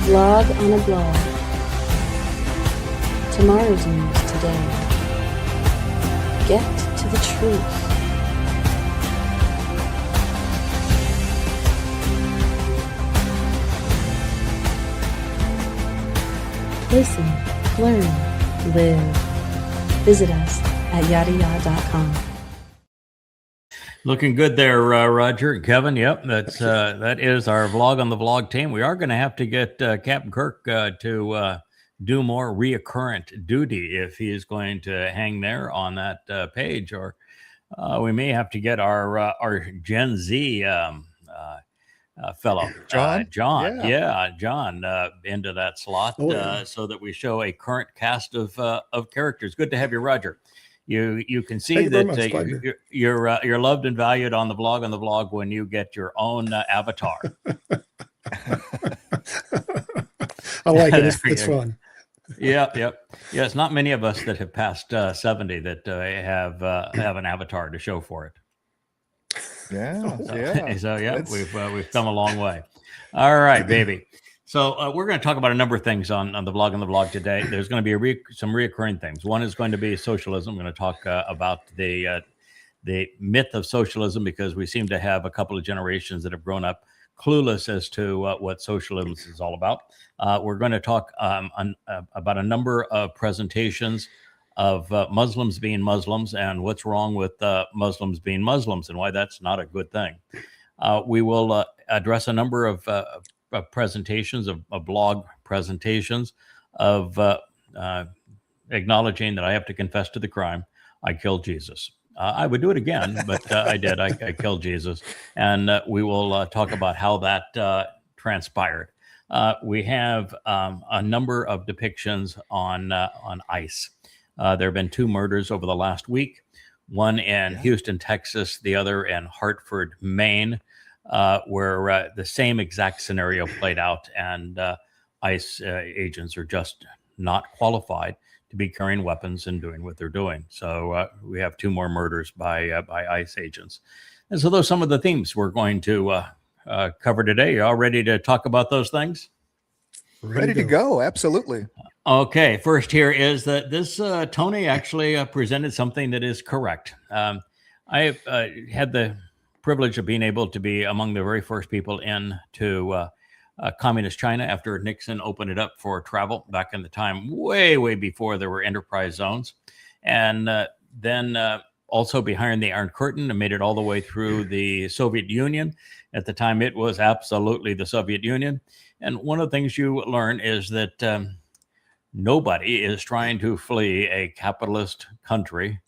Blog on a blog. Tomorrow's news today. Get to the truth. Listen, learn, live. Visit us at yadayah.com. Looking good there, Roger and Kevin. Yep, that is our vlog on the vlog team. We are going to have to get Captain Kirk to do more reoccurrent duty if he is going to hang there on that page, or we may have to get our Gen Z fellow, John, John, into that slot so that we show a current cast of characters. Good to have you, Roger. You can see that you're loved and valued on the vlog when you get your own avatar. I like it. It's fun. Yep. Yeah, it's not many of us that have passed 70 that have an avatar to show for it. We've come a long way. All right, baby. So we're going to talk about a number of things on the blog and the vlog today. There's going to be some reoccurring things. One is going to be socialism. We're going to talk about the myth of socialism, because we seem to have a couple of generations that have grown up clueless as to what socialism is all about. We're going to talk about a number of presentations of Muslims being Muslims and what's wrong with Muslims being Muslims and why that's not a good thing. We will address a number of presentations, of blog presentations of acknowledging that I have to confess to the crime. I killed Jesus. I would do it again, but I did. I killed Jesus. And we will talk about how that transpired. We have a number of depictions on ICE. There have been 2 murders over the last week, one in Houston, Texas, the other in Hartford, Maine, where the same exact scenario played out, and ICE agents are just not qualified to be carrying weapons and doing what they're doing. So we have 2 more murders by ICE agents. And so those are some of the themes we're going to cover today. You all ready to talk about those things? Ready to go. Absolutely. Okay. First here is that this Tony actually presented something that is correct. I had the privilege of being able to be among the very first people into communist China after Nixon opened it up for travel back in the time, way before there were enterprise zones. And then also behind the Iron Curtain and made it all the way through the Soviet Union. At the time, it was absolutely the Soviet Union. And one of the things you learn is that nobody is trying to flee a capitalist country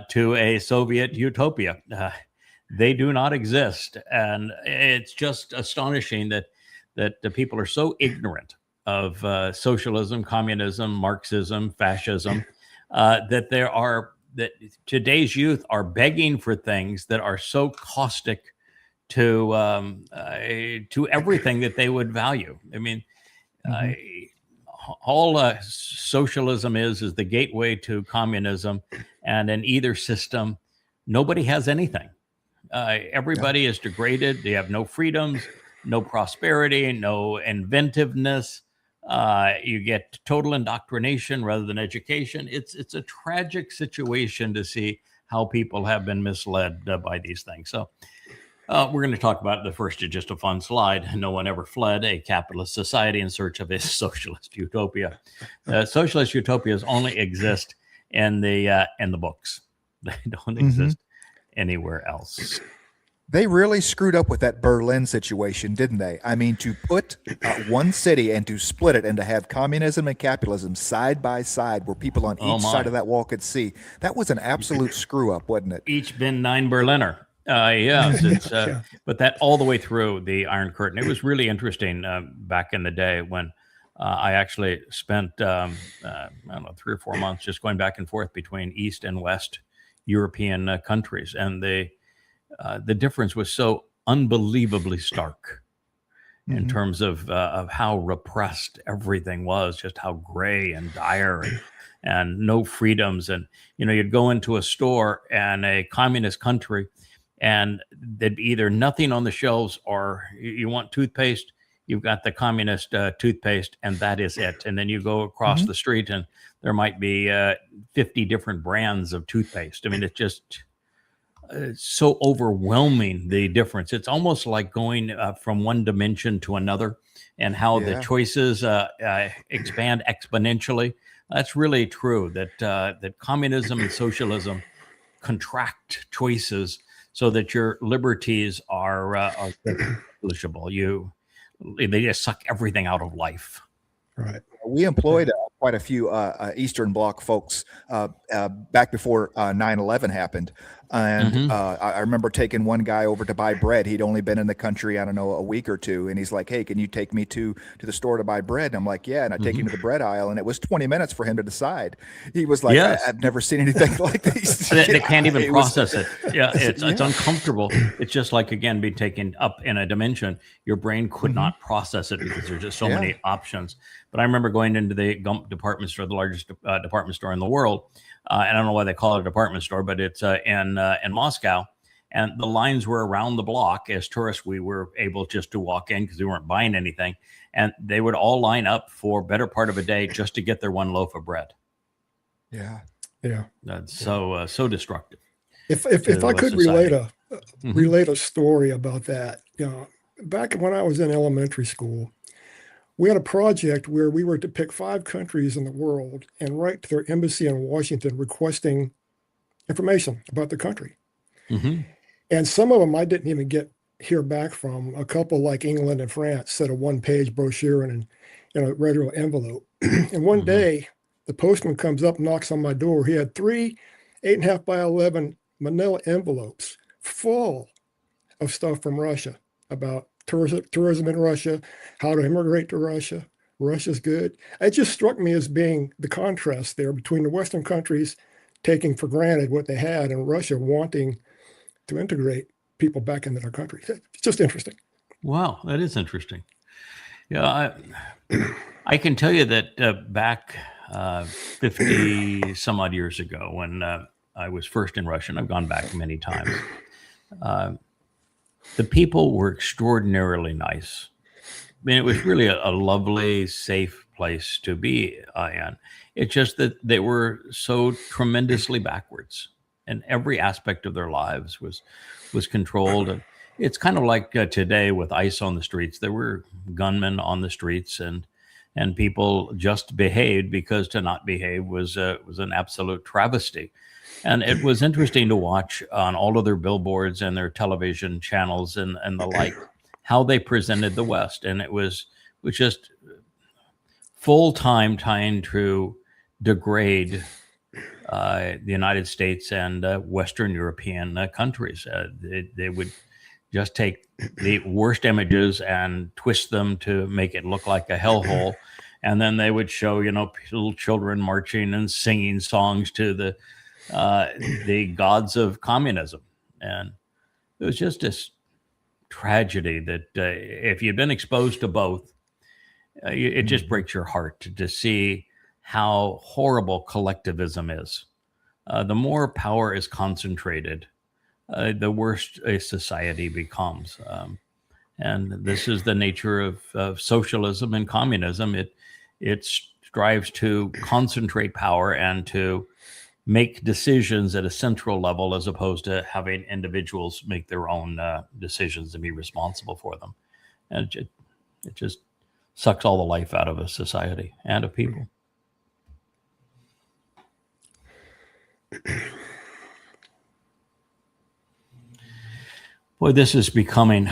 to a Soviet utopia. They do not exist. And it's just astonishing that the people are so ignorant of socialism, communism, Marxism, fascism, that today's youth are begging for things that are so caustic to everything that they would value. I mean, all socialism is the gateway to communism, and in either system, nobody has anything. Everybody is degraded. They have no freedoms, no prosperity, no inventiveness. You get total indoctrination rather than education. It's a tragic situation to see how people have been misled by these things. So we're going to talk about the first is just a fun slide. No one ever fled a capitalist society in search of a socialist utopia. Socialist utopias only exist in the books. They don't exist anywhere else. They really screwed up with that Berlin situation, didn't they? I mean, to put one city and to split it and to have communism and capitalism side by side where people on each side of that wall could see, that was an absolute screw up, wasn't it? Each been 9 Berliner. Yes, but that all the way through the Iron Curtain. It was really interesting back in the day when I actually spent, I don't know, 3 or 4 months just going back and forth between East and West European countries. And the difference was so unbelievably stark in terms of how repressed everything was, just how gray and dire and no freedoms. And, you'd go into a store in a communist country and there'd be either nothing on the shelves, or you want toothpaste, you've got the communist toothpaste, and that is it. And then you go across the street, and there might be 50 different brands of toothpaste. I mean, it's just so overwhelming, the difference. It's almost like going from one dimension to another, and how the choices expand exponentially. That's really true, that communism and socialism contract choices so that your liberties are negligible. They just suck everything out of life. Right. We employed quite a few Eastern Bloc folks back before 9/11 happened. And I remember taking one guy over to buy bread. He'd only been in the country, I don't know, a week or two. And he's like, hey, can you take me to the store to buy bread? And I'm like, yeah. And I take him to the bread aisle. And it was 20 minutes for him to decide. He was like, I've never seen anything like this. They can't even process it. Yeah, it's uncomfortable. It's just like, again, being taken up in a dimension. Your brain could not process it because there's just so many options. But I remember going into the Gump department store, the largest department store in the world. And I don't know why they call it a department store, but it's in Moscow. And the lines were around the block. As tourists, we were able just to walk in because we weren't buying anything. And they would all line up for better part of a day just to get their one loaf of bread. Yeah. Yeah. That's so destructive. If I could relate a story about that, back when I was in elementary school, we had a project where we were to pick 5 countries in the world and write to their embassy in Washington requesting information about the country. And some of them I didn't even hear back from. A couple like England and France sent a 1-page brochure in a regular envelope. And one day the postman comes up, knocks on my door. He had 3 8.5 by 11 manila envelopes full of stuff from Russia about tourism in Russia, how to immigrate to Russia. Russia's good. It just struck me as being the contrast there between the Western countries taking for granted what they had and Russia wanting to integrate people back into their country. It's just interesting. Wow, that is interesting. Yeah, I can tell you that back 50 some odd years ago when I was first in Russia, and I've gone back many times, the people were extraordinarily nice. I mean, it was really a lovely, safe place to be in. It's just that they were so tremendously backwards, and every aspect of their lives was controlled. And it's kind of like today with ICE on the streets. There were gunmen on the streets, and people just behaved because to not behave was an absolute travesty. And it was interesting to watch on all of their billboards and their television channels and the like, how they presented the West. And it was just full-time trying to degrade the United States and Western European countries. They would just take the worst images and twist them to make it look like a hellhole. And then they would show, little children marching and singing songs to the gods of communism. And it was just this tragedy that if you've been exposed to both, it just breaks your heart to see how horrible collectivism is. The more power is concentrated, the worse a society becomes. And this is the nature of socialism and communism. It strives to concentrate power and to make decisions at a central level as opposed to having individuals make their own decisions and be responsible for them. And it just sucks all the life out of a society and of people. Boy, this is becoming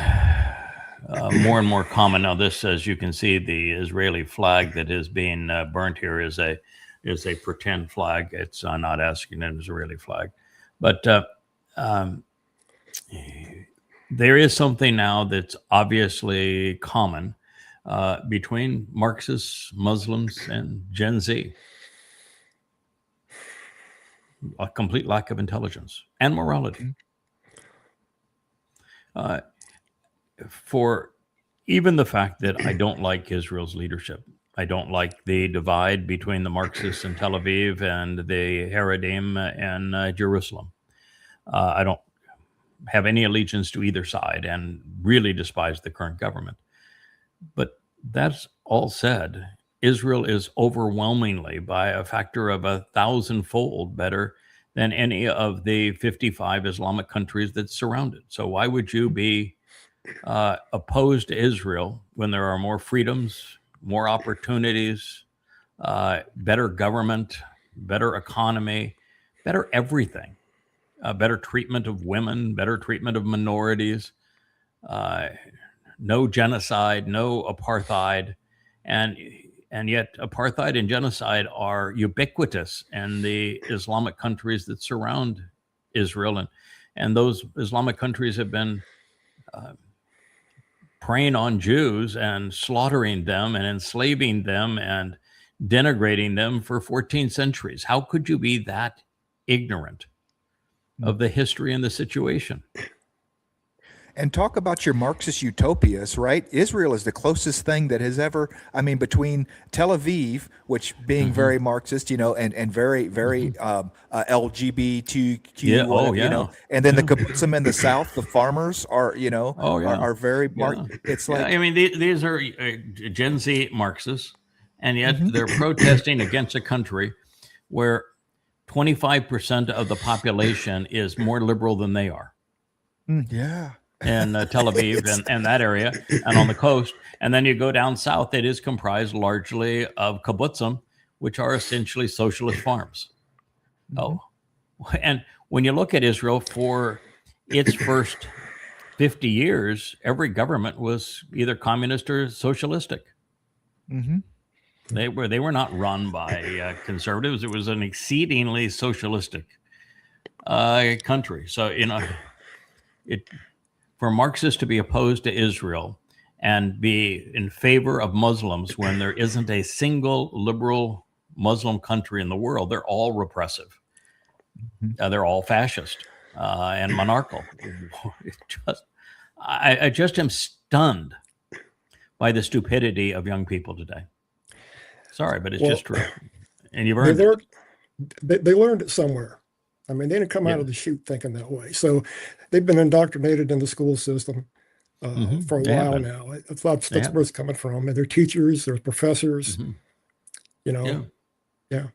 more and more common. Now, this, as you can see, the Israeli flag that is being burnt here is a pretend flag. It's not asking an Israeli flag. But there is something now that's obviously common between Marxists, Muslims, and Gen Z. A complete lack of intelligence and morality. For even the fact that I don't like Israel's leadership. I don't like the divide between the Marxists in Tel Aviv and the Haredim in Jerusalem. I don't have any allegiance to either side and really despise the current government. But that's all said, Israel is overwhelmingly, by a factor of 1,000-fold, better than any of the 55 Islamic countries that surround it. So why would you be opposed to Israel when there are more freedoms, more opportunities, better government, better economy, better everything, better treatment of women, better treatment of minorities, no genocide, no apartheid, and yet apartheid and genocide are ubiquitous in the Islamic countries that surround Israel, and those Islamic countries have been preying on Jews and slaughtering them and enslaving them and denigrating them for 14 centuries. How could you be that ignorant of the history and the situation? And talk about your Marxist utopias, right? Israel is the closest thing that has ever, I mean, between Tel Aviv, which being very Marxist, and very, very LGBTQ, and then the kibbutzim in the south, the farmers are, are very, it's like. I mean, these are Gen Z Marxists, and yet they're protesting against a country where 25% of the population is more liberal than they are. Yeah. In Tel Aviv and that area and on the coast. And then you go down south, it is comprised largely of kibbutzim, which are essentially socialist farms. Oh, and when you look at Israel for its first 50 years, every government was either communist or socialistic. They were not run by conservatives. It was an exceedingly socialistic country. So, for Marxists to be opposed to Israel and be in favor of Muslims when there isn't a single liberal Muslim country in the world, they're all repressive. They're all fascist and monarchical. I just am stunned by the stupidity of young people today. Sorry, but it's just true. And you've earned it. They learned it somewhere. I mean, they didn't come out of the chute thinking that way. So they've been indoctrinated in the school system for a while now. That's where it's coming from. And their teachers, their professors, Yeah.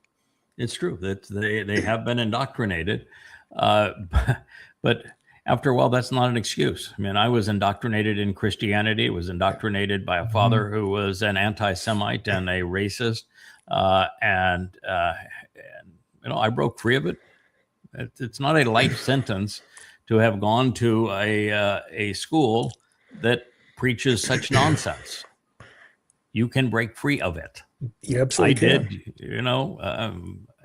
It's true that they have been indoctrinated. But after a while, that's not an excuse. I mean, I was indoctrinated in Christianity. I was indoctrinated by a father who was an anti-Semite and a racist. I broke free of it. It's not a life sentence to have gone to a school that preaches such nonsense. You can break free of it. You absolutely I did.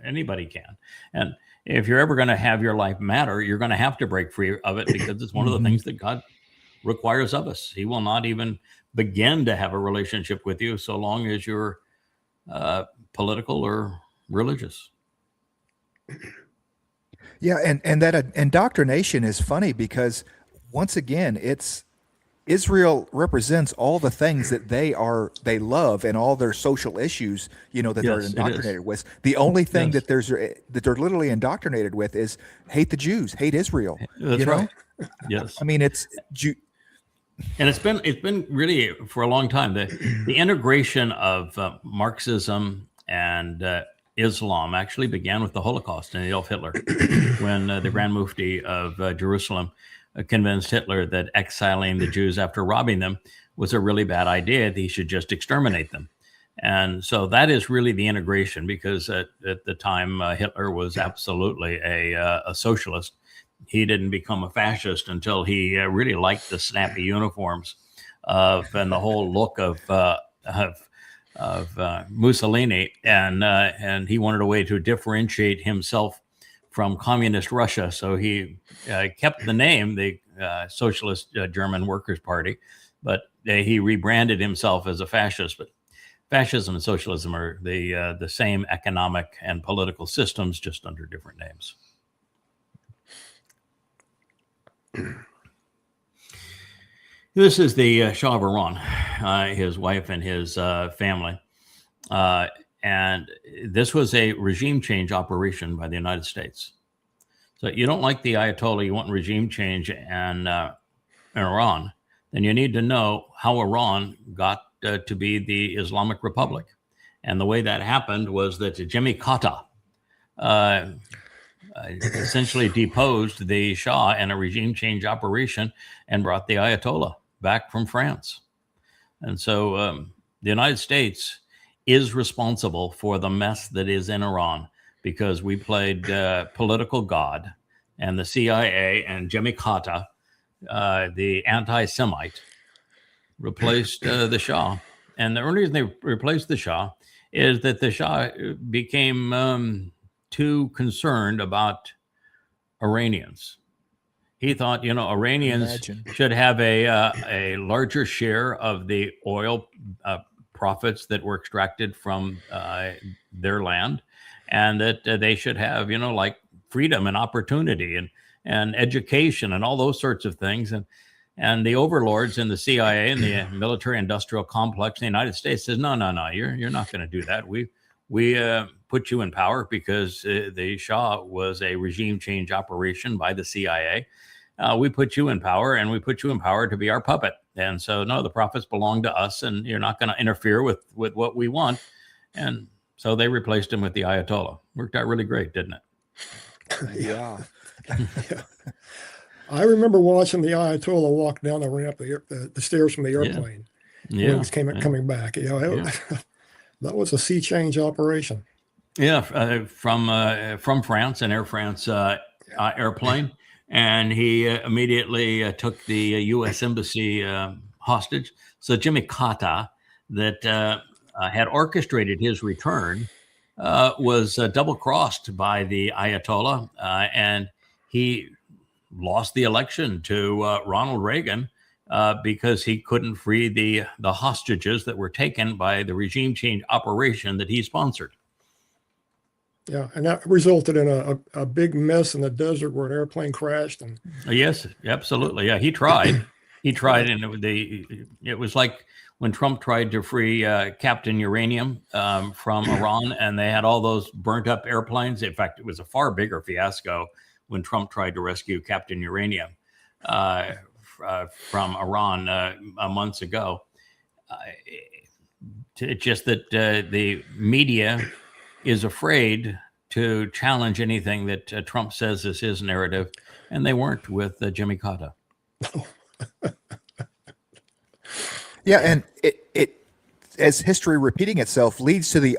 Anybody can. And if you're ever going to have your life matter, you're going to have to break free of it, because it's one of the things that God requires of us. He will not even begin to have a relationship with you so long as you're political or religious. Yeah, and that indoctrination is funny because, once again, Israel represents all the things that they love and all their social issues, that they're indoctrinated with. The only thing that they're literally indoctrinated with is hate the Jews, hate Israel. That's right. Yes. I mean, and it's been really for a long time the integration of Marxism and Islam actually began with the Holocaust and Adolf Hitler, when the Grand Mufti of Jerusalem convinced Hitler that exiling the Jews after robbing them was a really bad idea, that he should just exterminate them. And so that is really the integration, because at the time Hitler was absolutely a socialist. He didn't become a fascist until he really liked the snappy uniforms and the whole look of Mussolini, and he wanted a way to differentiate himself from communist Russia. So he kept the name, the Socialist German Workers' Party, but he rebranded himself as a fascist. But fascism and socialism are the same economic and political systems, just under different names. This is the Shah of Iran, his wife and his family. And this was a regime change operation by the United States. So you don't like the Ayatollah, you want regime change in Iran, then you need to know how Iran got to be the Islamic Republic. And the way that happened was that Jimmy Carter essentially deposed the Shah in a regime change operation and brought the Ayatollah back from France. And so the United States is responsible for the mess that is in Iran because we played political God, and the CIA and Jimmy Carter, the anti-Semite, replaced the Shah. And the only reason they replaced the Shah is that the Shah became too concerned about Iranians. He thought, Iranians should have a larger share of the oil profits that were extracted from their land, and that they should have, like freedom and opportunity and education and all those sorts of things. And the overlords in the CIA and the military industrial complex in the United States says, no, you're not going to do that. We put you in power because the Shah was a regime change operation by the CIA. We put you in power, and we put you in power to be our puppet. And so, no, the profits belong to us, and you're not going to interfere with what we want. And so they replaced him with the Ayatollah. Worked out really great, didn't it? Yeah. Yeah. I remember watching the Ayatollah walk down the ramp, the stairs from the airplane when he was coming back. That was a sea change operation. Yeah, from France, an Air France airplane. And he immediately took the U.S. Embassy hostage. So Jimmy Carter, that had orchestrated his return, was double-crossed by the Ayatollah, and he lost the election to Ronald Reagan because he couldn't free the hostages that were taken by the regime change operation that he sponsored. Yeah, and that resulted in a big mess in the desert where an airplane crashed. And yes, absolutely. Yeah, he tried. And it was like when Trump tried to free Captain Uranium from Iran, and they had all those burnt up airplanes. In fact, it was a far bigger fiasco when Trump tried to rescue Captain Uranium from Iran months ago. It's just that the media is afraid to challenge anything that Trump says is his narrative, and they weren't with Jimmy Carter. Yeah, and it as history repeating itself leads to the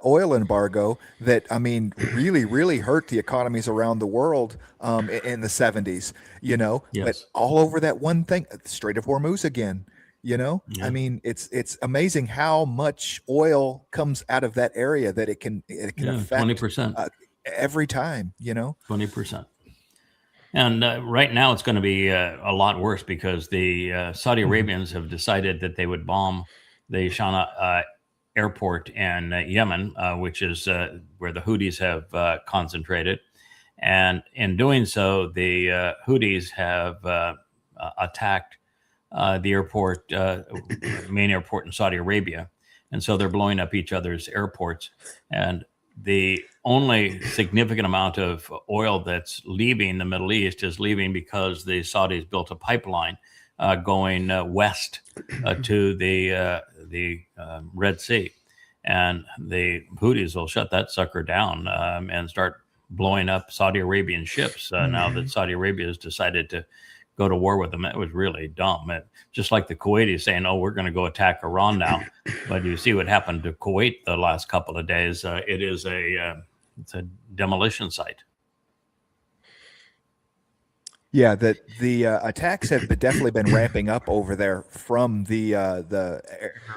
oil embargo that really hurt the economies around the world in the 70s. Yes. But all over that one thing, Strait of Hormuz again. Yeah. It's amazing how much oil comes out of that area that it can affect 20% every time. 20%. And right now it's going to be a lot worse because the Saudi Arabians have decided that they would bomb the Sana'a airport in Yemen, which is where the Houthis have concentrated. And in doing so, the Houthis have attacked the airport, main airport in Saudi Arabia. And so they're blowing up each other's airports. And the only significant amount of oil that's leaving the Middle East is leaving because the Saudis built a pipeline going west to the Red Sea. And the Houthis will shut that sucker down and start blowing up Saudi Arabian ships now that Saudi Arabia has decided to go to war with them. It was really dumb. Just like the Kuwaitis saying, "Oh, we're going to go attack Iran now," but you see what happened to Kuwait the last couple of days. It's a demolition site. Yeah, the attacks have definitely been ramping up over there from the Arab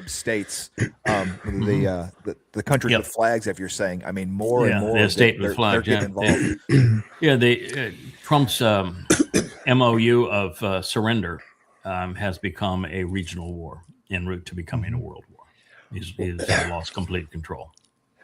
states, the country with flags. If you're saying, more and more, the state with flags. They're getting involved. Trump's MOU of surrender has become a regional war en route to becoming a world war. He's lost complete control.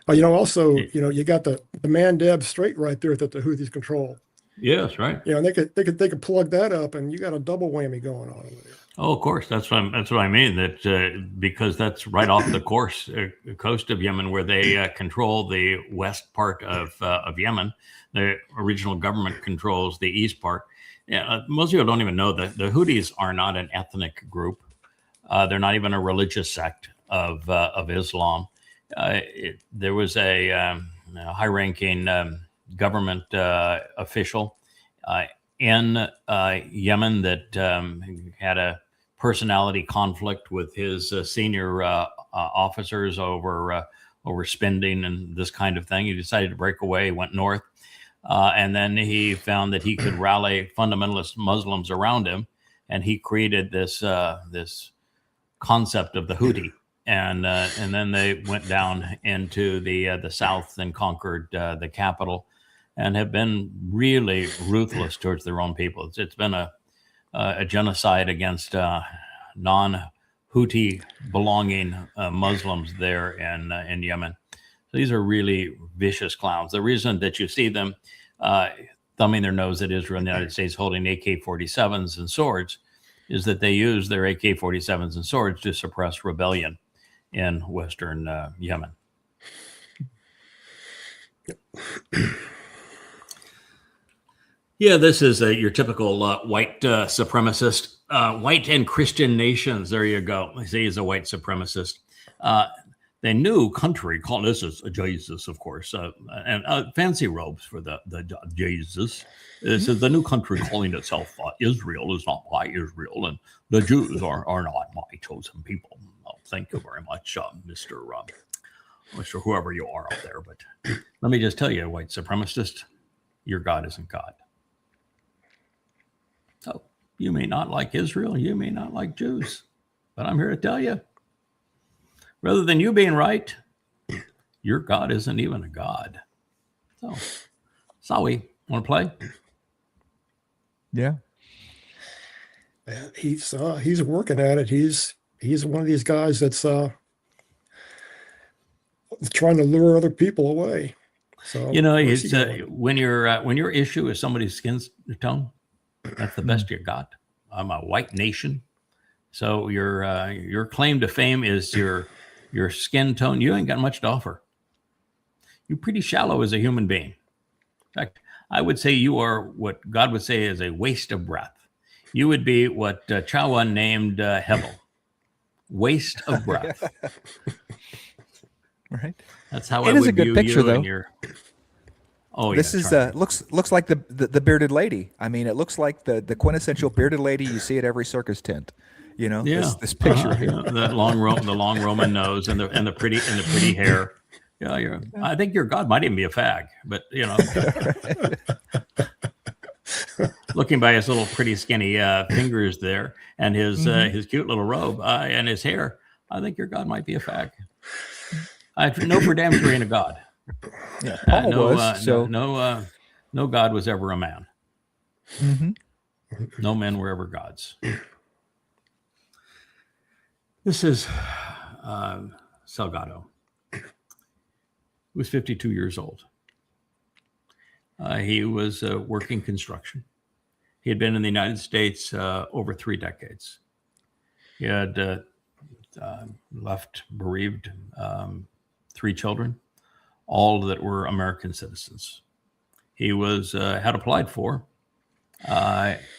But also, you got the Mandeb Strait right there that the Houthis control. Yes, right. And they could plug that up, and you got a double whammy going on over there. Oh, of course, that's what I mean. That because that's right off the coast of Yemen, where they control the west part of Yemen. The original government controls the east part. Yeah, most people don't even know that the Houthis are not an ethnic group. They're not even a religious sect of Islam. There was a high-ranking government official in Yemen that had a personality conflict with his senior officers over spending and this kind of thing. He decided to break away, went north, and then he found that he could rally fundamentalist Muslims around him, and he created this concept of the Houthi. And then they went down into the south and conquered the capital, and have been really ruthless towards their own people. It's been a genocide against non-Houthi belonging Muslims there in Yemen. So these are really vicious clowns. The reason that you see them thumbing their nose at Israel and the United States holding AK-47s and swords is that they use their AK-47s and swords to suppress rebellion in Western Yemen. Yeah, this is your typical white supremacist. White and Christian nations. There you go. See, he's a white supremacist. The new country called, this is Jesus, of course, and fancy robes for the Jesus. This is the new country calling itself Israel is not my Israel, and the Jews are not my chosen people. Well, thank you very much, Mr. Whoever you are out there. But let me just tell you, white supremacist, your God isn't God. So you may not like Israel, you may not like Jews, but I'm here to tell you, rather than you being right, your God isn't even a God. So, Sawi, want to play? Yeah. He's working at it. He's one of these guys that's trying to lure other people away. So it's when your issue is somebody's skin tone, that's the best you got. I'm a white nation, so your claim to fame is your skin tone. You ain't got much to offer. You're pretty shallow as a human being. In fact, I would say you are what God would say is a waste of breath. You would be what Yahowah named Hevel, waste of breath. Right. That's how it I is would a good view picture, you though. and your. Oh, this is looks like the bearded lady. I mean, it looks like the quintessential bearded lady you see at every circus tent. This picture here. The long Roman nose and the pretty hair. Yeah, I think your God might even be a fag, but looking by his little pretty skinny fingers there and his cute little robe and his hair, I think your God might be a fag. I know for damn sure ain't a God. Yeah, Paul was. No God was ever a man. Mm-hmm. No men were ever gods. This is Salgado. He was 52 years old. He was working construction. He had been in the United States over 3 decades. He had left bereaved 3 children, all that were American citizens. He was had applied for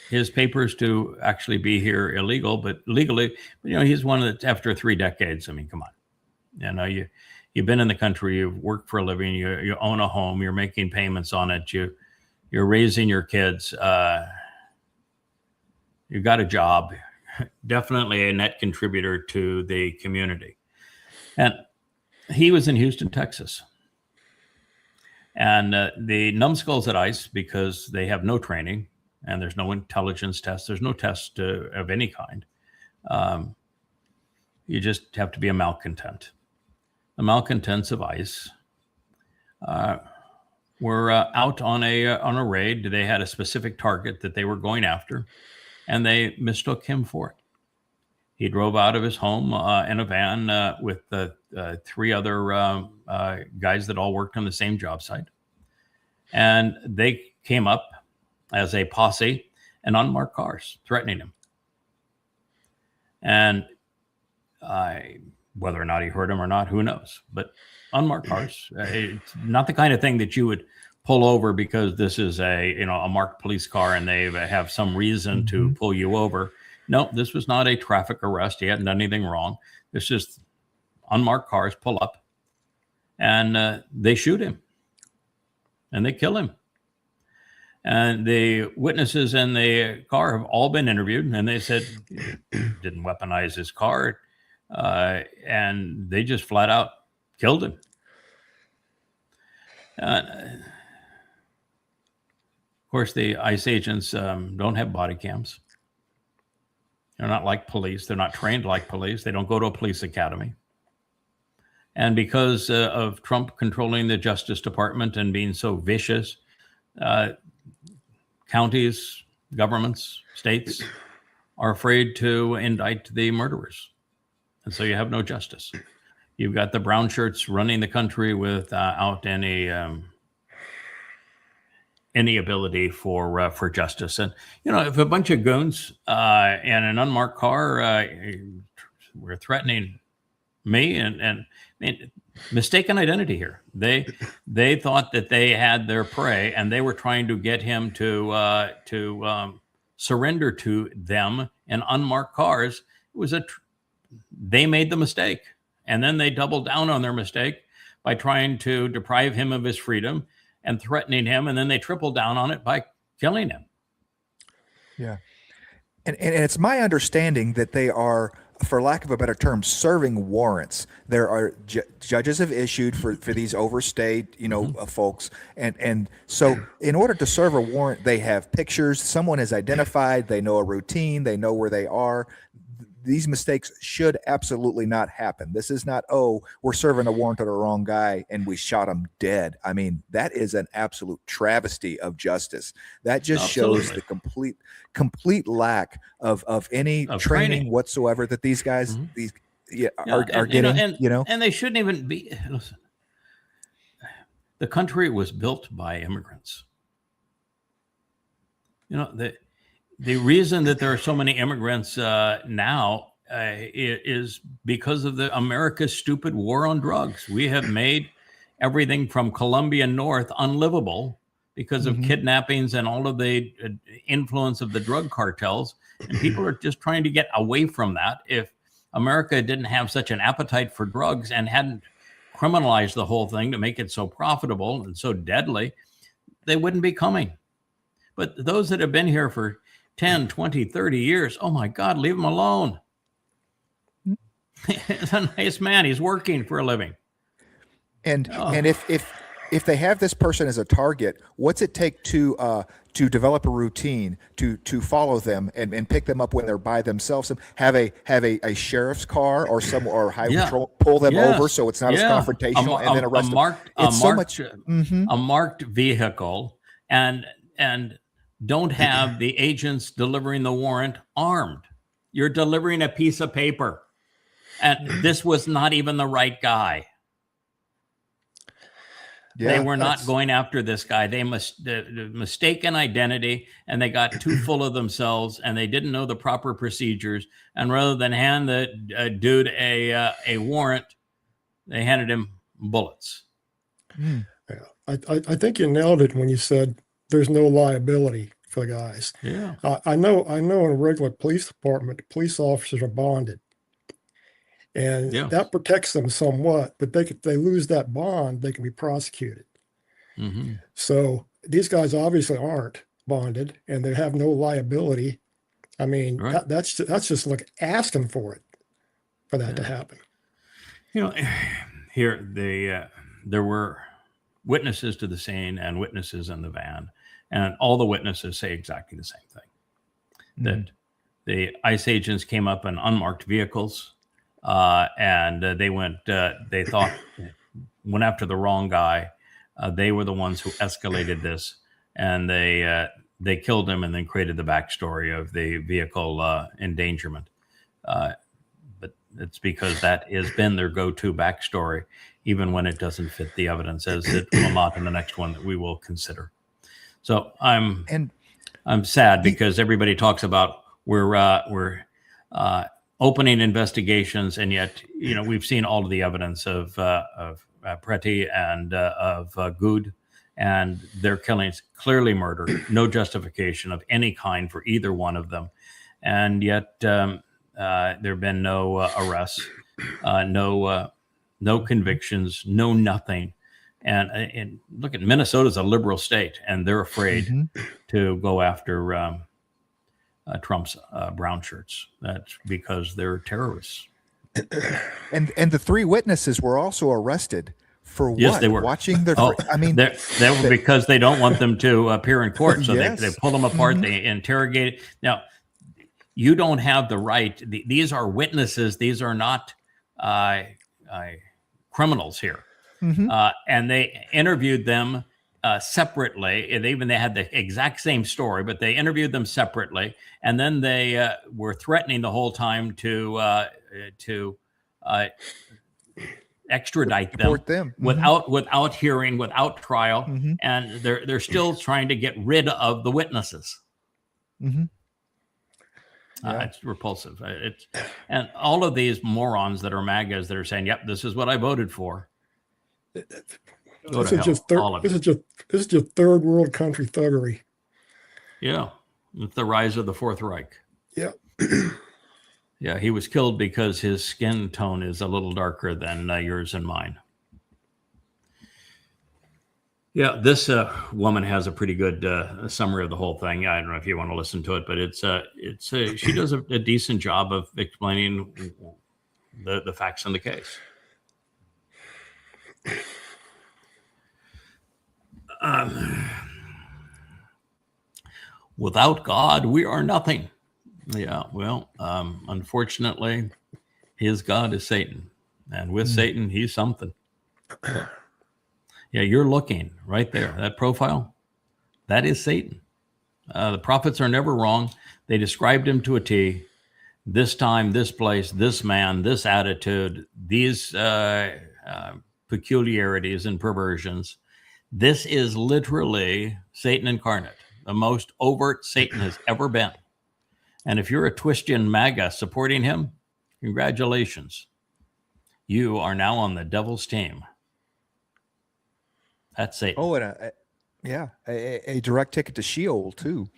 his papers to actually be here illegal, but legally, he's one that after 3 decades. I mean, come on, you've been in the country, you've worked for a living, you own a home, you're making payments on it, you're raising your kids, you got a job, definitely a net contributor to the community. And he was in Houston, Texas. And the numbskulls at ICE, because they have no training and there's no intelligence test, there's no test of any kind. You just have to be a malcontent. The malcontents of ICE were out on a raid. They had a specific target that they were going after, and they mistook him for it. He drove out of his home in a van with 3 other guys that all worked on the same job site. And they came up as a posse in unmarked cars, threatening him. And whether or not he heard him or not, who knows? But unmarked cars, it's not the kind of thing that you would pull over because this is a marked police car and they have some reason to pull you over. No, this was not a traffic arrest. He hadn't done anything wrong. It's just unmarked cars pull up and they shoot him and they kill him. And the witnesses in the car have all been interviewed, and they said didn't weaponize his car, and they just flat out killed him. Of course, the ICE agents don't have body cams. They're not like police. They're not trained like police. They don't go to a police academy. And because of Trump controlling the Justice Department and being so vicious, counties, governments, states are afraid to indict the murderers. And so you have no justice. You've got the brown shirts running the country without any ability for justice. And, you know, if a bunch of goons in an unmarked car were threatening me and mistaken identity here. They thought that they had their prey, and they were trying to get him to surrender to them in unmarked cars. It was they made the mistake, and then they doubled down on their mistake by trying to deprive him of his freedom and threatening him, and then they tripled down on it by killing him. Yeah, and it's my understanding that they are, for lack of a better term, serving warrants. There are judges have issued for these overstayed, folks. And so in order to serve a warrant, they have pictures. Someone is identified. They know a routine. They know where they are. These mistakes should absolutely not happen. This is not, we're serving a warrant to the wrong guy and we shot him dead. I mean, that is an absolute travesty of justice. That just shows the complete lack of any training whatsoever that these guys are getting. And they shouldn't even be. Listen, the country was built by immigrants. The reason that there are so many immigrants now is because of America's stupid war on drugs. We have made everything from Colombia North unlivable because of kidnappings and all of the influence of the drug cartels. And people are just trying to get away from that. If America didn't have such an appetite for drugs and hadn't criminalized the whole thing to make it so profitable and so deadly, they wouldn't be coming. But those that have been here for 10, 20, 30 years, oh my God, leave him alone. He's a nice man. He's working for a living. And if they have this person as a target, what's it take to develop a routine to follow them and pick them up when they're by themselves, and have a sheriff's car or highway patrol pull them over so it's not as confrontational, and then arrest them. A marked vehicle, and don't have the agents delivering the warrant armed. You're delivering a piece of paper. And this was not even the right guy. Yeah, they were not going after this guy. They mistaken identity, and they got too full of themselves, and they didn't know the proper procedures. And rather than hand the dude a warrant, they handed him bullets. Yeah, I think you nailed it when you said there's no liability for the guys. Yeah, I know in a regular police department, the police officers are bonded, and that protects them somewhat. But they lose that bond, they can be prosecuted. So these guys obviously aren't bonded, and they have no liability. I mean, that's just like asking for that to happen. Here there were witnesses to the scene and witnesses in the van. And all the witnesses say exactly the same thing, that the ICE agents came up in unmarked vehicles, and they went after the wrong guy. They were the ones who escalated this, and they killed him and then created the backstory of the vehicle endangerment. But it's because that has been their go-to backstory, even when it doesn't fit the evidence, as it will not in the next one that we will consider. So I'm sad because everybody talks about we're opening investigations, and yet we've seen all of the evidence of Preti and of Good, and their killings, clearly murder, no justification of any kind for either one of them, and yet there have been no arrests, no convictions, no nothing. And look at Minnesota's a liberal state, and they're afraid to go after Trump's brown shirts. That's because they're terrorists. And the 3 witnesses were also arrested for what? Yes, they were Watching their. I mean, they were because they don't want them to appear in court, so Yes. they pull them apart. They interrogate it. Now, you don't have the right. These are witnesses. These are not criminals here. And they interviewed them separately. They had the exact same story, but they interviewed them separately, and then they were threatening the whole time to extradite them without hearing, without trial, and they're still trying to get rid of the witnesses. It's repulsive. And all of these morons that are MAGAs that are saying, "Yep, this is what I voted for." This is just third world country thuggery. Yeah, it's the rise of the Fourth Reich. Yeah. Yeah, he was killed because his skin tone is a little darker than yours and mine. Yeah, this woman has a pretty good summary of the whole thing. I don't know if you want to listen to it, but she does a decent job of explaining the facts in the case. Without God, we are nothing. Yeah, well, unfortunately, his God is Satan. And with Satan, he's something. Yeah, you're looking right there. That profile, that is Satan. The prophets are never wrong. They described him to a T. This time, this place, this man, this attitude, these peculiarities and perversions. This is literally Satan incarnate, the most overt Satan has ever been. And if you're a Twistian MAGA supporting him, congratulations. You are now on the devil's team. That's Satan. Oh, and a direct ticket to Sheol too.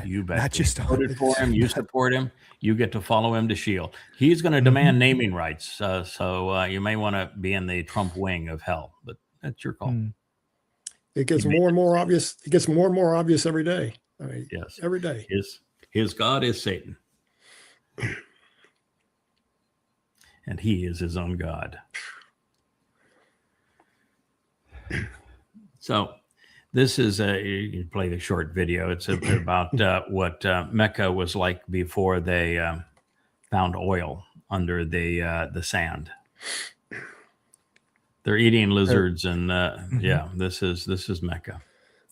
You bet. Not just voted for him. You support him. You get to follow him to Sheol. He's going to demand naming rights. So you may want to be in the Trump wing of hell, but that's your call. It gets more and more obvious. It gets more and more obvious every day. I mean, yes, every day. His God is Satan. And he is his own God. So this is you can play the short video. It's about what Mecca was like before they found oil under the sand. They're eating lizards and yeah, this is Mecca.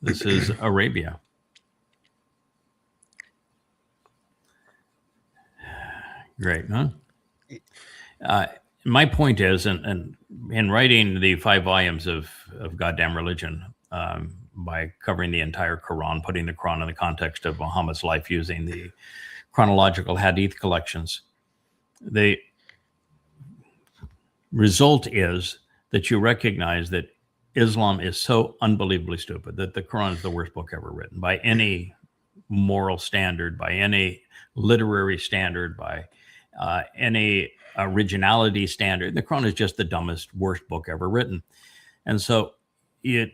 This is Arabia. Great, huh? My point is, and in writing the 5 volumes of Goddamn Religion, by covering the entire Quran, putting the Quran in the context of Muhammad's life using the chronological hadith collections, the result is that you recognize that Islam is so unbelievably stupid that the Quran is the worst book ever written by any moral standard, by any literary standard, by any originality standard. The Quran is just the dumbest, worst book ever written. And so you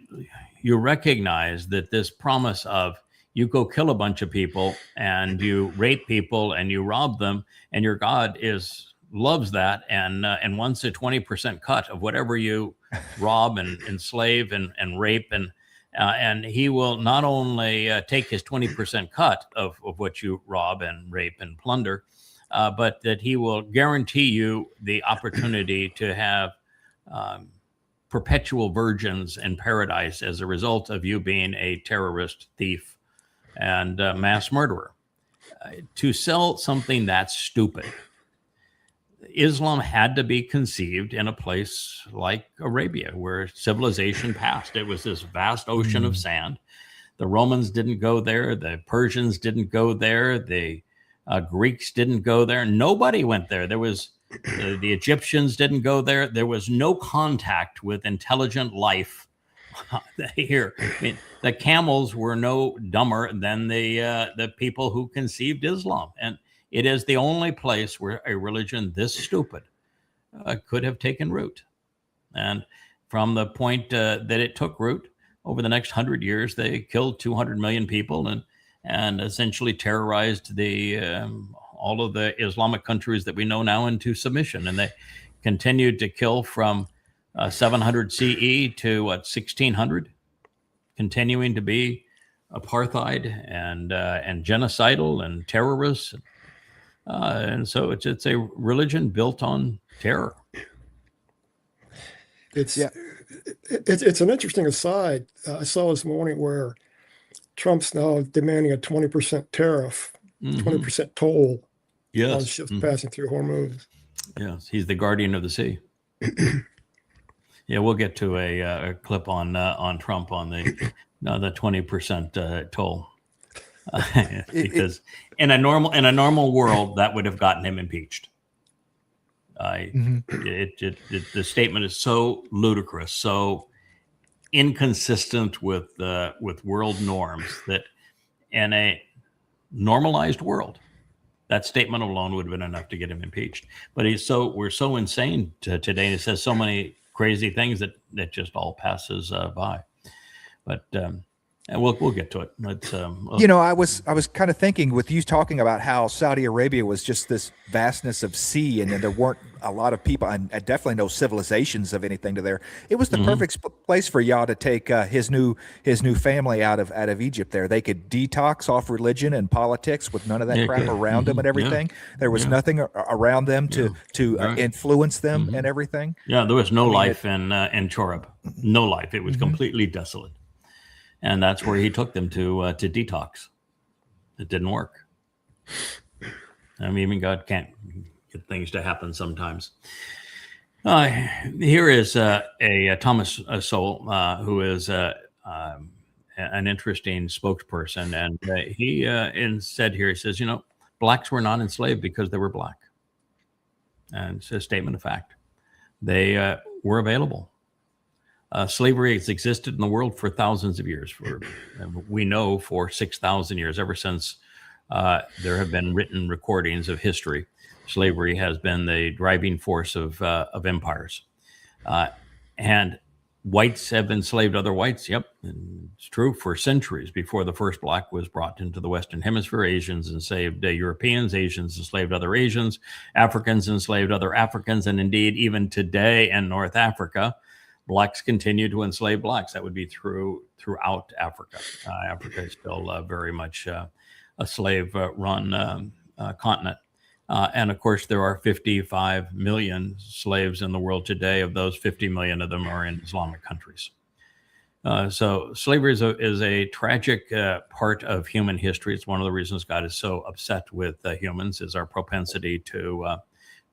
recognize that this promise of you go kill a bunch of people and you rape people and you rob them, and your God loves that and wants a 20% cut of whatever you rob and enslave and rape, and he will not only take his 20% cut of what you rob and rape and plunder, but that he will guarantee you the opportunity to have perpetual virgins in paradise as a result of you being a terrorist, thief, and mass murderer. To sell something that's stupid, Islam had to be conceived in a place like Arabia, where civilization passed. It was this vast ocean of sand. The Romans didn't go there. The Persians didn't go there. The Greeks didn't go there. Nobody went there. There was the Egyptians didn't go there. There was no contact with intelligent life Here, I mean, the camels were no dumber than the people who conceived Islam, and it is the only place where a religion this stupid could have taken root. And from the point that it took root, over the next 100 years, they killed 200 million people and essentially terrorized all of the Islamic countries that we know now into submission. And they continued to kill from 700 CE to 1600, continuing to be apartheid and genocidal and terrorists. And so it's a religion built on terror. It's an interesting aside. I saw this morning where Trump's now demanding a 20% tariff, 20% toll on ships passing through Hormuz. Yes, he's the guardian of the sea. Yeah, we'll get to a clip on Trump on the 20% toll, because in a normal world that would have gotten him impeached. The statement is so ludicrous, so inconsistent with world norms that in a normalized world, that statement alone would have been enough to get him impeached. But we're so insane today. It says so many crazy things that just all passes by. But and we'll get to it. Let's, I was kind of thinking with you talking about how Saudi Arabia was just this vastness of sea, and then there weren't a lot of people, and definitely no civilizations of anything to there. It was the perfect place for Yah to take his new family out of Egypt. There, they could detox off religion and politics with none of that crap around them and everything. There was nothing around them to influence them and everything. Yeah, there was no life in Choreb. No life. It was completely desolate. And that's where he took them to detox. It didn't work. I mean, even God can't get things to happen sometimes. Here is a Thomas Sowell, who is an interesting spokesperson. And he said here, he says, blacks were not enslaved because they were black. And it's a statement of fact. They were available. Slavery has existed in the world for thousands of years. We know for 6,000 years, ever since there have been written recordings of history, slavery has been the driving force of empires. And whites have enslaved other whites. Yep, it's true for centuries before the first black was brought into the Western Hemisphere. Asians enslaved Europeans, Asians enslaved other Asians, Africans enslaved other Africans, and indeed, even today in North Africa, blacks continue to enslave blacks. That would be throughout Africa. Africa is still very much a slave-run continent. And of course, there are 55 million slaves in the world today. Of those, 50 million of them are in Islamic countries. So slavery is a tragic part of human history. It's one of the reasons God is so upset with humans, is our propensity to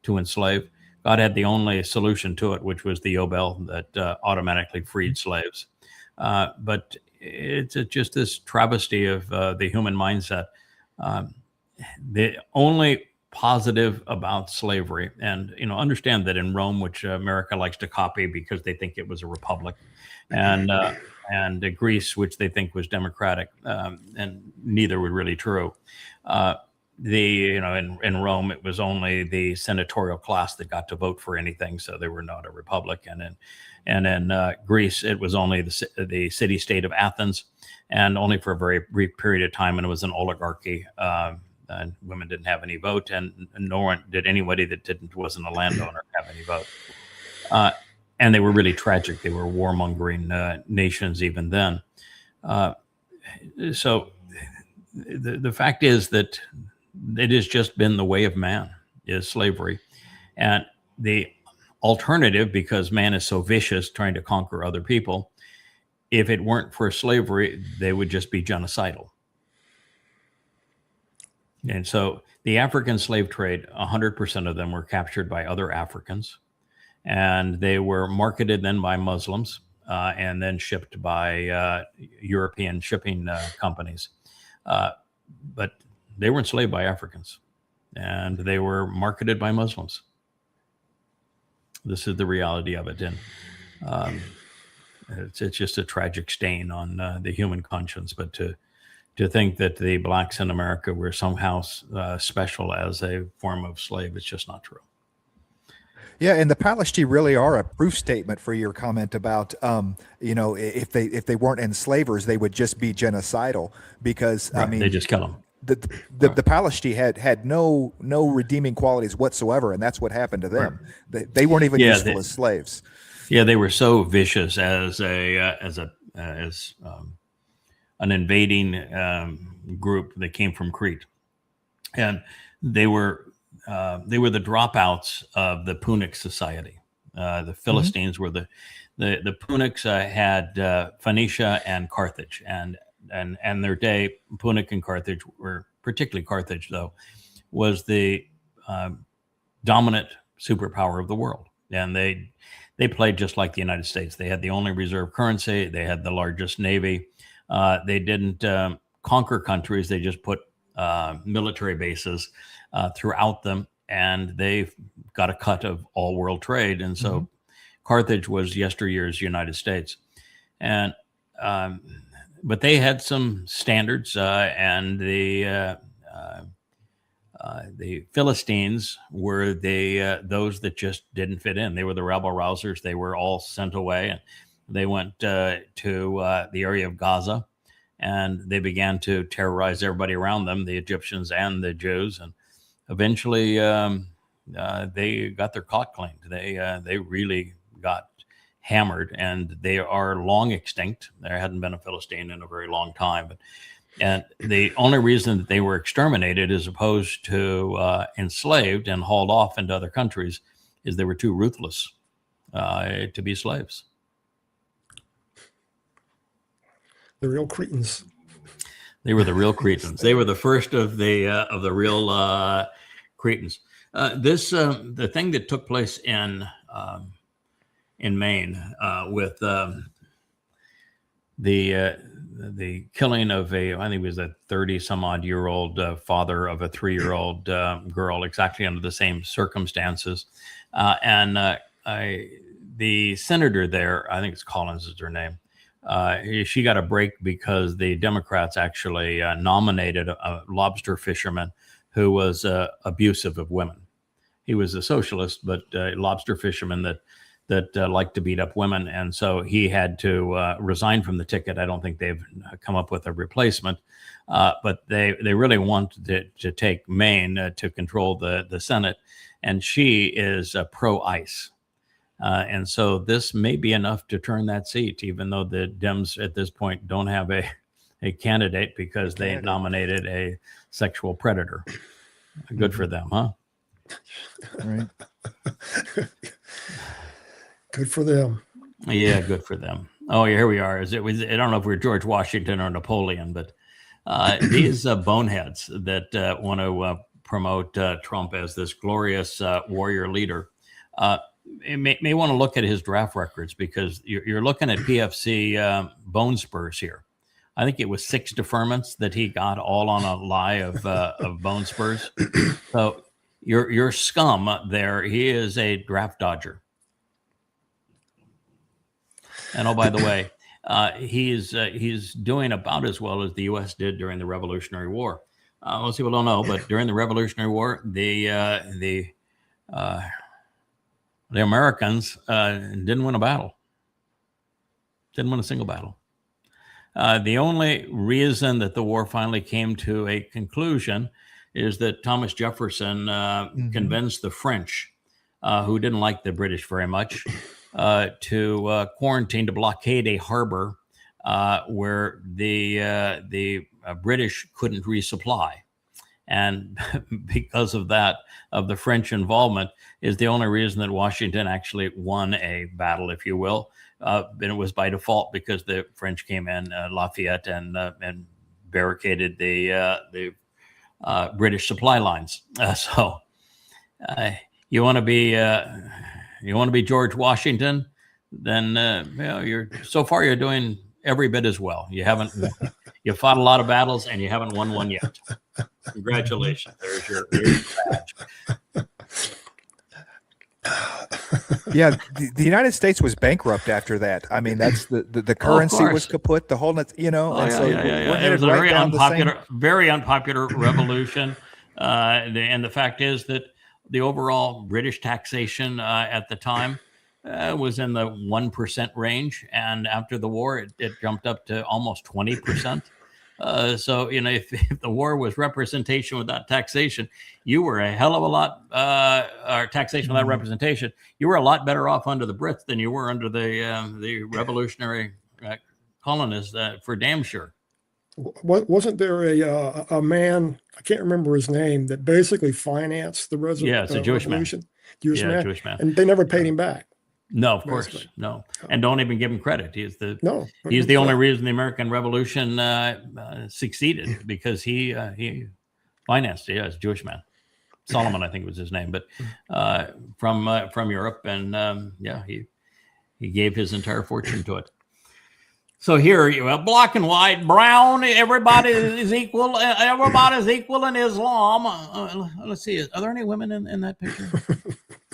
enslave. God had the only solution to it, which was the Yobel that automatically freed slaves. But it's just this travesty of the human mindset. The only positive about slavery, and understand that in Rome, which America likes to copy because they think it was a republic, and Greece, which they think was democratic, and neither were really true. In Rome, it was only the senatorial class that got to vote for anything, so they were not a republic. And in Greece, it was only the city-state of Athens, and only for a very brief period of time, and it was an oligarchy. And women didn't have any vote, and nor did anybody that wasn't a landowner have any vote. And they were really tragic. They were warmongering nations even then. So the fact is that it has just been the way of man, is slavery. And the alternative, because man is so vicious trying to conquer other people, if it weren't for slavery, they would just be genocidal. And so the African slave trade, 100% of them were captured by other Africans, and they were marketed then by Muslims and then shipped by European shipping companies. But they were enslaved by Africans, and they were marketed by Muslims. This is the reality of it. And it's just a tragic stain on the human conscience. But to think that the blacks in America were somehow special as a form of slave, it's just not true. Yeah, and the Palestinians really are a proof statement for your comment about, if they weren't enslavers, they would just be genocidal, because right. They just kill them. The Palestinians had no redeeming qualities whatsoever, and that's what happened to them. Right. They weren't even useful as slaves. Yeah, they were so vicious as an invading group that came from Crete, and they were the dropouts of the Punic society. The Philistines were the Punics had Phoenicia and Carthage, and their day, Punic and Carthage were, particularly Carthage though, was the dominant superpower of the world, and they played just like the United States. They had the only reserve currency. They had the largest navy. They didn't conquer countries. They just put military bases throughout them, and they got a cut of all world trade. And so Carthage was yesteryear's United States. And but they had some standards, and the Philistines were those that just didn't fit in. They were the rabble rousers. They were all sent away, and they went to the area of Gaza, and they began to terrorize everybody around them, the Egyptians and the Jews. And eventually, they got their clout cleaned. They really got hammered, and they are long extinct. There hadn't been a Philistine in a very long time, and the only reason that they were exterminated as opposed to enslaved and hauled off into other countries is they were too ruthless to be slaves. The real Cretans. They were the real Cretans. They were the first of the real Cretans. The thing that took place in Maine with the killing of I think it was a 30-some-odd-year-old father of a 3-year-old girl, exactly under the same circumstances, and the senator there, I think it's Collins is her name. She got a break because the Democrats actually nominated a lobster fisherman who was abusive of women. He was a socialist, but a lobster fisherman that liked to beat up women. And so he had to resign from the ticket. I don't think they've come up with a replacement, but they really wanted to take Maine to control the Senate. And she is pro-ICE. And so this may be enough to turn that seat, even though the Dems at this point don't have a candidate because they nominated a sexual predator. Good for them, huh? Right. Good for them. Yeah, good for them. Oh, here we are. I don't know if we're George Washington or Napoleon, but these boneheads that want to promote Trump as this glorious warrior leader may want to look at his draft records, because you're looking at PFC bone spurs here. I think it was 6 deferments that he got, all on a lie of bone spurs. So your scum there. He is a draft dodger. And oh, by the way, he's doing about as well as the U.S. did during the Revolutionary War. Most people don't know, but during the Revolutionary War, the Americans didn't win a battle. Didn't win a single battle. The only reason that the war finally came to a conclusion is that Thomas Jefferson convinced the French, who didn't like the British very much, to quarantine, to blockade a harbor where the British couldn't resupply. And because of that, of the French involvement, is the only reason that Washington actually won a battle, if you will. And it was by default, because the French came in, Lafayette, and barricaded the British supply lines. So you want to be George Washington, then you're doing every bit as well. You fought a lot of battles and you haven't won one yet. Congratulations. There's your badge. Yeah, the United States was bankrupt after that. I mean, that's the currency was kaput, the whole, Oh, and so we're It headed was a right down the same. very unpopular revolution. And the fact is that the overall British taxation at the time was in the 1% range. And after the war, it jumped up to almost 20%. So, if the war was representation without taxation, you were a hell of a lot, or taxation without representation, you were a lot better off under the Brits than you were under the revolutionary colonists, for damn sure. Wasn't there a man, I can't remember his name, that basically financed the Yeah, it's a Jewish revolution? man. Jewish man. And they never paid him back. No, of course, no. And don't even give him credit. He's the only reason the American Revolution succeeded, because he financed it. Yeah, it's a Jewish man. Solomon, I think was his name, but from Europe, and he gave his entire fortune to it. So here you have black and white, brown. Everybody is equal. Everybody's equal in Islam. Let's see. Are there any women in that picture?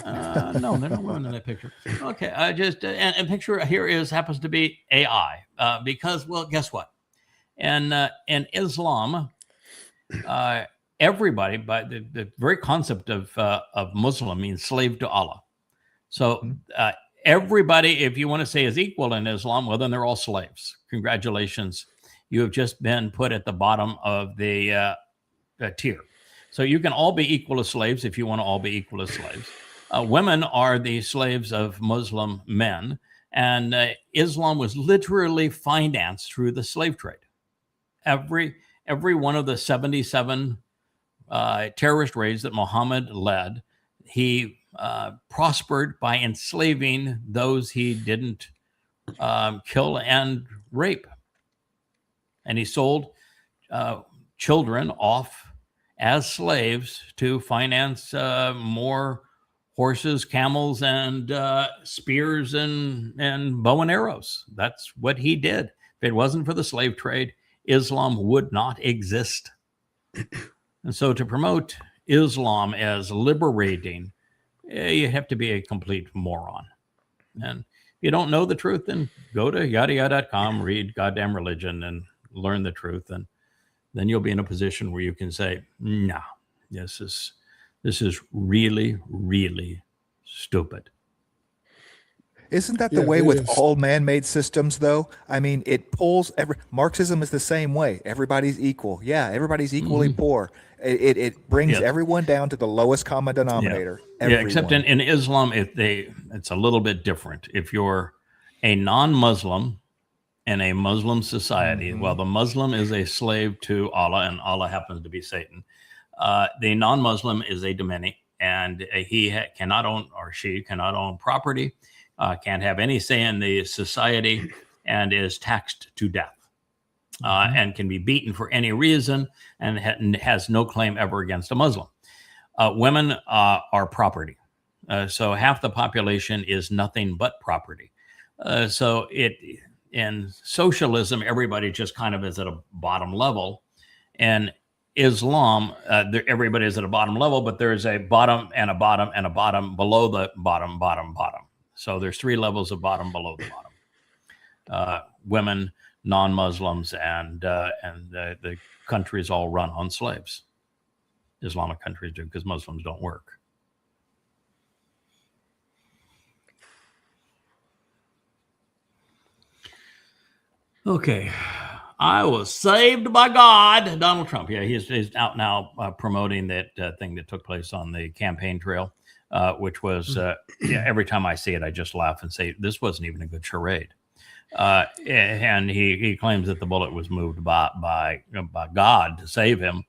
No, there are no women in that picture. Okay, and picture here happens to be AI, because, well, guess what? In Islam, everybody, by the very concept of Muslim, means slave to Allah. So everybody, if you want to say, is equal in Islam, well, then they're all slaves. Congratulations, you have just been put at the bottom of the tier. So you can all be equal as slaves if you want to all be equal as slaves. Women are the slaves of Muslim men, and Islam was literally financed through the slave trade. Every one of the 77 terrorist raids that Muhammad led, he prospered by enslaving those he didn't kill and rape. And he sold children off as slaves to finance more horses, camels, and spears and bow and arrows. That's what he did. If it wasn't for the slave trade, Islam would not exist. And so to promote Islam as liberating, you have to be a complete moron. And if you don't know the truth, then go to yahowah.com, read Goddamn Religion, and learn the truth. And then you'll be in a position where you can say, no, this is really, really stupid. Isn't that the way with all man-made systems, though? I mean, it pulls Marxism is the same way. Everybody's equal. Yeah, everybody's equally poor. It brings everyone down to the lowest common denominator. Yeah, except in Islam, it's a little bit different. If you're a non-Muslim in a Muslim society, well, the Muslim is a slave to Allah, and Allah happens to be Satan. The non-Muslim is a dhimmi, and he cannot own, or she cannot own property, can't have any say in the society, and is taxed to death, and can be beaten for any reason, and has no claim ever against a Muslim. Women are property. So half the population is nothing but property. So in socialism, everybody just kind of is at a bottom level. And Islam, everybody is at a bottom level, but there's a bottom and a bottom and a bottom below the bottom. So there's 3 levels of bottom below the bottom. Women, non-Muslims, and the countries all run on slaves. Islamic countries do, because Muslims don't work. Okay. I was saved by God. Donald Trump. Yeah, he's out now promoting that thing that took place on the campaign trail, which was, every time I see it, I just laugh and say, this wasn't even a good charade. And he claims that the bullet was moved by God to save him.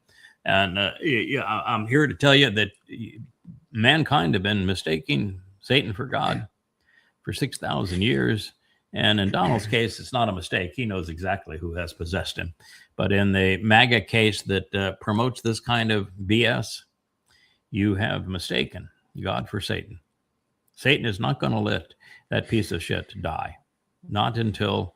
And I'm here to tell you that mankind have been mistaking Satan for God for 6,000 years. And in Donald's case, it's not a mistake. He knows exactly who has possessed him. But in the MAGA case that promotes this kind of BS, you have mistaken God for Satan. Satan is not going to let that piece of shit die. Not until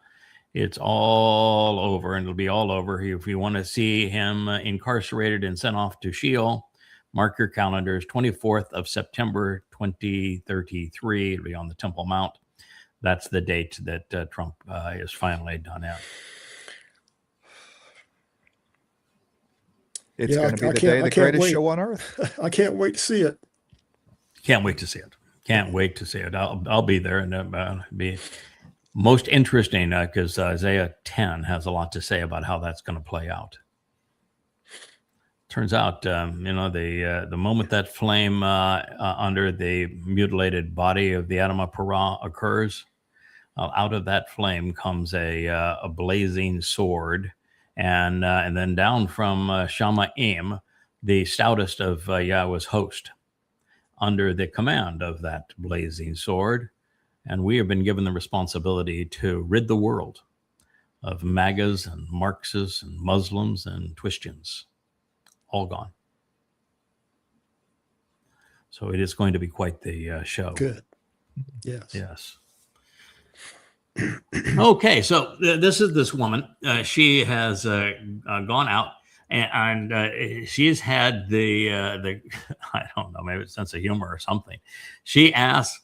it's all over, and it'll be all over. If you want to see him incarcerated and sent off to Sheol, mark your calendars, 24th of September, 2033. It'll be on the Temple Mount. That's the date that Trump is finally done at. It's going to be the day of the greatest show on earth. I can't wait to see it. Can't wait to see it. Can't wait to see it. I'll be there, and it'll be most interesting because Isaiah 10 has a lot to say about how that's going to play out. Turns out, the moment that flame under the mutilated body of the Adam of Parah occurs, out of that flame comes a blazing sword, and then down from Shamaim, the stoutest of Yahweh's host, under the command of that blazing sword. And we have been given the responsibility to rid the world of MAGAs and Marxists and Muslims and Twistians. All gone. So it is going to be quite the show. Good. Yes. Yes. Okay, so this is this woman. She has gone out and she's had the I don't know, maybe it's sense of humor or something. She asked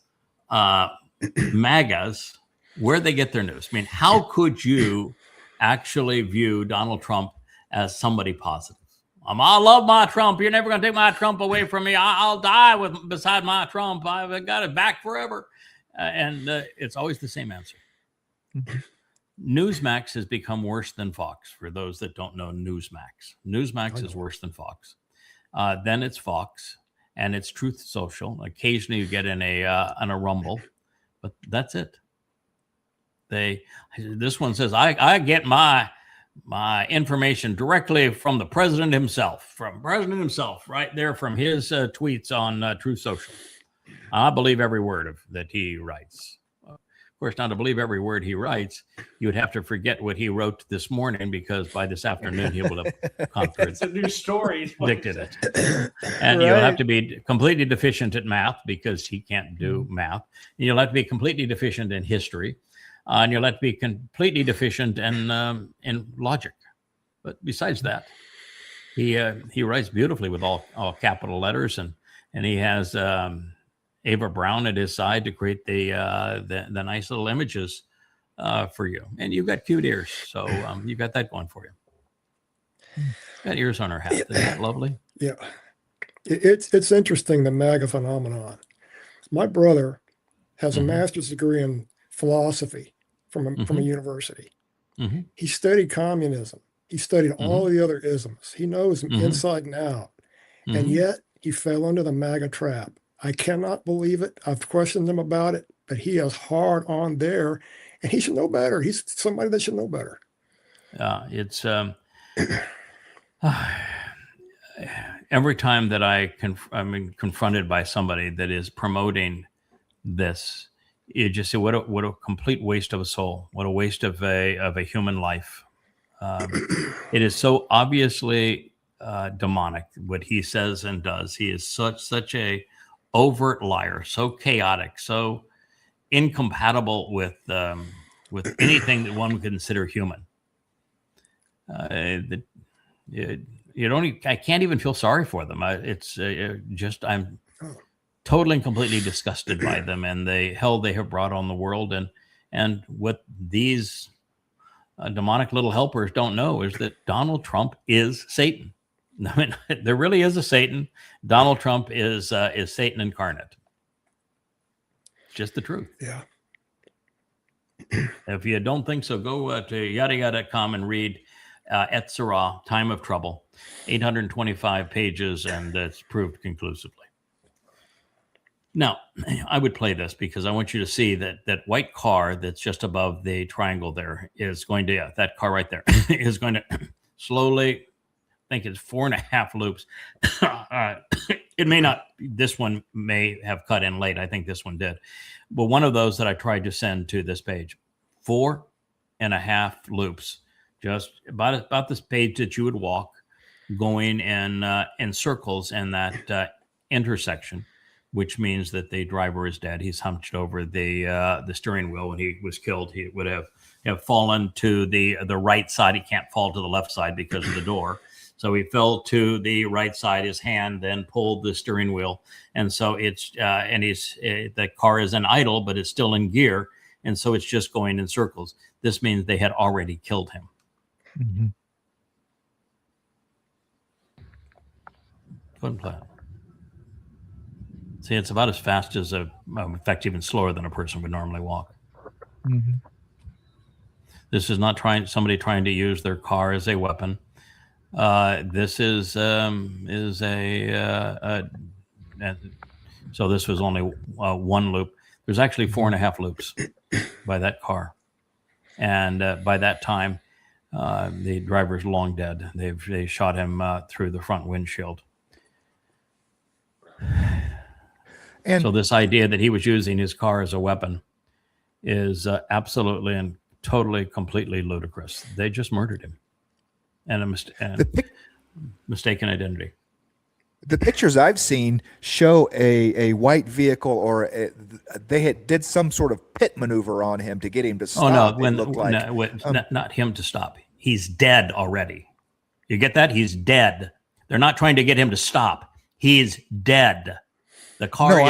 MAGAs where they get their news. I mean, how could you actually view Donald Trump as somebody positive? I love my Trump. You're never going to take my Trump away from me. I'll die beside my Trump. I've got it back forever. And it's always the same answer. Newsmax has become worse than Fox. For those that don't know Newsmax, Newsmax is worse than Fox. Then it's Fox, and it's Truth Social. Occasionally you get in a Rumble, but that's it. This one says I get my information directly from the president himself, right there from his tweets on Truth Social. I believe every word that he writes. Of course, now to believe every word he writes, you would have to forget what he wrote this morning, because by this afternoon he will have conquered. It's a new story. Predicted it. And you'll have to be completely deficient at math, because he can't do math. And you'll have to be completely deficient in history. And you'll have to be completely deficient in logic. But besides that, he writes beautifully with all capital letters, and he has Ava Brown at his side to create the nice little images for you. And you've got cute ears, so you've got that going for you. Got ears on her hat. Isn't that lovely? Yeah, it's interesting, the MAGA phenomenon. My brother has a master's degree in philosophy from a university. Mm-hmm. He studied communism. He studied all the other isms. He knows them inside and out. And yet he fell into the MAGA trap. I cannot believe it. I've questioned him about it, but he is hard on there, and he should know better. He's somebody that should know better. It's every time that I'm confronted by somebody that is promoting this, you just say, what a complete waste of a soul. What a waste of a human life. It is so obviously demonic what he says and does. He is such a overt liar, so chaotic, so incompatible with anything that one would consider human. I can't even feel sorry for them. I'm totally and completely disgusted by them and the hell they have brought on the world. And what these demonic little helpers don't know is that Donald Trump is Satan. I mean, there really is a Satan. Donald Trump is Satan incarnate. Just the truth. Yeah. If you don't think so, go to yahowah.com and read Et Sarah, Time of Trouble, 825 pages, and it's proved conclusively. Now, I would play this because I want you to see that white car that's just above the triangle there is going to, that car right there, is going to slowly, I think it's 4.5 loops. It may not, this one may have cut in late. I think this one did. But one of those that I tried to send to this page, 4.5 loops, just about this page that you would walk, going in circles in that intersection, which means that the driver is dead. He's hunched over the steering wheel. When he was killed, he would have fallen to the right side. He can't fall to the left side because of the door. So he fell to the right side. His hand then pulled the steering wheel, and so it's the car is in idle, but it's still in gear, and so it's just going in circles. This means they had already killed him. Mm-hmm. Couldn't play it. See, it's about as fast as in fact, even slower than a person would normally walk. Mm-hmm. This is not somebody trying to use their car as a weapon. This is so this was only one loop. There's actually 4.5 loops by that car, and by that time, the driver's long dead. They shot him through the front windshield. And so this idea that he was using his car as a weapon is absolutely and totally, completely ludicrous. They just murdered him, and mistaken identity. The pictures I've seen show a white vehicle, or they did some sort of pit maneuver on him to get him to stop. Oh no, not him to stop. He's dead already. You get that? He's dead. They're not trying to get him to stop. He's dead. The car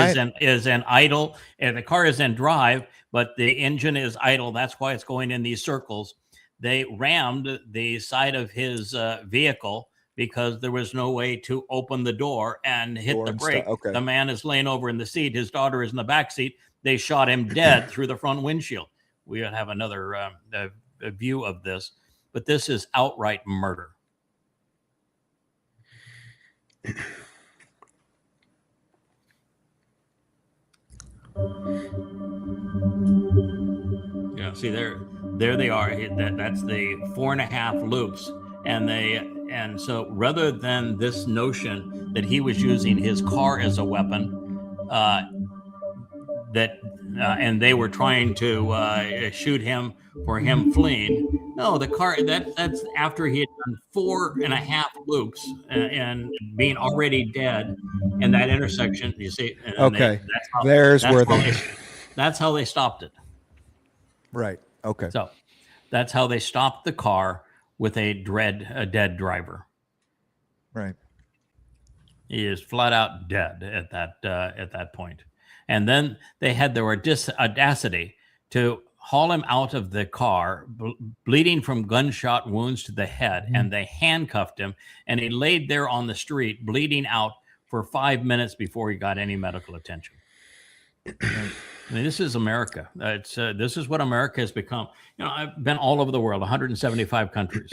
is in idle, and the car is in drive, but the engine is idle. That's why it's going in these circles. They rammed the side of his vehicle because there was no way to open the door and hit the brake. Okay. The man is laying over in the seat. His daughter is in the back seat. They shot him dead through the front windshield. We have another a view of this, but this is outright murder. Yeah, see there they are. That's the 4.5 loops, and so rather than this notion that he was using his car as a weapon, and they were trying to shoot him for him fleeing. No, the car that's after he had done 4.5 loops and being already dead in that intersection. You see? Okay, that's how they stopped it. Right. Okay. So that's how they stopped the car with a dead driver. Right. He is flat out dead at that point. And then they had their audacity to haul him out of the car, bleeding from gunshot wounds to the head, and they handcuffed him, and he laid there on the street, bleeding out for 5 minutes before he got any medical attention. I mean, this is America. This is what America has become. You know, I've been all over the world, 175 countries.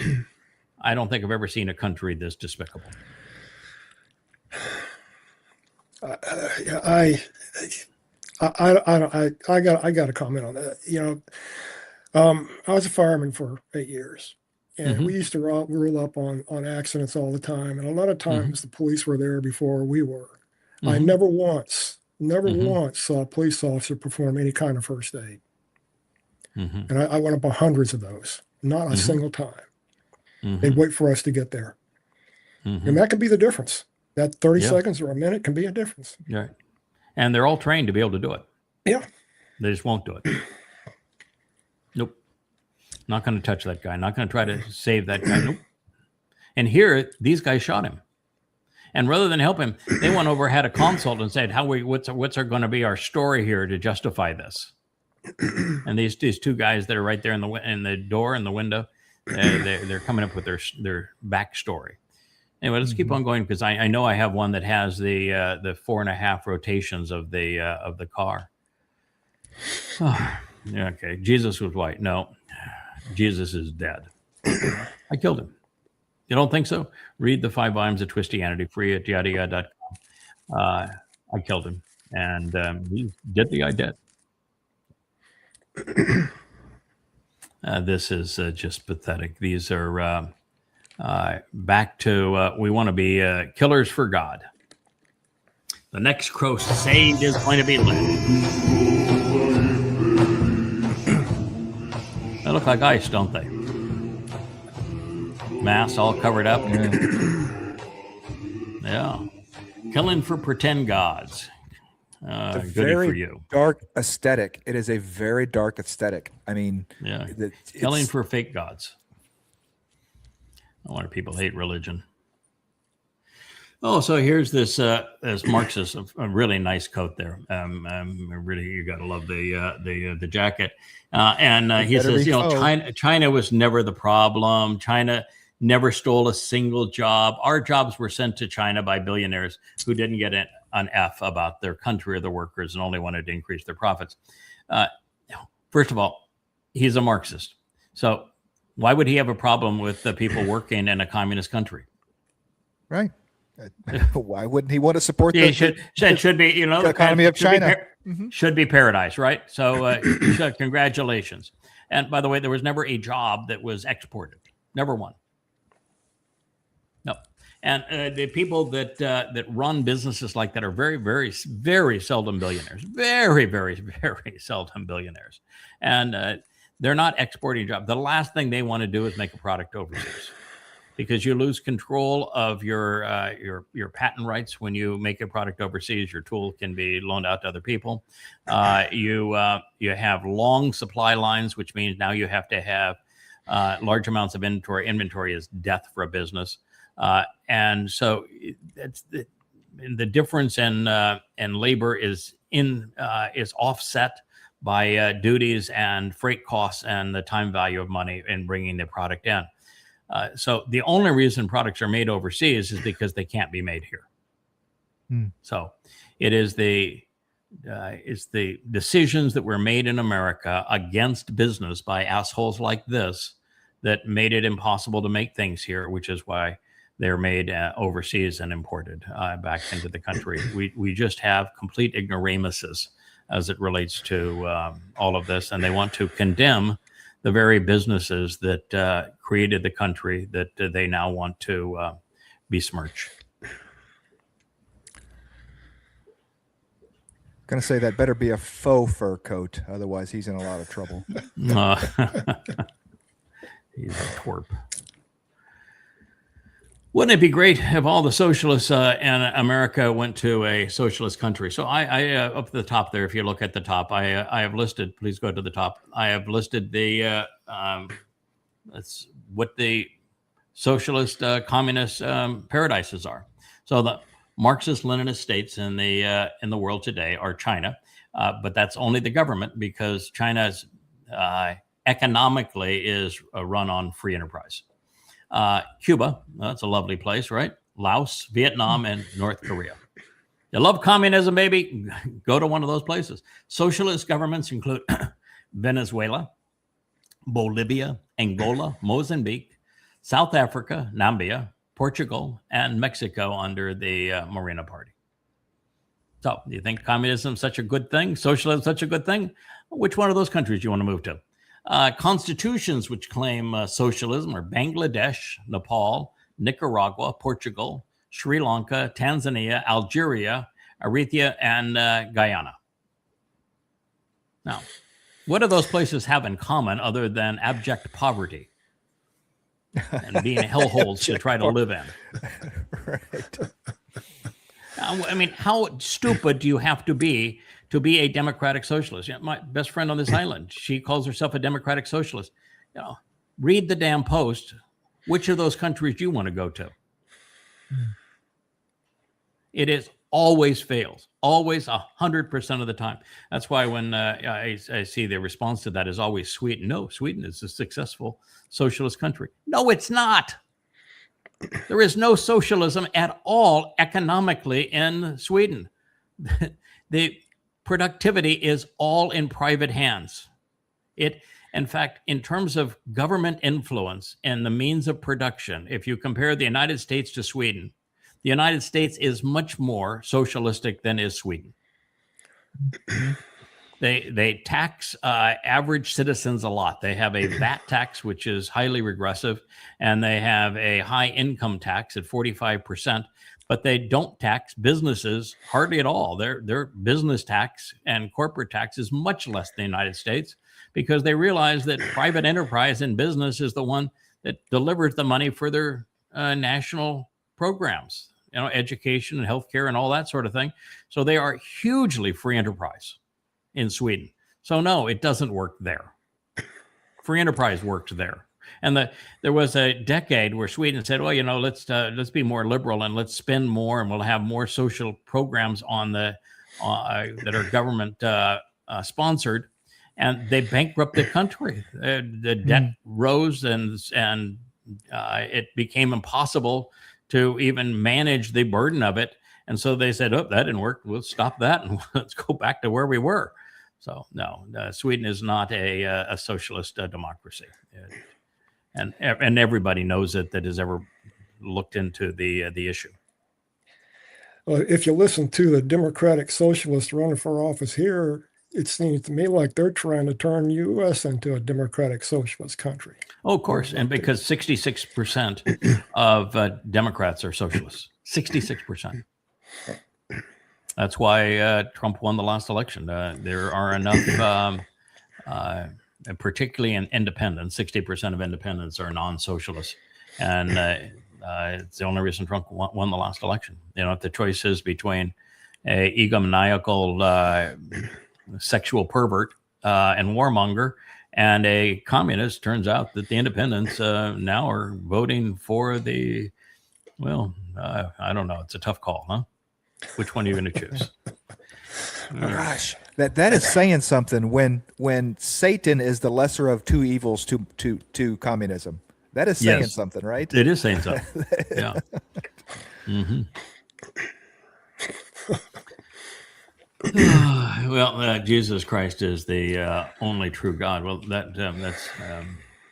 I don't think I've ever seen a country this despicable. I got to comment on that. You know, I was a fireman for 8 years, and we used to roll up on accidents all the time. And a lot of times the police were there before we were. I never once saw a police officer perform any kind of first aid. And I went up on hundreds of those, not a single time. They'd wait for us to get there. And that can be the difference. That 30 seconds or a minute can be a difference. Right. And they're all trained to be able to do it. Yeah. They just won't do it. Nope. Not going to touch that guy. Not going to try to save that guy. Nope. And here, these guys shot him. And rather than help him, they went over, had a consult, and said, what's going to be our story here to justify this? And these two guys that are right there in the door in the window, they're coming up with their backstory. Anyway, let's keep on going, because I know I have one that has the 4.5 rotations of the car. Oh, yeah, okay. Jesus was white. No, Jesus is dead. I killed him. You don't think so? Read the 5 volumes of Twistianity, free at yahowah.com. I killed him, and he did the I did. This is just pathetic. These are back to we want to be killers for God. The next crusade is going to be lit. They look like ice, don't they? Mass all covered up. Yeah. Killing for pretend gods. It's a goody very for you. Dark aesthetic. It is a very dark aesthetic. I mean, yeah. Killing for fake gods. No wonder people hate religion. Oh, so here's this Marxist, a really nice coat there. Really, you got to love the jacket. And he says, China was never the problem. China never stole a single job. Our jobs were sent to China by billionaires who didn't get an F about their country or the workers and only wanted to increase their profits. First of all, he's a Marxist. So why would he have a problem with the people working in a communist country? Right. Why wouldn't he want to support the should be, the economy of China? Should be paradise, right? So congratulations. And by the way, there was never a job that was exported. Never one. No. And the people that run businesses like that are very, very, very seldom billionaires. Very, very, very seldom billionaires. And they're not exporting jobs. The last thing they want to do is make a product overseas, because you lose control of your patent rights when you make a product overseas. Your tool can be loaned out to other people. You have long supply lines, which means now you have to have large amounts of inventory. Inventory is death for a business, and so that's the difference in labor is offset by duties and freight costs and the time value of money in bringing the product in. So the only reason products are made overseas is because they can't be made here. So it is the decisions that were made in America against business by assholes like this that made it impossible to make things here, which is why they're made overseas and imported back into the country. We just have complete ignoramuses as it relates to all of this, and they want to condemn the very businesses that created the country that they now want to besmirch. Going to say that better be a faux fur coat, otherwise he's in a lot of trouble. He's a twerp. Wouldn't it be great if all the socialists in America went to a socialist country? So I up at the top there, if you look at the top, I have listed, please go to the top. I have listed that's what the socialist communist paradises are. So the Marxist-Leninist states in the world today are China, but that's only the government, because China's economically is run on free enterprise. Cuba, that's a lovely place, right? Laos, Vietnam, and North Korea. You love communism, baby? Go to one of those places. Socialist governments include Venezuela, Bolivia, Angola, Mozambique, South Africa, Namibia, Portugal, and Mexico under the Morena Party. So, do you think communism is such a good thing? Socialism is such a good thing? Which one of those countries do you want to move to? Constitutions which claim socialism are Bangladesh, Nepal, Nicaragua, Portugal, Sri Lanka, Tanzania, Algeria, Eritrea, and Guyana. Now, what do those places have in common other than abject poverty and being hellholes to try to live in? Right. I mean, how stupid do you have to be a democratic socialist? You know, my best friend on this island, she calls herself a democratic socialist. You know, read the damn Post. Which of those countries do you want to go to? It is always fails, always 100% of the time. That's why when I see the response to that is always Sweden. No, Sweden is a successful socialist country. No, it's not. There is no socialism at all economically in Sweden. The productivity is all in private hands. In fact, in terms of government influence and the means of production, if you compare the United States to Sweden, the United States is much more socialistic than is Sweden. They tax average citizens a lot. They have a VAT tax, which is highly regressive, and they have a high income tax at 45%. But they don't tax businesses hardly at all. Their business tax and corporate tax is much less than the United States, because they realize that private enterprise and business is the one that delivers the money for their national programs, you know, education and healthcare and all that sort of thing. So they are hugely free enterprise in Sweden. So no, it doesn't work there. Free enterprise worked there. And there was a decade where Sweden said, well, let's be more liberal and let's spend more, and we'll have more social programs on that are government sponsored. And they bankrupted the country. The debt rose, and it became impossible to even manage the burden of it. And so they said, oh, that didn't work. We'll stop that and let's go back to where we were. So no, Sweden is not a socialist democracy. And everybody knows it that has ever looked into the issue. Well, if you listen to the Democratic Socialists running for office here, it seems to me like they're trying to turn U.S. into a democratic socialist country. Oh, of course. And because 66% of Democrats are socialists. 66%. That's why Trump won the last election. There are enough, particularly in independents, 60% of independents are non-socialists. And it's the only reason Trump won the last election. If the choice is between a egomaniacal sexual pervert and warmonger and a communist, turns out that the independents now are voting for the, I don't know. It's a tough call, huh? Which one are you going to choose? Gosh, that is saying something when Satan is the lesser of two evils to communism. That is saying something, right? It is saying something. Yeah. Mm-hmm. Well, Jesus Christ is the only true God. Well, that's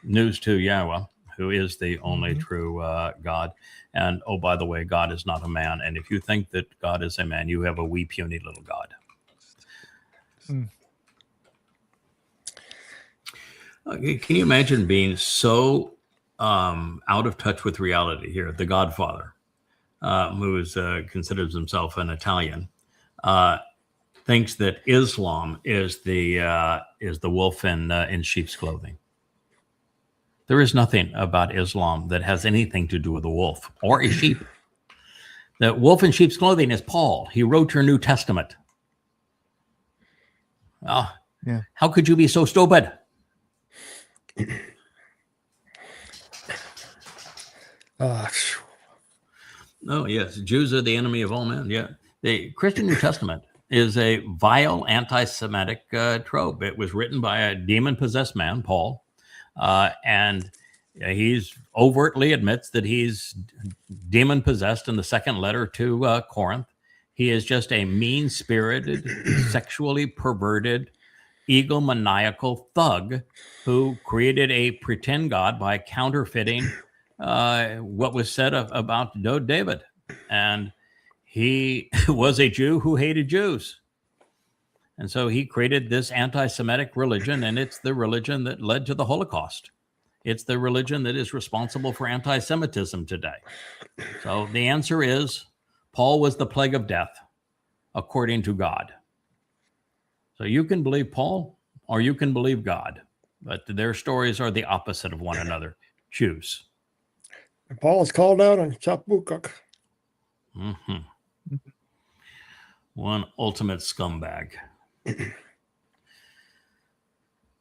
news to Yahowah, who is the only true God. And, oh, by the way, God is not a man. And if you think that God is a man, you have a wee, puny little God. Can you imagine being so out of touch with reality here? The Godfather, who considers himself an Italian, thinks that Islam is the wolf in sheep's clothing. There is nothing about Islam that has anything to do with a wolf or a sheep. The wolf in sheep's clothing is Paul. He wrote your New Testament. How could you be so stupid? Oh, yes. Jews are the enemy of all men. Yeah. The Christian New Testament is a vile anti-Semitic trope. It was written by a demon-possessed man, Paul, and he's overtly admits that he's demon-possessed in the second letter to Corinth. He is just a mean-spirited, sexually perverted, egomaniacal thug who created a pretend God by counterfeiting what was said about David. And he was a Jew who hated Jews. And so he created this anti-Semitic religion, and it's the religion that led to the Holocaust. It's the religion that is responsible for anti-Semitism today. So the answer is Paul was the plague of death, according to God. So you can believe Paul or you can believe God, but their stories are the opposite of one another. Choose. Paul is called out on Topical. One ultimate scumbag.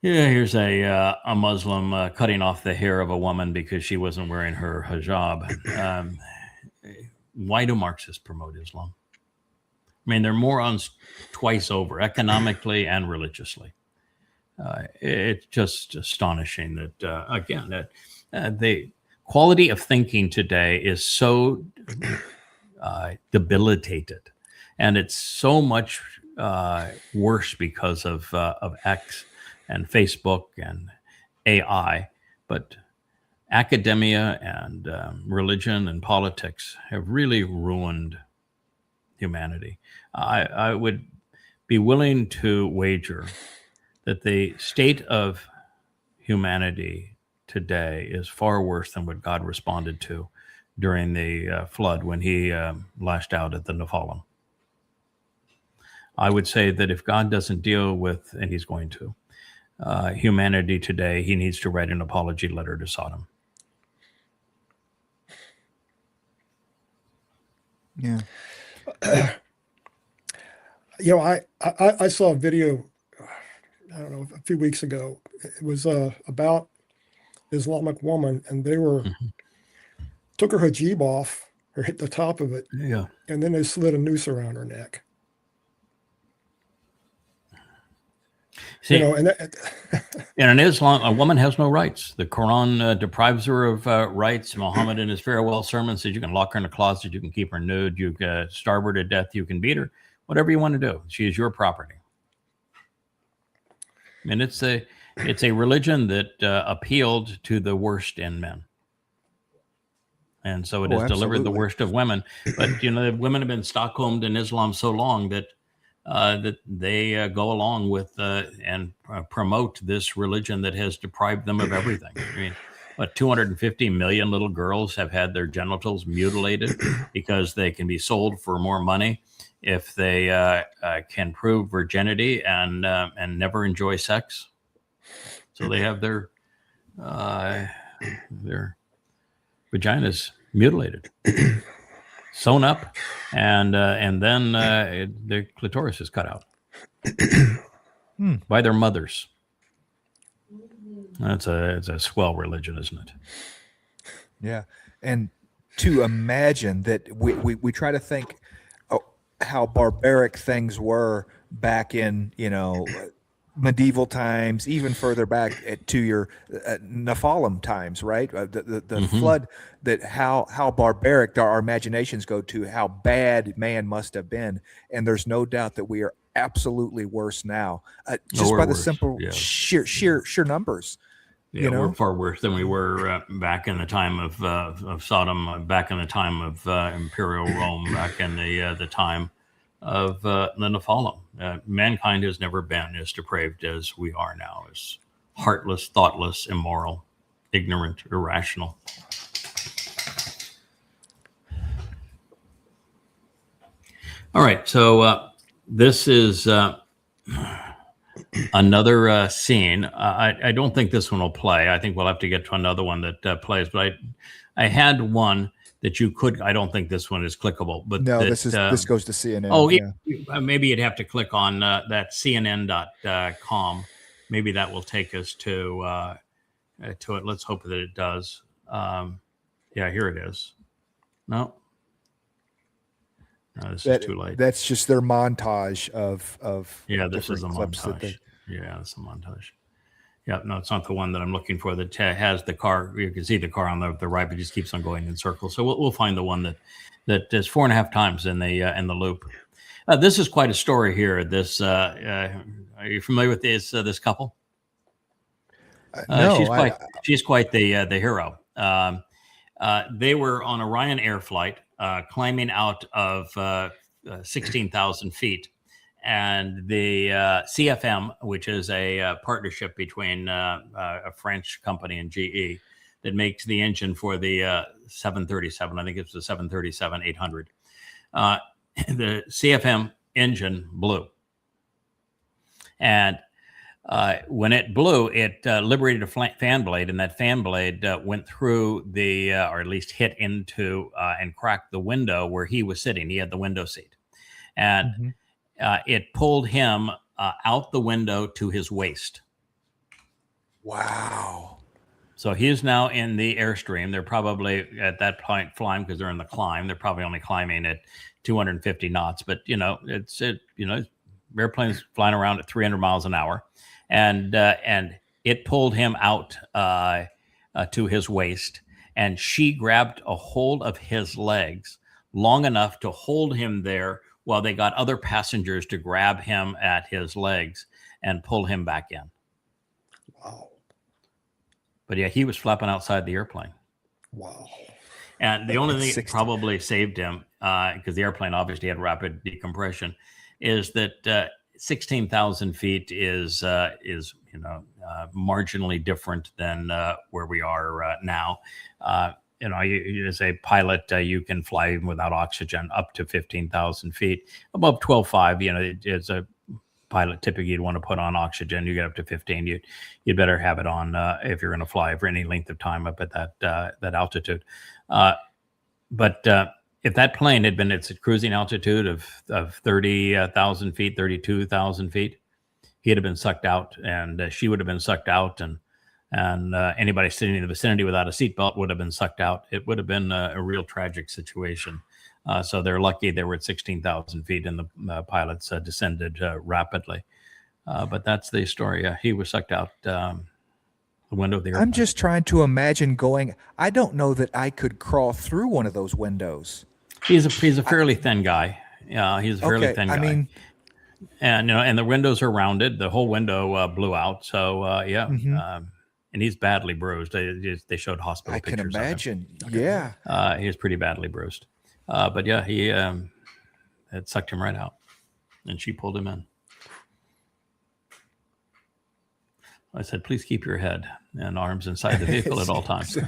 Yeah, here's a Muslim cutting off the hair of a woman because she wasn't wearing her hijab. Why do Marxists promote Islam? I mean, they're morons twice over, economically and religiously. It's just astonishing that, again, that the quality of thinking today is so debilitated. And it's so much worse because of X and Facebook and AI. But academia and religion and politics have really ruined humanity. I would be willing to wager that the state of humanity today is far worse than what God responded to during the flood when he lashed out at the Nephilim. I would say that if God doesn't deal with, and he's going to, humanity today, he needs to write an apology letter to Sodom. Yeah. I saw a video, I don't know, a few weeks ago. It was about Islamic woman, and they were took her hijab off or hit the top of it, and then they slid a noose around her neck. See, and in Islam, a woman has no rights. The Quran deprives her of rights. Muhammad, in his farewell sermon, says you can lock her in a closet, you can keep her nude, you can starve her to death, you can beat her, whatever you want to do. She is your property. And it's a religion that appealed to the worst in men. And so it has delivered the worst of women. But, the women have been Stockholmed in Islam so long that they go along with and promote this religion that has deprived them of everything. I mean, 250 million little girls have had their genitals mutilated because they can be sold for more money if they can prove virginity and never enjoy sex. So they have their vaginas mutilated, sewn up, and then the clitoris is cut out by their mothers. It's a swell religion, isn't it? Yeah, and to imagine that we try to think how barbaric things were back in medieval times, even further back to your Nephilim times, right? The flood, that how barbaric our imaginations go to, how bad man must have been. And there's no doubt that we are absolutely worse now, just by the simple sheer numbers. Yeah, we're far worse than we were back in the time of Sodom, back in the time of Imperial Rome, back in the time of the Nephilim. Mankind has never been as depraved as we are now, as heartless, thoughtless, immoral, ignorant, irrational. All right, so this is another scene. I don't think this one will play. I think we'll have to get to another one that plays, but I had one that you could. I don't think this one is clickable, but no, this goes to CNN. Oh, yeah. Maybe you'd have to click on that CNN.com. Maybe that will take us to it. Let's hope that it does. Yeah, here it is. No, this is too late. That's just their montage of yeah. This is a montage. Yeah, it's a montage. Yeah, no, it's not the one that I'm looking for that has the car. You can see the car on the right, but just keeps on going in circles. So we'll find the one that is 4.5 times in the loop. This is quite a story here. This are you familiar with this couple? No, she's quite the hero. They were on a Ryanair flight, climbing out of 16,000 feet. And the CFM, which is a partnership between a French company and GE that makes the engine for the 737, I think it's the 737-800. The CFM engine blew. And when it blew, it liberated a fan blade, and that fan blade went through or at least hit into and cracked the window where he was sitting. He had the window seat. And it pulled him out the window to his waist. Wow. So he's now in the airstream. They're probably at that point flying, because they're in the climb. They're probably only climbing at 250 knots. But, airplanes flying around at 300 miles an hour. And it pulled him out to his waist. And she grabbed a hold of his legs long enough to hold him there while they got other passengers to grab him at his legs and pull him back in. Wow. But yeah, he was flapping outside the airplane. Wow. And the only thing that probably saved him, because the airplane obviously had rapid decompression, is that 16,000 feet is marginally different than where we are now. You as a pilot, you can fly without oxygen up to 15,000 feet. Above 12.5, it's a pilot typically you'd want to put on oxygen. You get up to 15, you'd better have it on if you're going to fly for any length of time up at that altitude. But if that plane had been its cruising altitude of 30,000 feet, 32,000 feet, he'd have been sucked out, and she would have been sucked out, and and anybody sitting in the vicinity without a seatbelt would have been sucked out. It would have been a real tragic situation. So they're lucky they were at 16,000 feet and the pilots descended rapidly. But that's the story. He was sucked out the window of the airplane. I'm just trying to imagine going. I don't know that I could crawl through one of those windows. He's a fairly thin guy. Yeah, he's a fairly thin guy. I mean, and and the windows are rounded. The whole window blew out. So and he's badly bruised. They showed hospital pictures. I can imagine. Yeah, he was pretty badly bruised. But yeah, he it sucked him right out, and she pulled him in. I said, please keep your head and arms inside the vehicle at all times. Wear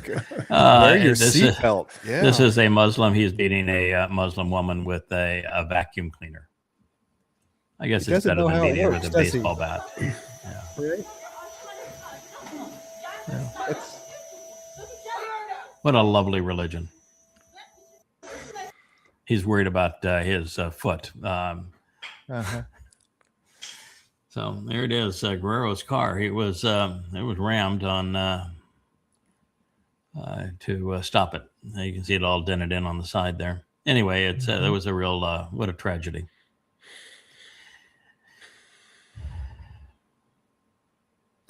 your seatbelt. Yeah. This is a Muslim. He's beating a Muslim woman with a vacuum cleaner. I guess it's better than beating her with a baseball bat. Yeah. Right? Yeah. What a lovely religion. He's worried about his foot. So there it is, Guerrero's car. It was rammed on to stop it. You can see it all dented in on the side there. Anyway, it's that was a real what a tragedy.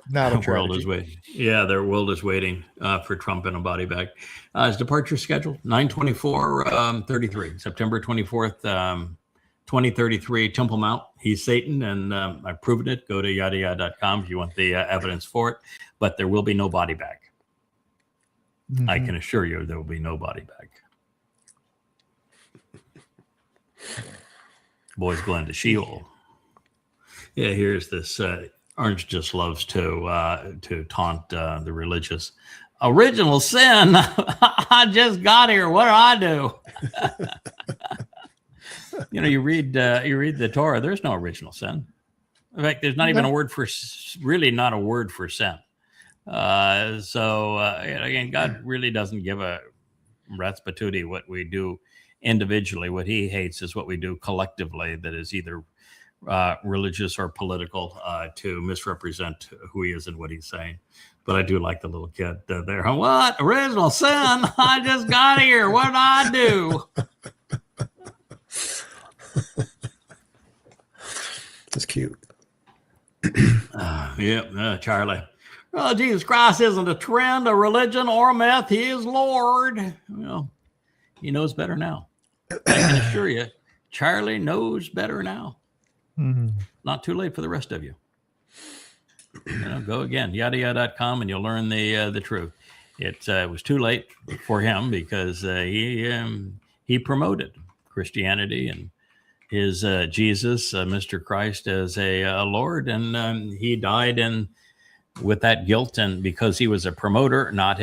Not a tragedy. World is waiting. Yeah, their world is waiting for Trump in a body bag. His departure scheduled 9/24/33, September 24th. 2033, Temple Mount. He's Satan, and I've proven it. Go to yahowah.com if you want the evidence for it. But there will be no body bag. I can assure you there will be no body bag. Boys going to Sheol. Yeah, here's this. Orange just loves to taunt the religious. Original sin. I just got here. What do I do? You read the Torah. There's no original sin. In fact, there's not even a word for sin. So again, God really doesn't give a rat's patootie what we do individually. What he hates is what we do collectively that is either religious or political to misrepresent who he is and what he's saying. But I do like the little kid there. What? Original sin? I just got here. What did I do? That's cute. Charlie. Well, Jesus Christ isn't a trend, a religion, or a myth. He is Lord. Well, he knows better now. I can assure you, Charlie knows better now. Not too late for the rest of you. Go again, yahowah.com, and you'll learn the truth. It was too late for him because he promoted Christianity and his Jesus, Mr. Christ, as a Lord, and he died with that guilt, and because he was a promoter, not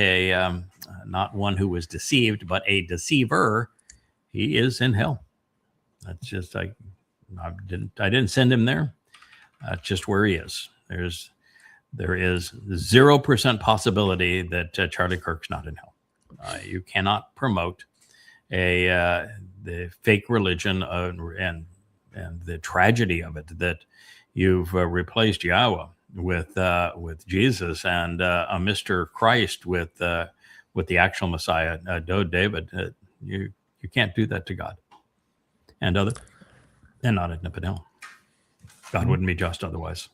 one who was deceived, but a deceiver, he is in hell. That's just I didn't send him there. That's just where he is. There is 0% possibility that Charlie Kirk's not in hell. You cannot promote the fake religion and the tragedy of it that you've replaced Yahowah with Jesus and a Mr. Christ with the actual Messiah, David. You can't do that to God and not end up in hell. God wouldn't be just otherwise.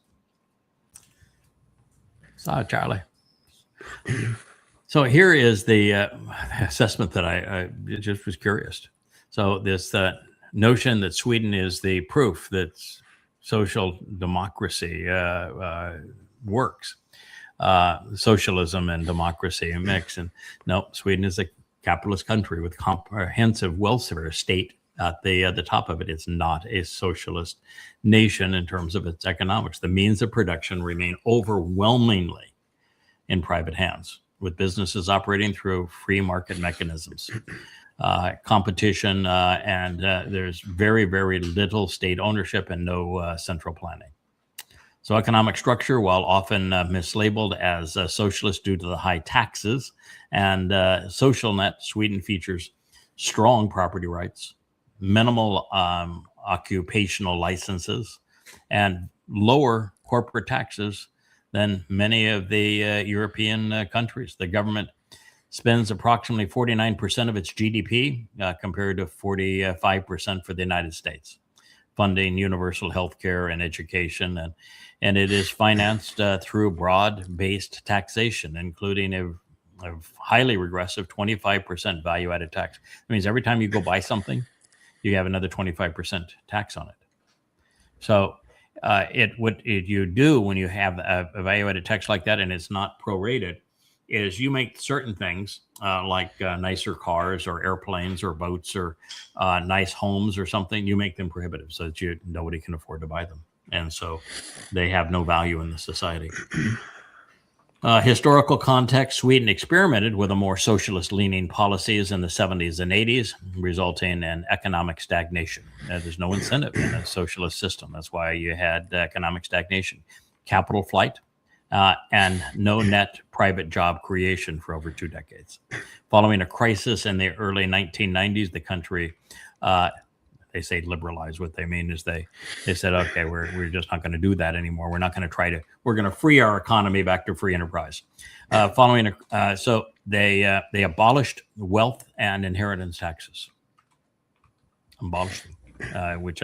Sorry, Charlie. So here is the assessment that I just was curious. So this notion that Sweden is the proof that social democracy works, socialism and democracy mix. And no, Sweden is a capitalist country with comprehensive welfare state at the top of it. It's not a socialist nation in terms of its economics. The means of production remain overwhelmingly in private hands, with businesses operating through free market mechanisms. Competition, and there's very, very little state ownership and no central planning. So economic structure, while often mislabeled as socialist due to the high taxes and social net, Sweden features strong property rights, minimal occupational licenses, and lower corporate taxes than many of the European countries. The government spends approximately 49% of its GDP compared to 45% for the United States, funding universal health care and education. And it is financed through broad-based taxation, including a highly regressive 25% value-added tax. It means every time you go buy something, you have another 25% tax on it. So what you do when you have a value-added tax like that and it's not prorated is you make certain things like nicer cars or airplanes or boats or nice homes or something, you make them prohibitive so that nobody can afford to buy them. And so they have no value in the society. Historical context, Sweden experimented with a more socialist-leaning policies in the 70s and 80s, resulting in economic stagnation. There's no incentive in a socialist system. That's why you had economic stagnation, capital flight, and no net private job creation for over 2 decades. Following a crisis in the early 1990s, the country, they say liberalize. What they mean is they said, okay, we're just not going to do that anymore. We're not going to we're going to free our economy back to free enterprise. So they abolished wealth and inheritance taxes. Abolished them, which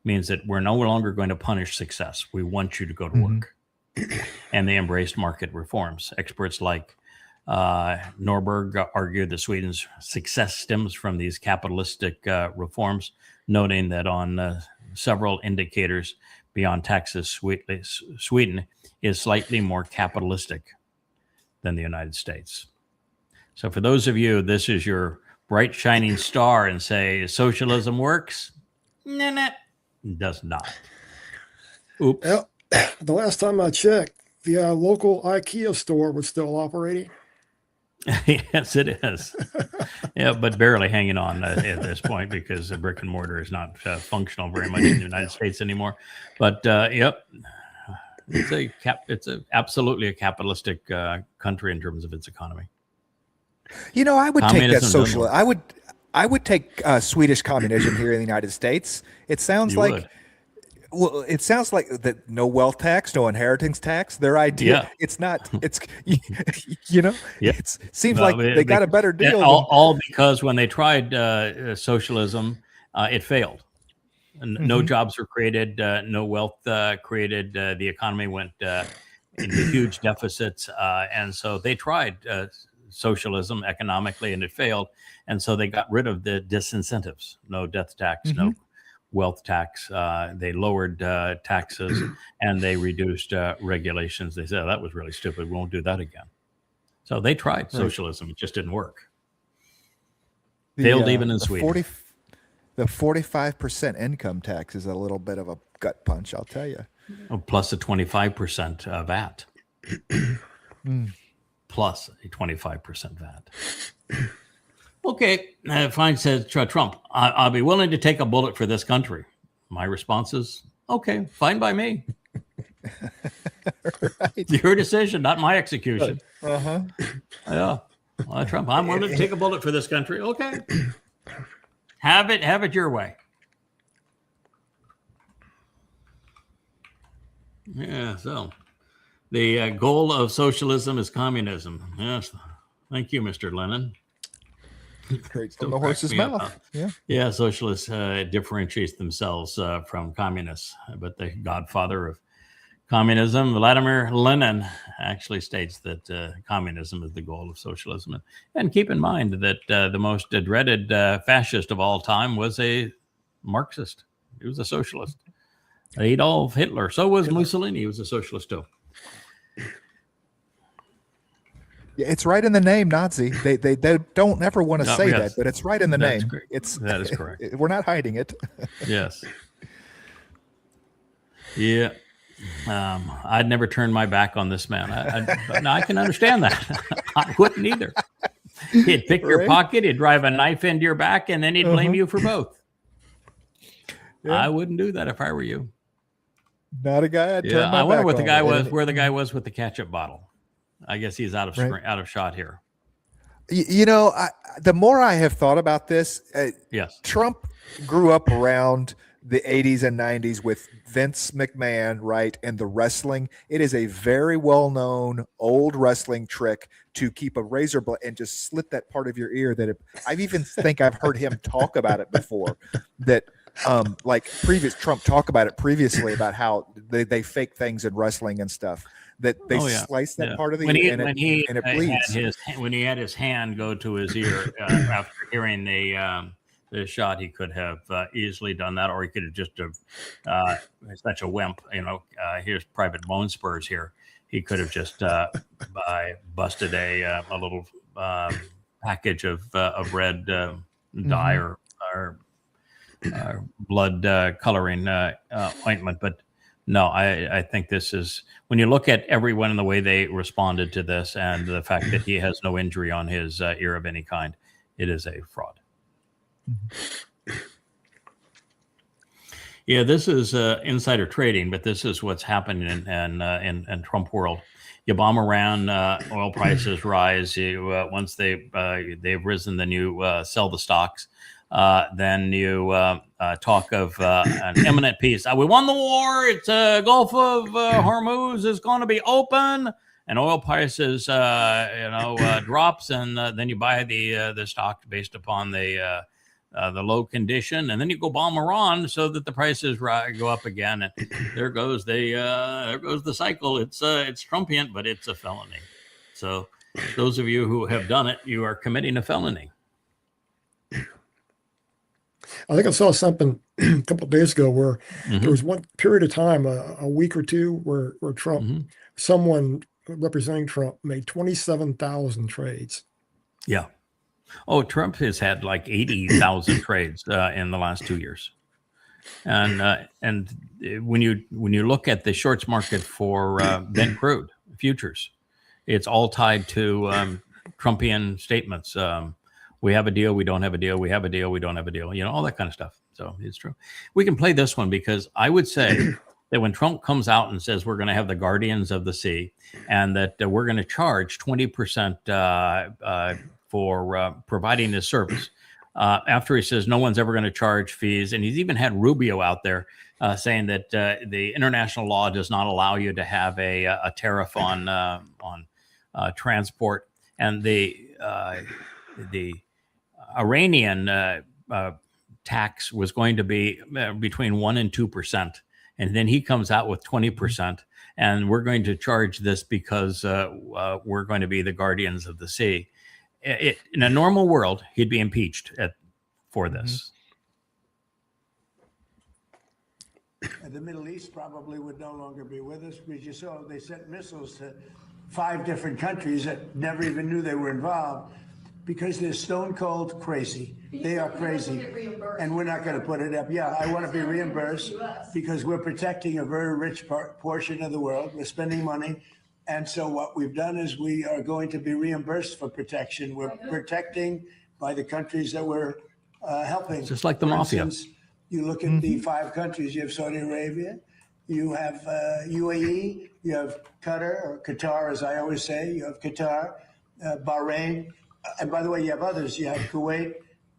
means that we're no longer going to punish success. We want you to go to work. And they embraced market reforms. Experts like Norberg argued that Sweden's success stems from these capitalistic reforms, noting that on several indicators beyond taxes, Sweden is slightly more capitalistic than the United States. So for those of you, this is your bright shining star and say socialism works. Nah, it does not. Oops. Well, the last time I checked, the local IKEA store was still operating. Yes, it is. Yeah, but barely hanging on at this point because the brick and mortar is not functional very much in the United States anymore. But yep, it's absolutely a capitalistic country in terms of its economy. You know, I would take that Communism social. I would take Swedish communism here in the United States. It sounds You like. would. Well, it sounds like that no wealth tax, no inheritance tax. Their idea, it's not. It's Yeah. it seems like they got a better deal. All because when they tried socialism, it failed. No jobs were created, no wealth created. The economy went into huge deficits, and so they tried socialism economically, and it failed. And so they got rid of the disincentives: no death tax, no wealth tax. They lowered taxes and they reduced regulations. They said, oh, that was really stupid. We won't do that again. So they tried socialism. It just didn't work. Failed even in Sweden. The 45% income tax is a little bit of a gut punch, I'll tell you. Oh, plus a 25% VAT. Plus a 25% VAT. Okay, fine, says Trump. I'll be willing to take a bullet for this country. My response is, okay, fine by me. Right. Your decision, not my execution. Yeah, Trump, I'm willing to take a bullet for this country. Okay, have it your way. Yeah. So, the goal of socialism is communism. Yes. Thank you, Mr. Lennon. Straight from the horse's mouth. Yeah, socialists differentiate themselves from communists, but the godfather of communism, Vladimir Lenin, actually states that communism is the goal of socialism. And keep in mind that the most dreaded fascist of all time was a Marxist. He was a socialist. Adolf Hitler. So was Mussolini. He was a socialist too. It's right in the name, Nazi. They don't ever want to say that, but it's right in the name. Great. That is correct. We're not hiding it. Yes. Yeah. I'd never turn my back on this man. I can understand that. I wouldn't either. He'd pick your pocket, he'd drive a knife into your back, and then he'd blame you for both. Yeah. I wouldn't do that if I were you. Not a guy. I wonder what the guy was. Where the guy was with the ketchup bottle. I guess he's out of shot here. You know, the more I have thought about this, yes, Trump grew up around the 80s and 90s with Vince McMahon, right? And the wrestling. It is a very well-known old wrestling trick to keep a razor blade and just slit that part of your ear. I've even think I've heard him talk about it before. That like Trump talk about it previously about how they fake things in wrestling and stuff. That they slice that part of the ear and it bleeds. When he had his hand go to his ear after hearing the shot, he could have easily done that, or he could have just such a wimp, here's Private Bone Spurs here. He could have just busted a little package of red dye or blood coloring ointment. But no, I think this is, when you look at everyone and the way they responded to this and the fact that he has no injury on his ear of any kind, it is a fraud. Yeah, this is insider trading, but this is what's happening in Trump world. You bomb Iran, oil prices rise. Once they've risen, then you sell the stocks. Then you talk of an imminent peace. We won the war. It's Gulf of Hormuz is going to be open, and oil prices drops, and then you buy the stock based upon the low condition, and then you go bomb Iran so that the prices go up again, and there goes the cycle. It's Trumpian, but it's a felony. So those of you who have done it, you are committing a felony. I think I saw something a couple of days ago where there was one period of time, a week or two, where Trump, someone representing Trump, made 27,000 trades. Yeah. Oh, Trump has had like 80,000 trades in the last 2 years, and when you look at the shorts market for Brent crude futures, it's all tied to Trumpian statements. We have a deal, we don't have a deal. We have a deal, we don't have a deal. All that kind of stuff. So it's true. We can play this one because I would say that when Trump comes out and says we're going to have the guardians of the sea, and that we're going to charge 20% for providing this service, after he says no one's ever going to charge fees, and he's even had Rubio out there saying that the international law does not allow you to have a tariff on transport, and the Iranian tax was going to be between 1% and 2%, and then he comes out with 20%, and we're going to charge this because we're going to be the guardians of the sea. In a normal world, he'd be impeached for this. And the Middle East probably would no longer be with us, because you saw they sent missiles to 5 different countries that never even knew they were involved, because they're stone cold crazy. They are crazy, and we're not going to put it up. Yeah, I want to be reimbursed because we're protecting a very rich portion of the world. We're spending money. And so what we've done is we are going to be reimbursed for protection. We're protecting by the countries that we're helping. Just like the mafia. Instance, you look at the 5 countries. You have Saudi Arabia, you have UAE, you have Qatar, or Qatar as I always say, you have Qatar, Bahrain, and by the way, you have others. You have Kuwait,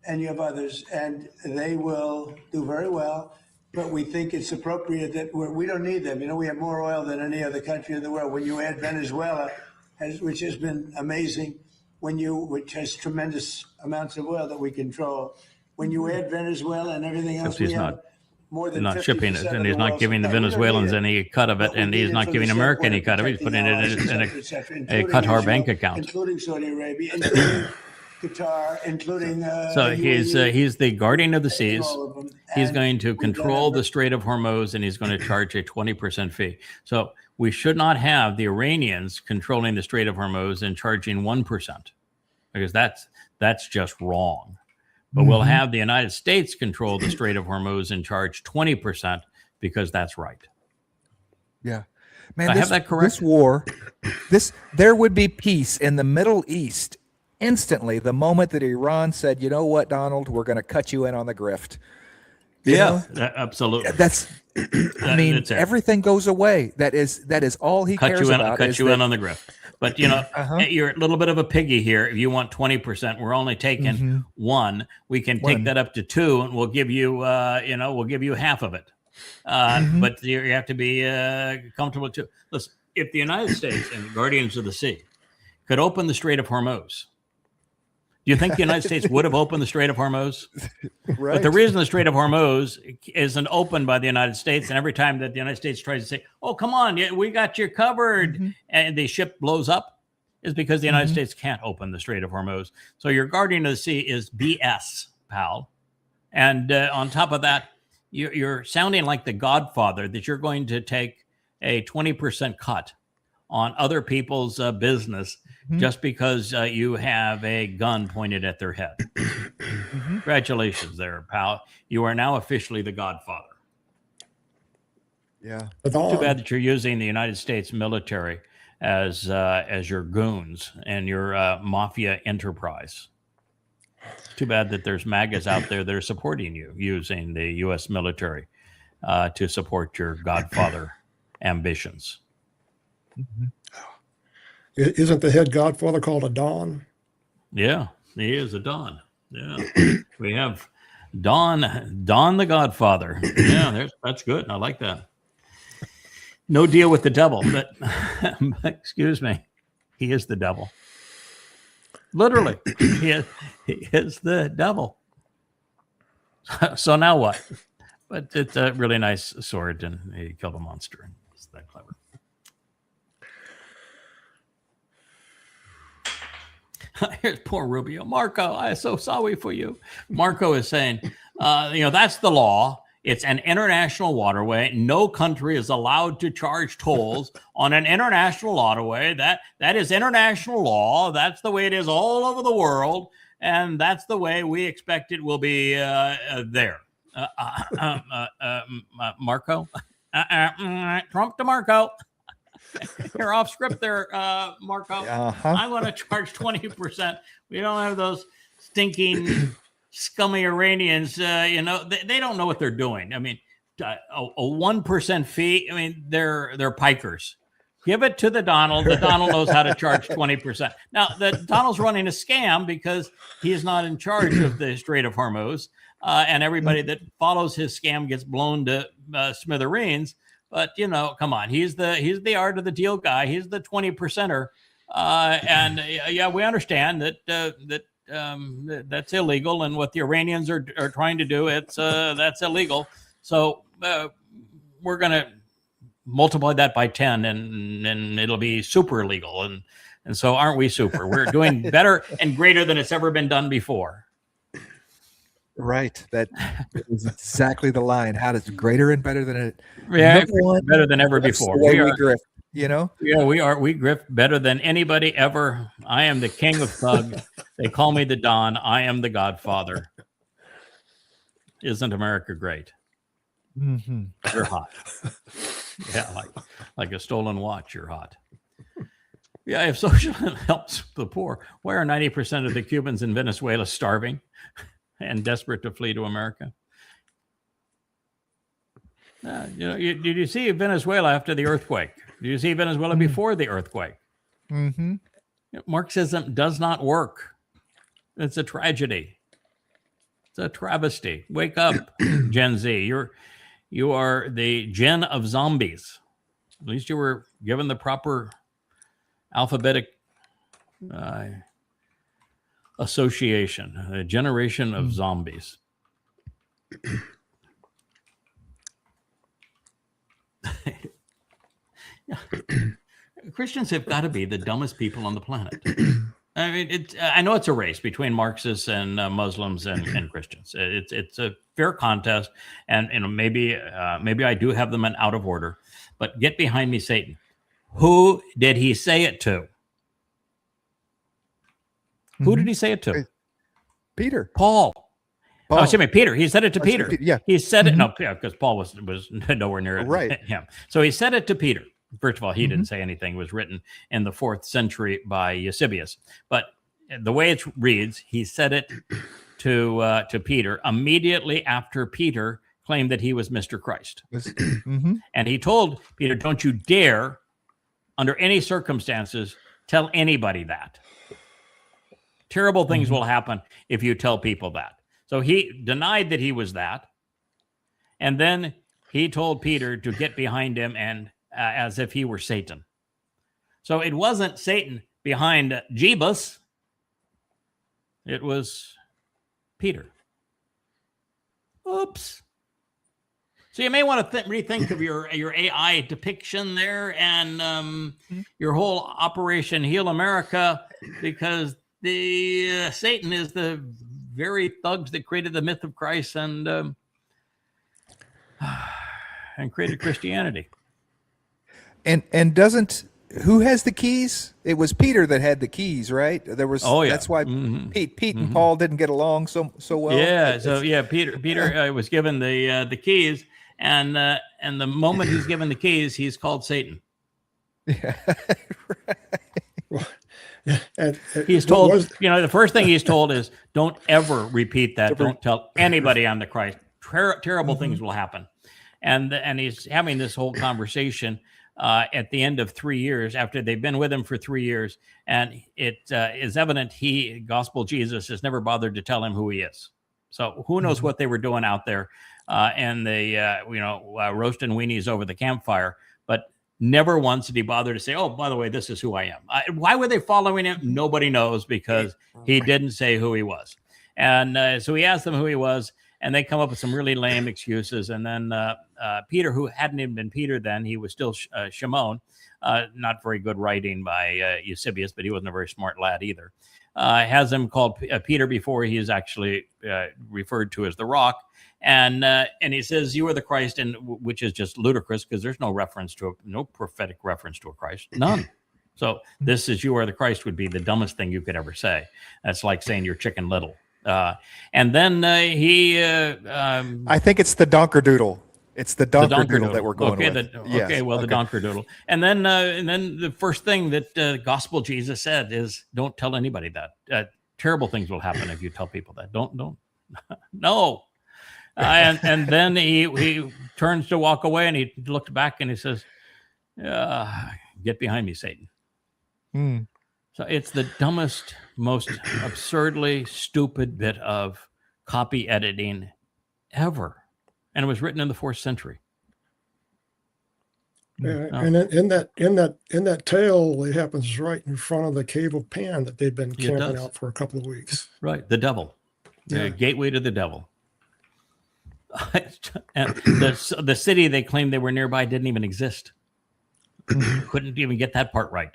and you have others, and they will do very well. But we think it's appropriate that we don't need them. We have more oil than any other country in the world. When you add Venezuela, which has been amazing, which has tremendous amounts of oil that we control. When you add Venezuela and everything else, we have more than 50% shipping it, and he's not giving the Venezuelans any cut of it, and he's not giving America any cut of it. He's putting it in a Qatar bank account, including Saudi Arabia, including Qatar, including. So he's the guardian of the seas. He's going to control the Strait of Hormuz, and he's going to charge a 20% fee. So we should not have the Iranians controlling the Strait of Hormuz and charging 1%, because that's just wrong. But we'll have the United States control the Strait of Hormuz and charge 20%, because that's right. Yeah. Man, I have that correct? This war, there would be peace in the Middle East instantly the moment that Iran said, you know what, Donald, we're going to cut you in on the grift. Absolutely. Everything goes away. That is all he cares about. Cut you in on the grift. But, you're a little bit of a piggy here. If you want 20%, we're only taking one. We can take that up to 2, and we'll give you, we'll give you half of it. But you have to be comfortable too. Listen, if the United States and the Guardians of the Sea could open the Strait of Hormuz, do you think the United States would have opened the Strait of Hormuz? Right. But the reason the Strait of Hormuz isn't opened by the United States, and every time that the United States tries to say, "Oh, come on, we got you covered," and the ship blows up, is because the United States can't open the Strait of Hormuz. So your Guardian of the Sea is BS, pal. And on top of that, you're sounding like the Godfather, that you're going to take a 20% cut on other people's business just because you have a gun pointed at their head. Congratulations there, pal. You are now officially the Godfather. Yeah. Too bad that you're using the United States military as your goons and your mafia enterprise. Too bad that there's MAGAs out there that are supporting you using the U.S. military to support your Godfather ambitions. Isn't the head Godfather called a Don? Yeah, he is a Don. Yeah, we have Don the Godfather. Yeah, that's good. I like that. No deal with the devil, but excuse me, he is the devil. Literally, he is the devil. So now what? But it's a really nice sword, and he killed a monster. It's that clever. Here's poor Rubio. Marco, I'm so sorry for you. Marco is saying, that's the law. It's an international waterway. No country is allowed to charge tolls on an international waterway. That is international law. That's the way it is all over the world. And that's the way we expect it will be there. Marco? Trump to Marco. You're off script there, Marco. I want to charge 20%. We don't have those stinking, scummy Iranians. They don't know what they're doing. I mean, a 1% fee. I mean, they're pikers. Give it to the Donald. The Donald knows how to charge 20%. Now, the Donald's running a scam because he is not in charge of the Strait of Hormuz, and everybody that follows his scam gets blown to smithereens. But come on, he's the art of the deal guy. He's the 20%er, and we understand that that's illegal, and what the Iranians are trying to do, that's illegal. So we're gonna multiply that by 10, and it'll be super illegal. And so aren't we super? We're doing better and greater than it's ever been done before. That is exactly the line. How does greater and better than it? Yeah, better than ever before. We grift, Yeah, we are. We grift better than anybody ever. I am the king of thugs. They call me the Don. I am the Godfather. Isn't America great? You're hot. Yeah, like a stolen watch. You're hot. Yeah, if socialism helps the poor, why are 90% of the Cubans in Venezuela starving and desperate to flee to America? Did you see Venezuela after the earthquake? Did you see Venezuela before the earthquake? Marxism does not work. It's a tragedy. It's a travesty. Wake up, Gen Z. You are the gen of zombies. At least you were given the proper alphabetic association, a generation of zombies. Christians have got to be the dumbest people on the planet. I mean, I know it's a race between Marxists and Muslims and Christians. It's a fair contest, and maybe I do have them in out of order. But get behind me, Satan. Who did he say it to? Who did he say it to? Peter. Paul. Oh, excuse me, Peter. He said it to Peter. Yeah. He said it. No, because Paul was nowhere near him. So he said it to Peter. First of all, he didn't say anything. It was written in the 4th century by Eusebius. But the way it reads, he said it to Peter immediately after Peter claimed that he was Mr. Christ. And he told Peter, don't you dare, under any circumstances, tell anybody that. Terrible things will happen if you tell people that. So he denied that he was that. And then he told Peter to get behind him, and as if he were Satan. So it wasn't Satan behind Jebus. It was Peter. Oops. So you may want to rethink of your AI depiction there and your whole Operation Heal America, because the Satan is the very thugs that created the myth of Christ and created Christianity. And doesn't, who has the keys? It was Peter that had the keys, right? There was. Oh yeah. That's why Pete and Paul didn't get along so well. Yeah. So yeah, Peter was given the keys, and the moment he's given the keys, he's called Satan. Yeah. And he's told, the first thing he's told is, don't ever repeat that. Don't tell anybody I'm the Christ. Terrible things will happen. And he's having this whole conversation at the end of 3 years, after they've been with him for 3 years. And it is evident Gospel Jesus has never bothered to tell him who he is. So who knows what they were doing out there and they, roasting weenies over the campfire. But never once did he bother to say, oh, by the way, this is who I am. Why were they following him? Nobody knows, because he didn't say who he was. And so he asked them who he was, and they come up with some really lame excuses. And then Peter, who hadn't even been Peter then, he was still Shimon. Not very good writing by Eusebius, but he wasn't a very smart lad either. Has him called Peter before he is actually referred to as the Rock. And he says, you are the Christ, and which is just ludicrous, because there's no prophetic reference to a Christ. None. So this is, you are the Christ, would be the dumbest thing you could ever say. That's like saying you're Chicken Little. And then I think it's the Donkerdoodle. It's the Donkerdoodle that we're going with. The Donkerdoodle. And then the first thing that Gospel Jesus said is, don't tell anybody that. Terrible things will happen if you tell people that. Don't. No. And then he turns to walk away, and he looked back and he says, get behind me, Satan. So it's the dumbest, most absurdly stupid bit of copy editing ever. And it was written in the 4th century. And in that tale, it happens right in front of the cave of Pan that they've been camping out for a couple of weeks. Right, the devil, the gateway to the devil. And the city they claimed they were nearby didn't even exist. Couldn't even get that part right.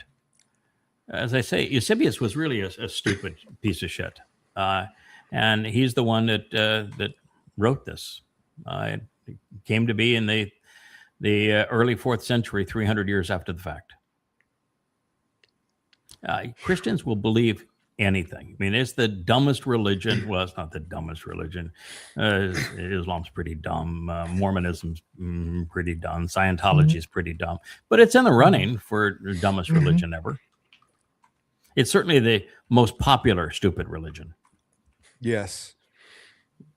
As I say, Eusebius was really a stupid piece of shit, and he's the one that wrote this. It came to be in the early 4th century, 300 years after the fact. Christians will believe anything. I mean, it's the dumbest religion. Well, it's not the dumbest religion. Islam's pretty dumb. Mormonism's pretty dumb. Scientology's pretty dumb. But it's in the running for the dumbest religion ever. It's certainly the most popular stupid religion. Yes.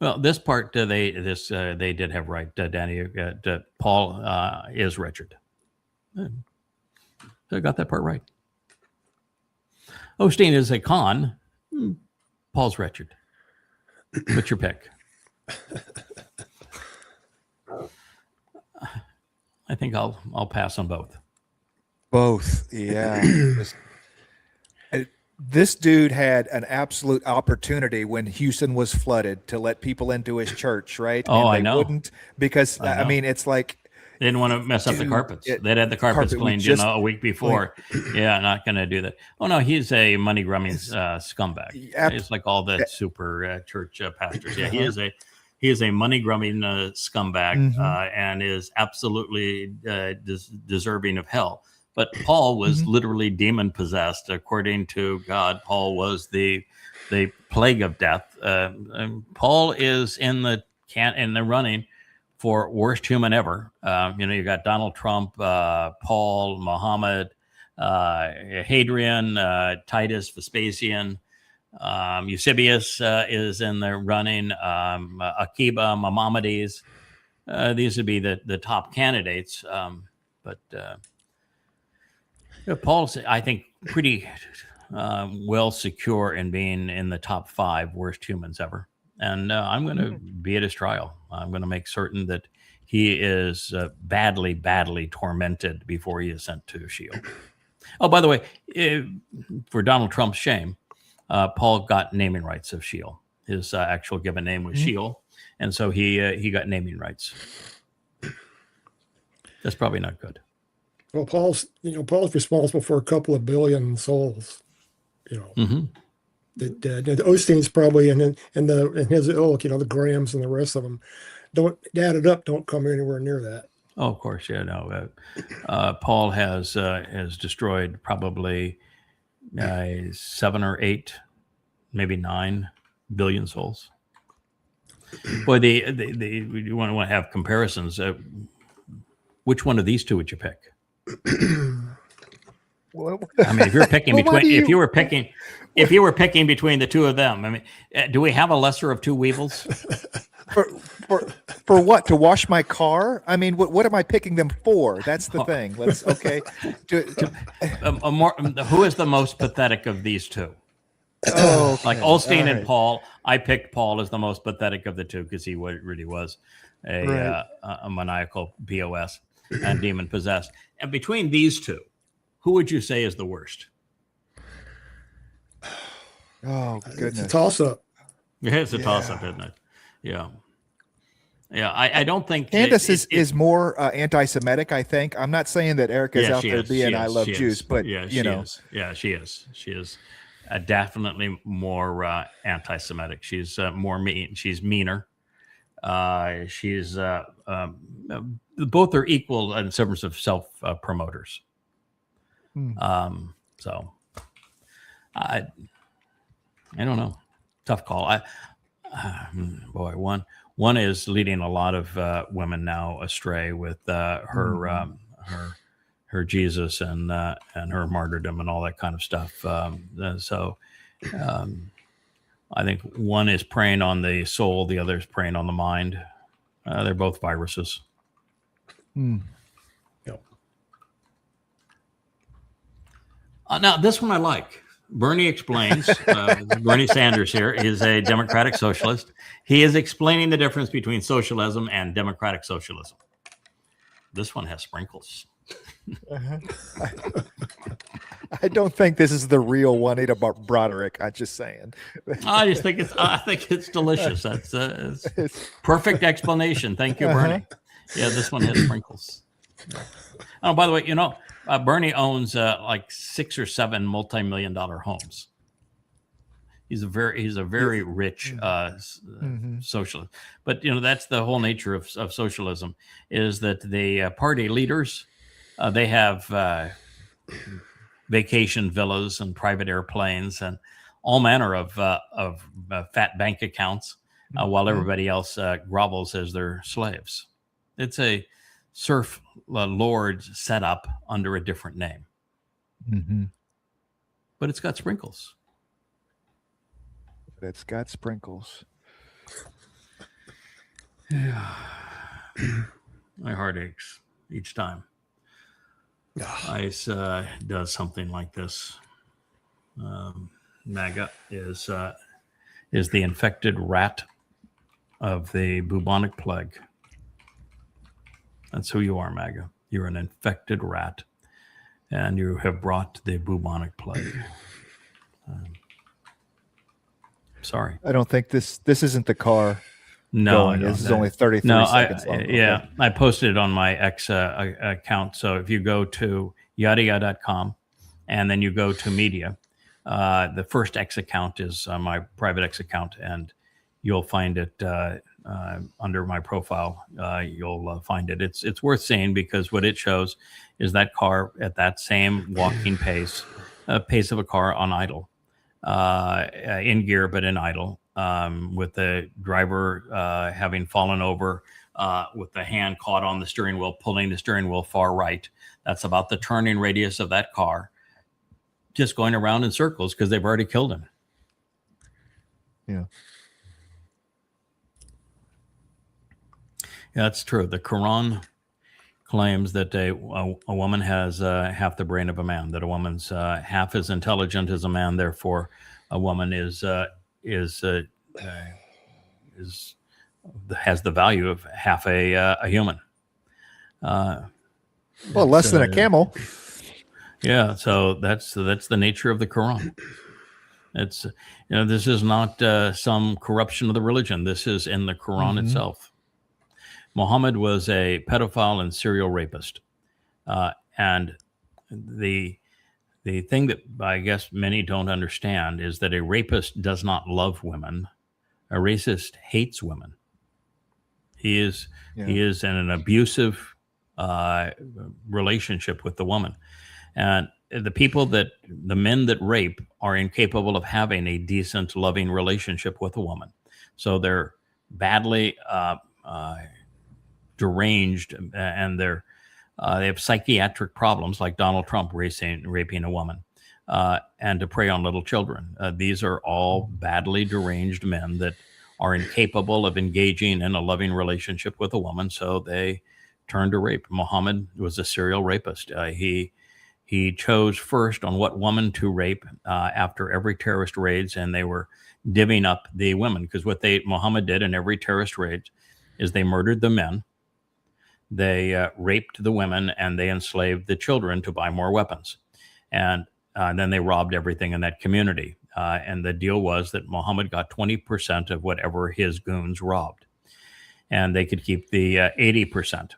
Well, this part they did have right, Danny. Paul is wretched. So I got that part right. Osteen is a con. Paul's wretched. What's your pick? I think I'll pass on both. Both, yeah. This dude had an absolute opportunity when Houston was flooded to let people into his church, right? Oh, and they I know. Wouldn't, because I mean, it's like they didn't want to mess up the carpets. They'd had the carpets cleaned, a week before. Yeah, not going to do that. Oh no, he's a money grubbing scumbag. It's like all the super church pastors. Yeah, he is a money grubbing scumbag and is absolutely deserving of hell. But Paul was literally demon possessed. According to God, Paul was the plague of death. Paul is in the running for worst human ever. You got Donald Trump, Paul, Muhammad, Hadrian, Titus, Vespasian, Eusebius is in the running. Akiba, Maimonides. These would be the top candidates. But Paul's, I think, pretty well secure in being in the top 5 worst humans ever. And I'm going to be at his trial. I'm going to make certain that he is badly, badly tormented before he is sent to Sheol. Oh, by the way, for Donald Trump's shame, Paul got naming rights of Sheol. His actual given name was Sheol, and so he got naming rights. That's probably not good. Well, Paul's responsible for a couple of billion souls. That Osteen's probably in his ilk. The Grahams and the rest of them don't add it up. Don't come anywhere near that. Oh, of course, yeah. No, Paul has destroyed probably 7 or 8, maybe 9 billion souls. Boy, you want to have comparisons. Which one of these two would you pick? I mean, if you're picking if you were picking between the two of them, I mean, do we have a lesser of two Weevils? For what? To wash my car? I mean, what am I picking them for? That's the thing. Who is the most pathetic of these two? Oh, okay. Like Osteen and Paul. I picked Paul as the most pathetic of the two because he really was a maniacal POS and demon possessed. And between these two, who would you say is the worst? Oh, goodness. It's a toss-up. Yeah, it's a toss-up, isn't it? Yeah. Yeah, I don't think... Candace is more anti-Semitic, I think. I'm not saying that Erica's out there being I love Jews, but, she is. Yeah, she is. She is definitely more anti-Semitic. She's more mean. She's meaner. She's... both are equal in terms of self-promoters. So I don't know. Tough call. One is leading a lot of women now astray with her Jesus and her martyrdom and all that kind of stuff. So I think one is preying on the soul, the other is preying on the mind. They're both viruses. Now, this one I like. Bernie explains, Bernie Sanders here is a democratic socialist. He is explaining the difference between socialism and democratic socialism. This one has sprinkles. I don't think this is the real Juanita Broderick. I'm just saying. I think it's delicious. That's it's perfect explanation. Thank you, Bernie. Yeah, this one has sprinkles. Oh, by the way, Bernie owns like 6 or 7 multi-million-dollar homes. He's a very rich socialist. But that's the whole nature of socialism, is that the party leaders they have vacation villas and private airplanes and all manner of fat bank accounts, while everybody else grovels as their slaves. It's a serf lord set up under a different name. But it's got sprinkles. It's got sprinkles. Yeah. My heart aches each time ICE does something like this. MAGA is the infected rat of the bubonic plague. That's who you are, MAGA. You're an infected rat, and you have brought the bubonic plague. Sorry. I don't think this isn't the car. No, this is only 33 seconds long. Yeah, I posted it on my X account. So if you go to yahowah.com and then you go to media, the first X account is my private X account, and you'll find it under my profile. You'll find it. It's worth seeing, because what it shows is that car at that same walking pace of a car on idle, in gear but in idle, with the driver having fallen over, with the hand caught on the steering wheel, pulling the steering wheel far right. That's about the turning radius of that car, just going around in circles because they've already killed him. Yeah. Yeah, that's true. The Qur'an claims that a woman has half the brain of a man, that a woman's half as intelligent as a man, therefore a woman has the value of half a human. Well, less than a camel. Yeah, so that's the nature of the Quran. It's this is not some corruption of the religion. This is in the Quran itself. Muhammad was a pedophile and serial rapist, and the thing that I guess many don't understand is that a rapist does not love women. A racist hates women. He is in an abusive relationship with the woman, and the men that rape are incapable of having a decent, loving relationship with a woman. So they're badly deranged, and they have psychiatric problems, like Donald Trump raping a woman, and to prey on little children. These are all badly deranged men that are incapable of engaging in a loving relationship with a woman, so they turn to rape. Muhammad was a serial rapist. He chose first on what woman to rape after every terrorist raids, and they were divvying up the women, because what Muhammad did in every terrorist raid is they murdered the men, they raped the women, and they enslaved the children to buy more weapons. And then they robbed everything in that community. And the deal was that Muhammad got 20% of whatever his goons robbed, and they could keep the 80%.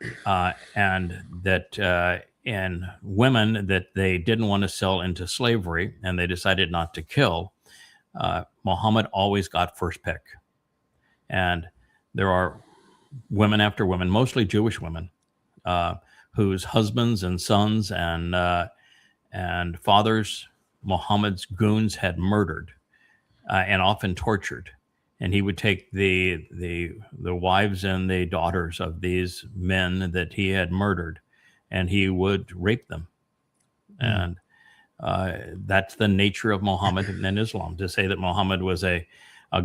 And that in women that they didn't want to sell into slavery and they decided not to kill, Muhammad always got first pick. And there are women after women, mostly Jewish women, whose husbands and sons and fathers Muhammad's goons had murdered and often tortured. And he would take the wives and the daughters of these men that he had murdered, and he would rape them. And that's the nature of Muhammad and Islam. To say that Muhammad was a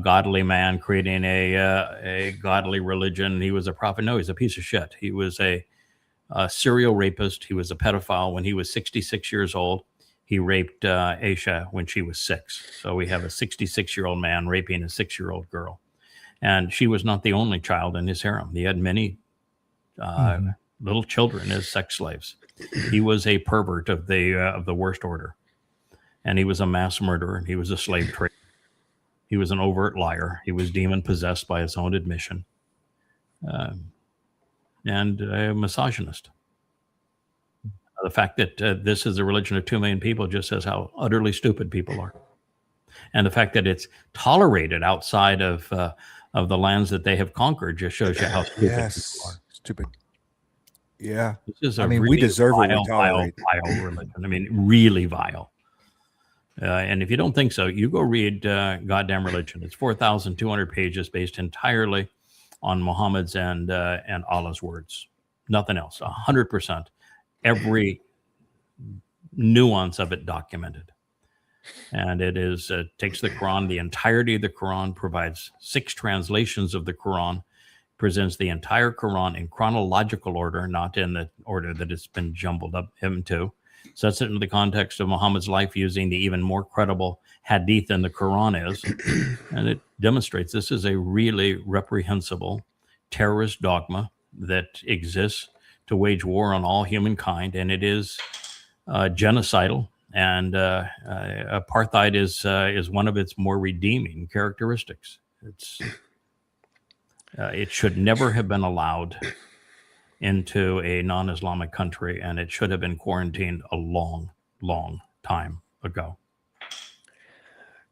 godly man creating a godly religion, he was a prophet. No, he's a piece of shit. He was a serial rapist. He was a pedophile. When he was 66 years old, he raped Aisha when she was 6. So we have a 66-year-old man raping a 6-year-old girl. And she was not the only child in his harem. He had many little children as sex slaves. He was a pervert of the worst order. And he was a mass murderer. He was a slave trader. He was an overt liar. He was demon-possessed by his own admission. And a misogynist. The fact that this is a religion of 2 million people just says how utterly stupid people are. And the fact that it's tolerated outside of the lands that they have conquered just shows you how stupid people are. Stupid. Yeah. This is we deserve what we tolerate. Vile religion. I mean, really vile. And if you don't think so, you go read Goddamn Religion. It's 4,200 pages based entirely on Muhammad's and Allah's words. Nothing else. 100%. Every nuance of it documented. And it is takes the Quran, the entirety of the Quran, provides 6 translations of the Quran, presents the entire Quran in chronological order, not in the order that it's been jumbled up into, sets it into the context of Muhammad's life using the even more credible hadith than the Quran is, and it demonstrates this is a really reprehensible terrorist dogma that exists to wage war on all humankind, and it is genocidal, and apartheid is one of its more redeeming characteristics. It should never have been allowed into a non-Islamic country, and it should have been quarantined a long, long time ago.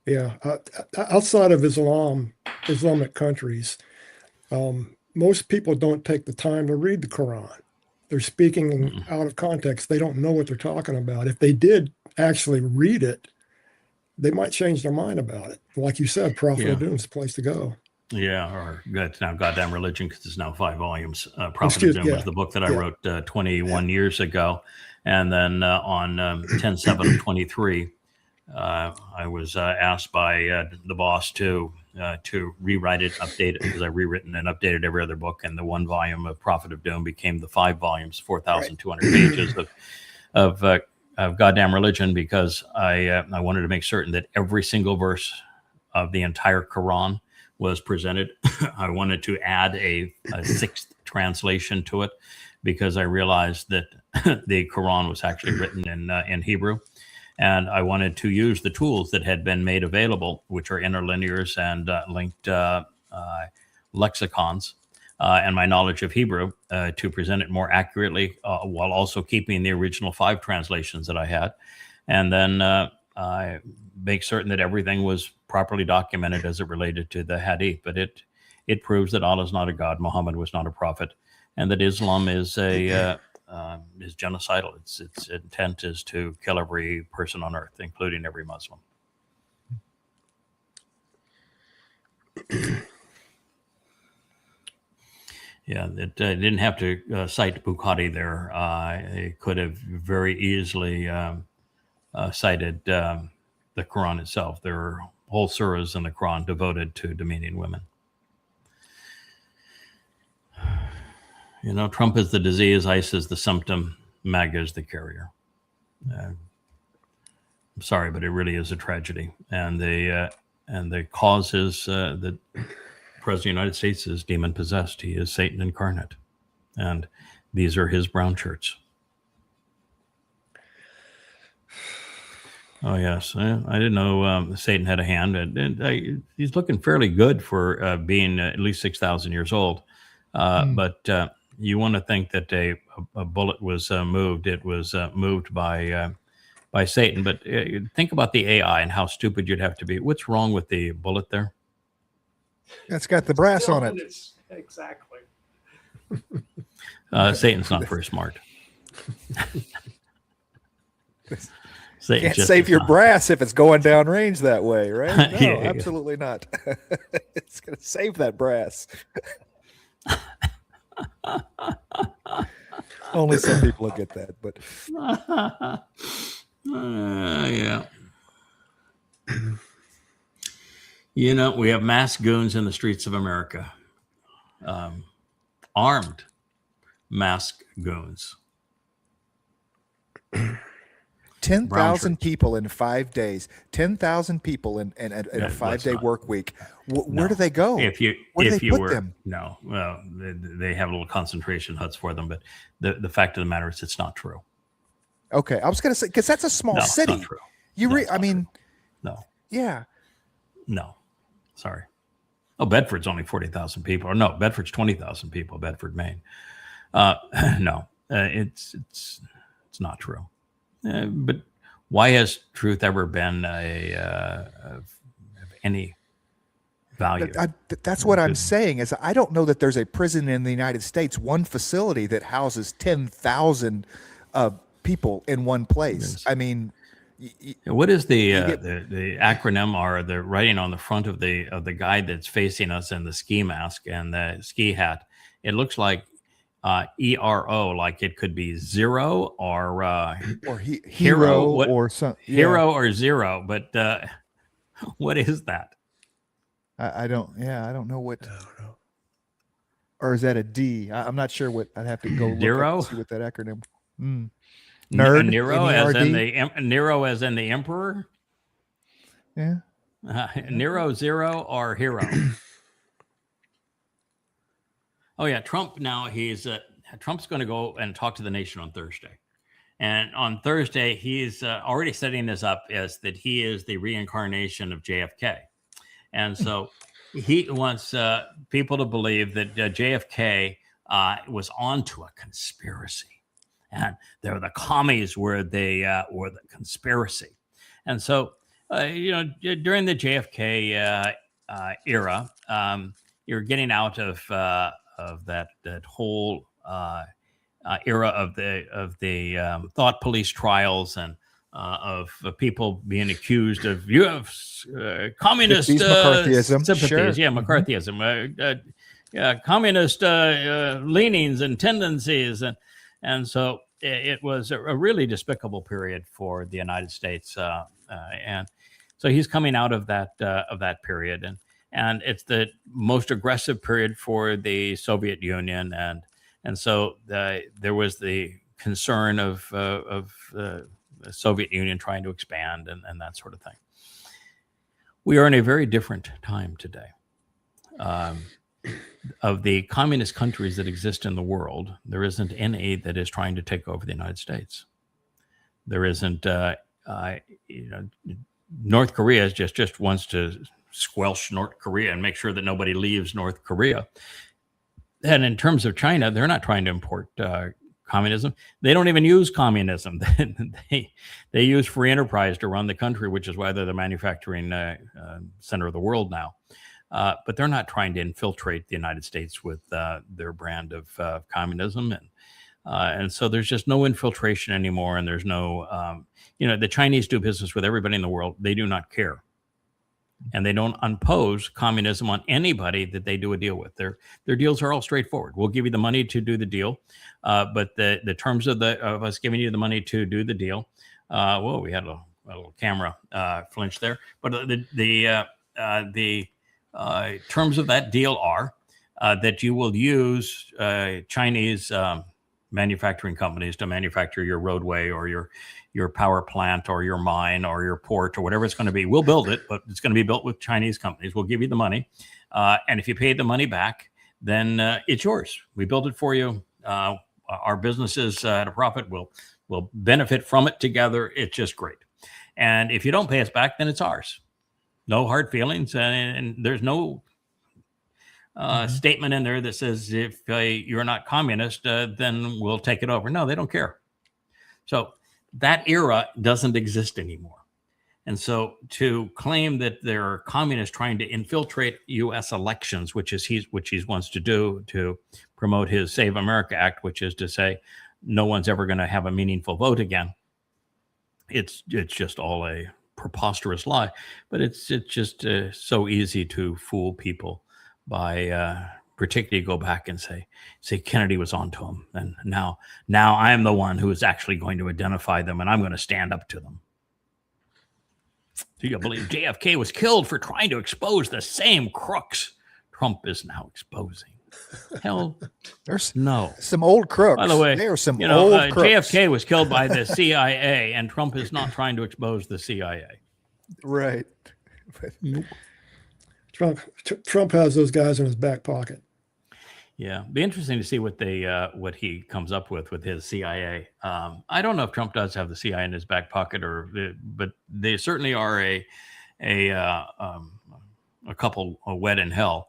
Yeah, outside of Islamic countries, most people don't take the time to read the Quran. They're speaking out of context. They don't know what they're talking about. If they did actually read it, they might change their mind about it. Like you said, Prophet of Doom is the place to go. Yeah, or it's now Goddamn Religion, because it's now 5 volumes. Prophet of Doom was the book that I wrote 21 years ago. And then on 10/7/23, I was asked by the boss to to rewrite it, update it, because I've rewritten and updated every other book, and the one volume of Prophet of Doom became the 5 volumes, 4,200 pages of goddamn religion, because I wanted to make certain that every single verse of the entire Quran was presented. I wanted to add a 6th translation to it, because I realized that the Quran was actually written in Hebrew. And I wanted to use the tools that had been made available, which are interlinears and linked lexicons, and my knowledge of Hebrew to present it more accurately, while also keeping the original 5 translations that I had. And then I make certain that everything was properly documented as it related to the Hadith. But it proves that Allah is not a god, Muhammad was not a prophet, and that Islam is is genocidal. Its intent is to kill every person on earth, including every Muslim. Yeah, it didn't have to cite Bukhari there. It could have very easily cited the Quran itself. There are whole surahs in the Quran devoted to demeaning women. You know, Trump is the disease, ICE is the symptom, MAGA is the carrier. I'm sorry, but it really is a tragedy. And the cause is that the President of the United States is demon possessed. He is Satan incarnate. And these are his brown shirts. Oh, yes. I didn't know Satan had a hand. And he's looking fairly good for being at least 6,000 years old. But you want to think that a bullet was moved. It was moved by Satan. But think about the AI and how stupid you'd have to be. What's wrong with the bullet there? It's got the brass on it. Exactly. Satan's not very smart. Can't save your brass if it's going down range that way, right? No, Yeah. Absolutely not. It's going to save that brass. Only some people will get that, but yeah. You know, we have mass goons in the streets of America, armed masked goons. 10,000 people in 5 days. 10,000 people in a 5-day work week. Where do they go? If you put them? No, well, they have little concentration huts for them. But the fact of the matter is, it's not true. Okay, I was going to say, because that's a small city. It's not true. I mean, no, yeah. No, sorry. Oh, Bedford's only 40,000 people. Or no, Bedford's 20,000 people. Bedford, Maine. No, it's not true. But why has truth ever been of any value? That's what I'm saying. Is I don't know that there's a prison in the United States, one facility that houses 10,000 people in one place. I mean, what is the acronym or the writing on the front of the guy that's facing us in the ski mask and the ski hat? It looks like ERO, like it could be zero or hero what, or some hero or zero. But what is that? I don't know what. Or is that a D? I'm not sure what. I'd have to go look Zero? up and see what that acronym. Nerd. Nero as N-E-R-D? Nero as in the emperor. Yeah. Nero, zero, or hero. Oh yeah, Trump now Trump's going to go and talk to the nation on Thursday. And on Thursday, he's already setting this up as that he is the reincarnation of JFK. And so he wants people to believe that JFK was onto a conspiracy. And the commies were the conspiracy. And so, during the JFK era, you're getting out of that whole era of the thought police trials and of people being accused of communist McCarthyism. sympathies. Sure. Yeah, McCarthyism. Communist leanings and tendencies, and so it was a really despicable period for the United States, and so he's coming out of that period, and it's the most aggressive period for the Soviet Union, and so there was the concern of the Soviet Union trying to expand and that sort of thing. We are in a very different time today. Of the communist countries that exist in the world, there isn't any that is trying to take over the United States. There isn't, North Korea just wants to squelch North Korea and make sure that nobody leaves North Korea. And in terms of China, they're not trying to import communism. They don't even use communism. They use free enterprise to run the country, which is why they're the manufacturing center of the world now. But they're not trying to infiltrate the United States with their brand of communism. And so there's just no infiltration anymore. And there's no, the Chinese do business with everybody in the world. They do not care. And they don't impose communism on anybody that they do a deal with. Their deals are all straightforward. We'll give you the money to do the deal. But the terms of us giving you the money to do the deal, whoa, we had a little camera flinch there. But the terms of that deal are that you will use Chinese manufacturing companies to manufacture your roadway or your power plant or your mine or your port or whatever it's going to be. We'll build it, but it's going to be built with Chinese companies. We'll give you the money. And if you pay the money back, then it's yours. We built it for you. Our businesses at a profit will benefit from it together. It's just great. And if you don't pay us back, then it's ours. No hard feelings. And there's no statement in there that says if you're not communist, then we'll take it over. No, they don't care. So that era doesn't exist anymore. And so to claim that there are communists trying to infiltrate U.S. elections, which he wants to do to promote his Save America Act, which is to say no one's ever going to have a meaningful vote again. It's just all a preposterous lie. But it's just so easy to fool people by particularly go back and say Kennedy was onto him, and now I'm the one who is actually going to identify them, and I'm going to stand up to them. Do you believe JFK was killed for trying to expose the same crooks Trump is now exposing? Hell, there's no. Some old crooks. By the way, there are some old crooks. JFK was killed by the CIA, and Trump is not trying to expose the CIA. Right. Nope. Trump has those guys in his back pocket. Yeah, be interesting to see what he comes up with his CIA. I don't know if Trump does have the CIA in his back pocket, but they certainly are a couple wet in hell.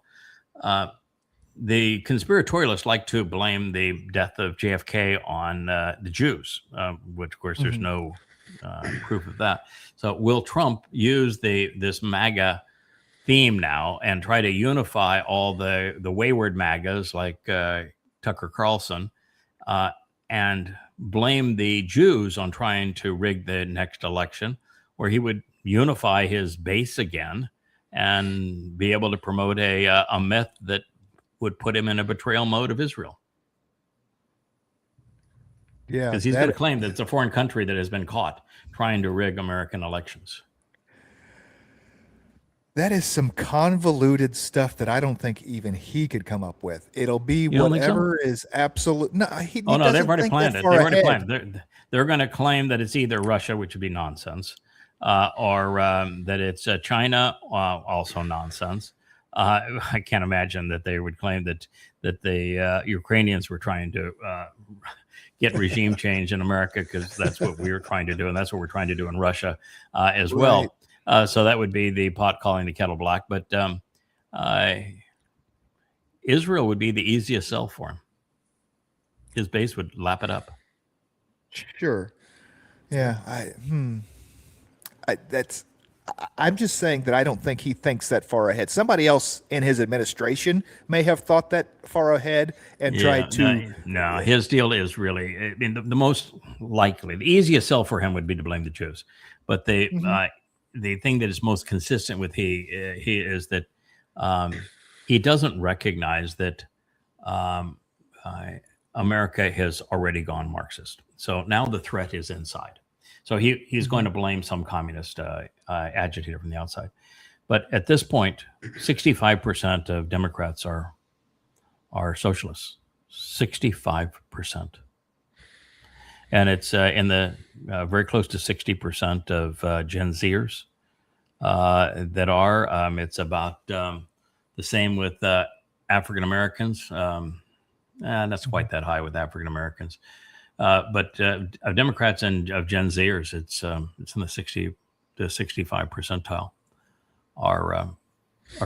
The conspiratorialists like to blame the death of JFK on the Jews, which of course there's no proof of that. So will Trump use this MAGA theme now and try to unify all the wayward MAGAs like Tucker Carlson and blame the Jews on trying to rig the next election, where he would unify his base again and be able to promote a myth that would put him in a betrayal mode of Israel? Yeah, because he's going to claim that it's a foreign country that has been caught trying to rig American elections. That is some convoluted stuff that I don't think even he could come up with. It'll be whatever is absolute. No, he they've already planned it. They've already planned it. They're going to claim that it's either Russia, which would be nonsense, or that it's China, also nonsense. I can't imagine that they would claim that the Ukrainians were trying to get regime change in America, because that's what we were trying to do, and that's what we're trying to do in Russia as well. So that would be the pot calling the kettle black. But Israel would be the easiest sell for him. His base would lap it up. Sure. Yeah. I'm just saying that I don't think he thinks that far ahead. Somebody else in his administration may have thought that far ahead and tried to. No, his deal is really, I mean, the most likely, the easiest sell for him would be to blame the Jews. But the thing that is most consistent with he is that he doesn't recognize that America has already gone Marxist. So now the threat is inside. So he's going to blame some communist agitator from the outside. But at this point, 65% of Democrats are socialists. 65%. And it's in the very close to 60% of Gen Zers that are. It's about the same with African Americans. And that's quite that high with African Americans. But of Democrats and of Gen Zers, it's in the 60 to 65 percentile are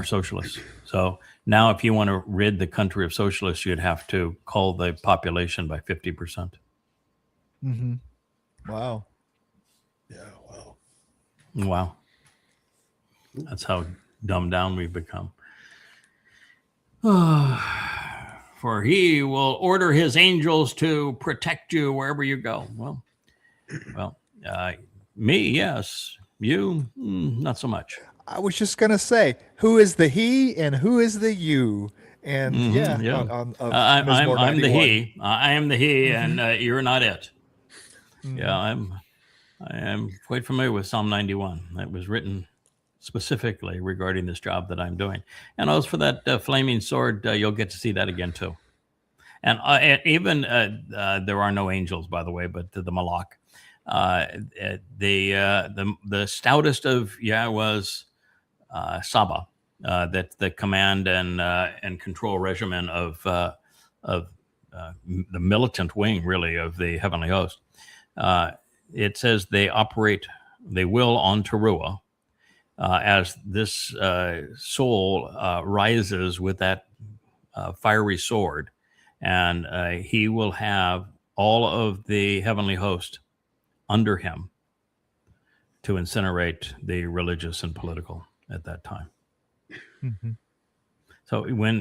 socialists. So now, if you want to rid the country of socialists, you'd have to cull the population by 50%. Mm-hmm. Wow. Yeah. Wow. Wow. That's how dumbed down we've become. For he will order his angels to protect you wherever you go. Well, me, yes. You, not so much. I was just going to say, who is the he and who is the you? And I'm the he. I am the he, and you're not it. Yeah, I am quite familiar with Psalm 91. That was written specifically regarding this job that I'm doing. And as for that flaming sword, you'll get to see that again too. And even there are no angels, by the way, but the Malak. The stoutest of Yahowah's Saba, that's the command and control regimen of the militant wing, really, of the heavenly host. It says they will on Teruah, as this soul rises with that fiery sword, and he will have all of the heavenly host under him to incinerate the religious and political at that time. Mm-hmm. So when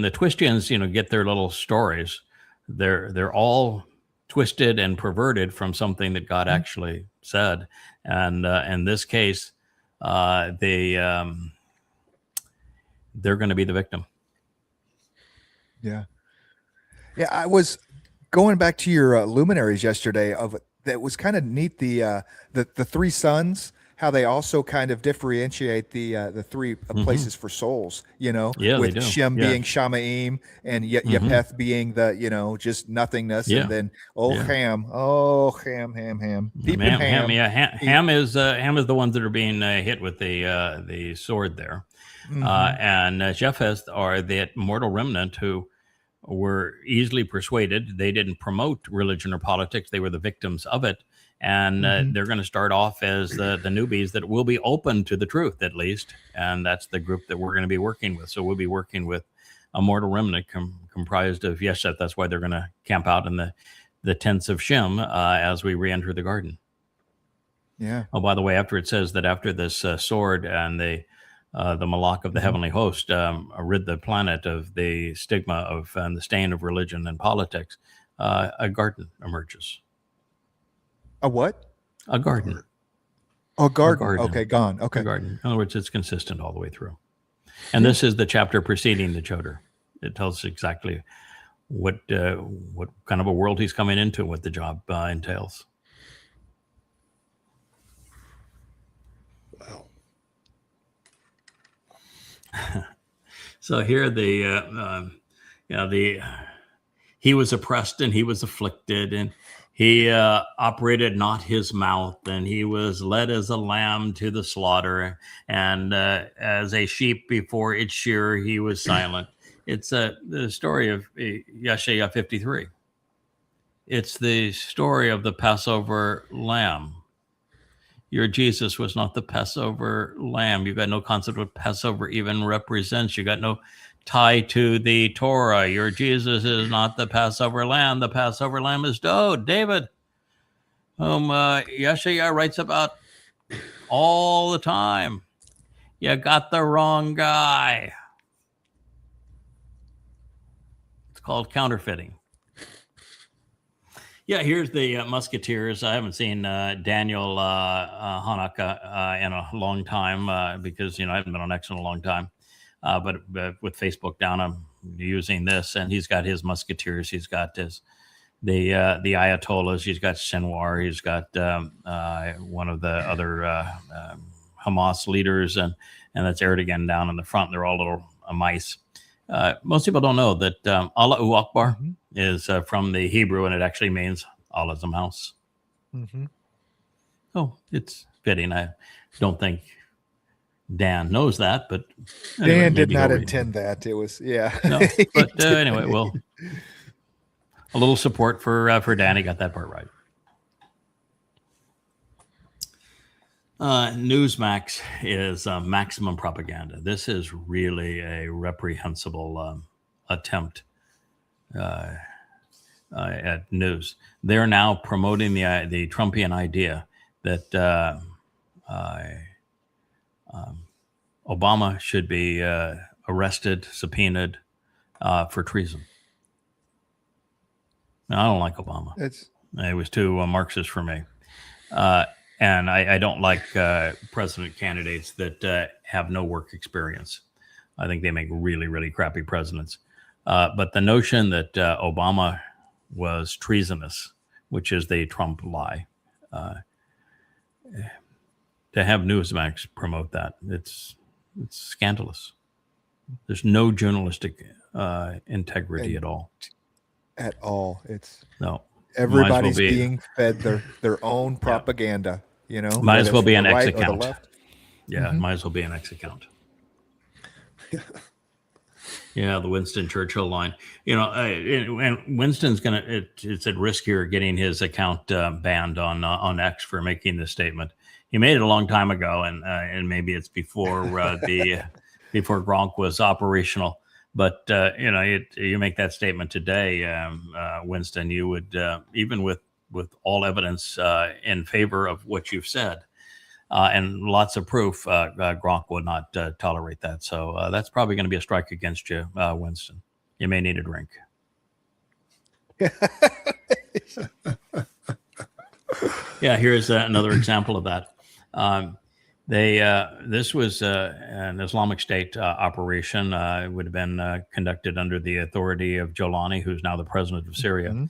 the Twistians get their little stories, they're all twisted and perverted from something that God actually said, and in this case, they're going to be the victim. Yeah. I was going back to your luminaries yesterday. That was kind of neat. The three sons, how they also kind of differentiate the three places for souls. With Shem being Shamaim and Japheth being the just nothingness, and then Ham. Ham is the ones that are being hit with the sword there, and Japheth are that mortal remnant who were easily persuaded. They didn't promote religion or politics. They were the victims of it. And they're going to start off as the newbies that will be open to the truth, at least. And that's the group that we're going to be working with. So we'll be working with a mortal remnant comprised of Yesheth. That's why they're going to camp out in the tents of Shem as we re-enter the garden. Yeah. Oh, by the way, after it says that after this sword and the Malak of the heavenly host rid the planet of the stigma of and the stain of religion and politics, a garden emerges. A what? A garden. A garden. Okay, gone. Okay. A garden. In other words, it's consistent all the way through. And this is the chapter preceding the Choder. It tells us exactly what kind of a world he's coming into, what the job entails. Wow. So here he was oppressed and he was afflicted, and he operated not his mouth, and he was led as a lamb to the slaughter, and as a sheep before its shearer, he was silent. It's the story of Yeshayah 53. It's the story of the Passover lamb. Your Jesus was not the Passover lamb. You got no concept of what Passover even represents. You got no tie to the Torah. Your Jesus is not the Passover lamb. The Passover lamb is David, whom Yeshayah writes about all the time. You got the wrong guy. It's called counterfeiting. Yeah, here's the Musketeers. I haven't seen Daniel Hanaka in a long time because, I haven't been on X in a long time. But with Facebook down, I'm using this, and he's got his Musketeers. He's got the Ayatollahs. He's got Sinwar. He's got one of the other Hamas leaders, and that's Erdogan down in the front. They're all little mice. Most people don't know that Allahu Akbar is from the Hebrew, and it actually means Allah's a mouse. Oh, it's fitting. I don't think Dan knows that, but anyway, Dan did not intend that. It was, No, but anyway, well, a little support for Dan. He got that part right. Newsmax is maximum propaganda. This is really a reprehensible attempt at news. They're now promoting the Trumpian idea that Obama should be arrested, subpoenaed for treason. Now, I don't like Obama. It was too Marxist for me. And I don't like president candidates that have no work experience. I think they make really, really crappy presidents. But the notion that Obama was treasonous, which is the Trump lie, to have Newsmax promote that, it's scandalous. There's no journalistic integrity at all. At all. No. Everybody's being fed their own propaganda, you know. Might as well be an X right account. Yeah, might as well be an X account. Yeah, the Winston Churchill line. You know, and Winston's it's at risk here getting his account banned on X for making this statement. He made it a long time ago, and maybe it's before before Gronk was operational. But you know, you make that statement today, Winston. You would even with all evidence in favor of what you've said and lots of proof, Gronk would not tolerate that. So that's probably going to be a strike against you, Winston. You may need a drink. Yeah, here's another example of that. This was an Islamic State operation. It would have been conducted under the authority of Jolani, who's now the president of Syria,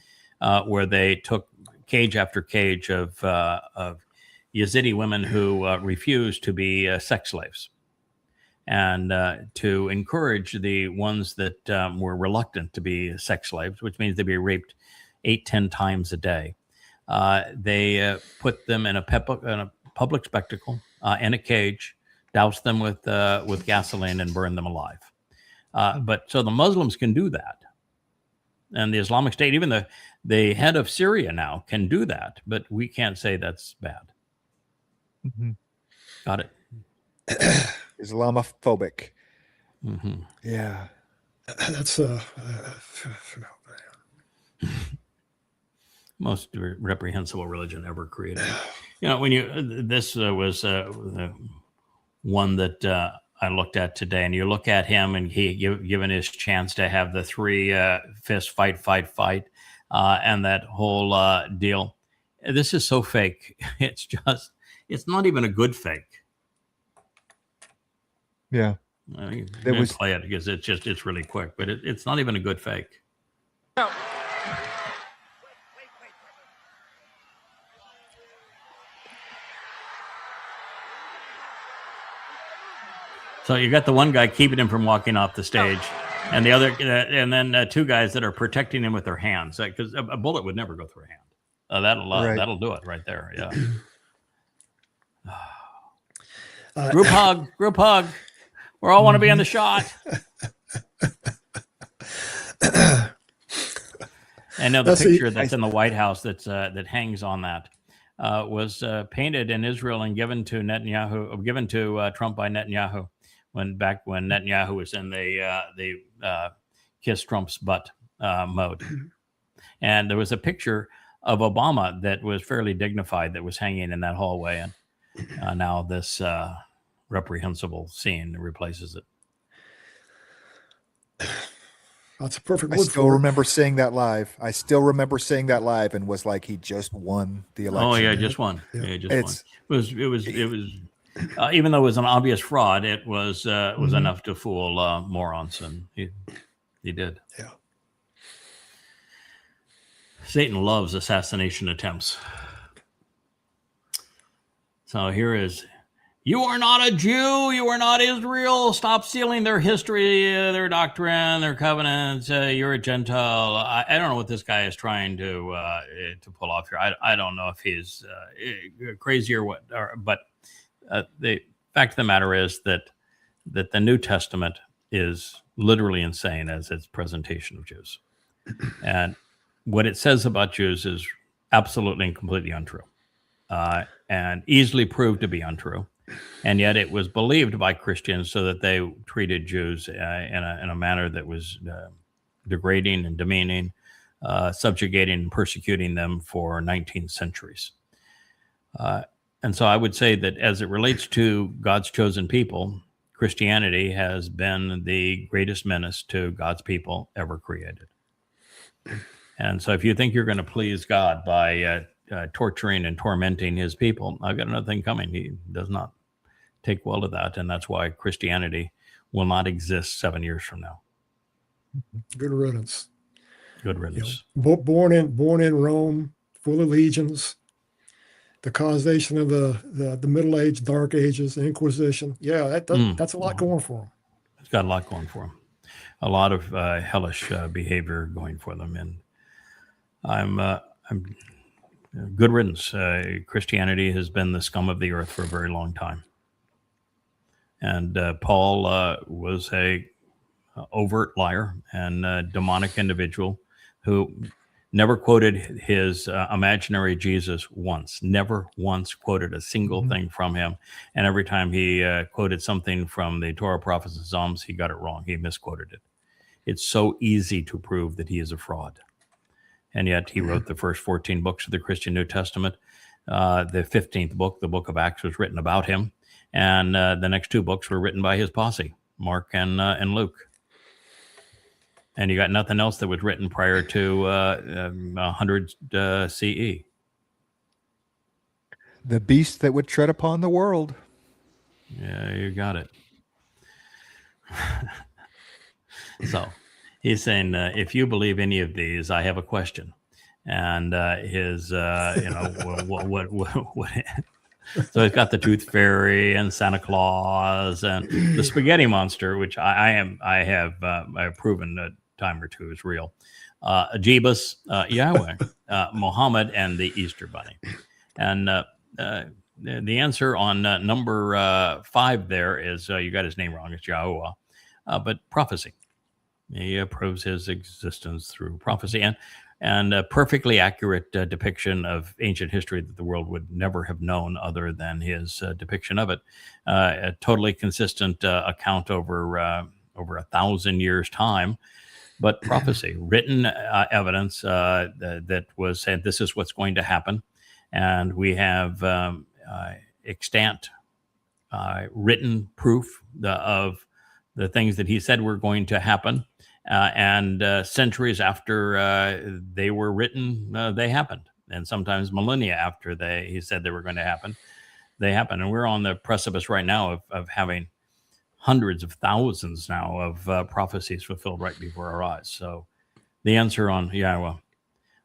where they took cage after cage of Yazidi women who refused to be sex slaves, and to encourage the ones that were reluctant to be sex slaves, which means they'd be raped 8-10 times a day. They put them in a public spectacle. In a cage, douse them with gasoline and burn them alive. But so the Muslims can do that. And the Islamic State, even the head of Syria now can do that, but we can't say that's bad. Got it. Islamophobic. Yeah. That's most reprehensible religion ever created. You know, when this was one that I looked at today, and you look at him, and he given his chance to have the three fist fight, and that whole deal. This is so fake. It's not even a good fake. Yeah. There was play it because it's really quick, but it's not even a good fake. No. So you got the one guy keeping him from walking off the stage, and the other, and then two guys that are protecting him with their hands, because a bullet would never go through a hand. That'll do it right there. Yeah. Group hug. We all want to be in the shot. And now the picture that's in the White House that hangs on that was painted in Israel and given to Trump by Netanyahu. When Netanyahu was in the kiss Trump's butt mode. And there was a picture of Obama that was fairly dignified that was hanging in that hallway. And now this reprehensible scene replaces it. That's a perfect word. I still remember seeing that live. And was like, he just won the election. Oh yeah, just won. Yeah, just won. It was even though it was an obvious fraud, it was enough to fool morons, and he did. Yeah. Satan loves assassination attempts. So here is you are not a Jew. You are not Israel. Stop stealing their history, their doctrine, their covenants. You're a Gentile. I don't know what this guy is trying to pull off here. I don't know if he's crazy or what. But the fact of the matter is that the New Testament is literally insane as its presentation of Jews. And what it says about Jews is absolutely and completely untrue, and easily proved to be untrue. And yet it was believed by Christians so that they treated Jews in a manner that was degrading and demeaning, subjugating and persecuting them for 19 centuries. And so I would say that as it relates to God's chosen people, Christianity has been the greatest menace to God's people ever created. And so if you think you're going to please God by torturing and tormenting his people, I've got another thing coming. He does not take well to that. And that's why Christianity will not exist 7 years from now. Good riddance. Good riddance. Born in Rome, full of legions, the causation of the Middle Age, Dark Ages, Inquisition. Yeah, that's a lot going for him. It's got a lot going for him. A lot of hellish behavior going for them. And I'm good riddance. Christianity has been the scum of the earth for a very long time. And Paul was a overt liar and a demonic individual who never quoted his imaginary Jesus once, never once quoted a single thing from him. And every time he quoted something from the Torah, prophets, and Psalms, he got it wrong. He misquoted it. It's so easy to prove that he is a fraud. And yet he wrote the first 14 books of the Christian New Testament. The 15th book, the book of Acts, was written about him. And the next two books were written by his posse, Mark and Luke. And you got nothing else that was written prior to 100 CE. The beast that would tread upon the world. Yeah, you got it. So he's saying, if you believe any of these, I have a question. And his, what so he's got the Tooth Fairy and Santa Claus and the Spaghetti Monster, which I have proven a time or two is real. Jeebus, Yahweh, Muhammad, and the Easter Bunny. And the answer on number 5 there is, you got his name wrong, it's Yahowah, but prophecy. He proves his existence through prophecy and a perfectly accurate depiction of ancient history that the world would never have known other than his depiction of it. A totally consistent account over 1,000 years' time, but prophecy, written evidence that was said, this is what's going to happen. And we have extant written proof of the things that he said were going to happen. And centuries after they were written, they happened. And sometimes millennia after he said they were going to happen, they happen. And we're on the precipice right now of having hundreds of thousands now of prophecies fulfilled right before our eyes. So the answer on Yahowah,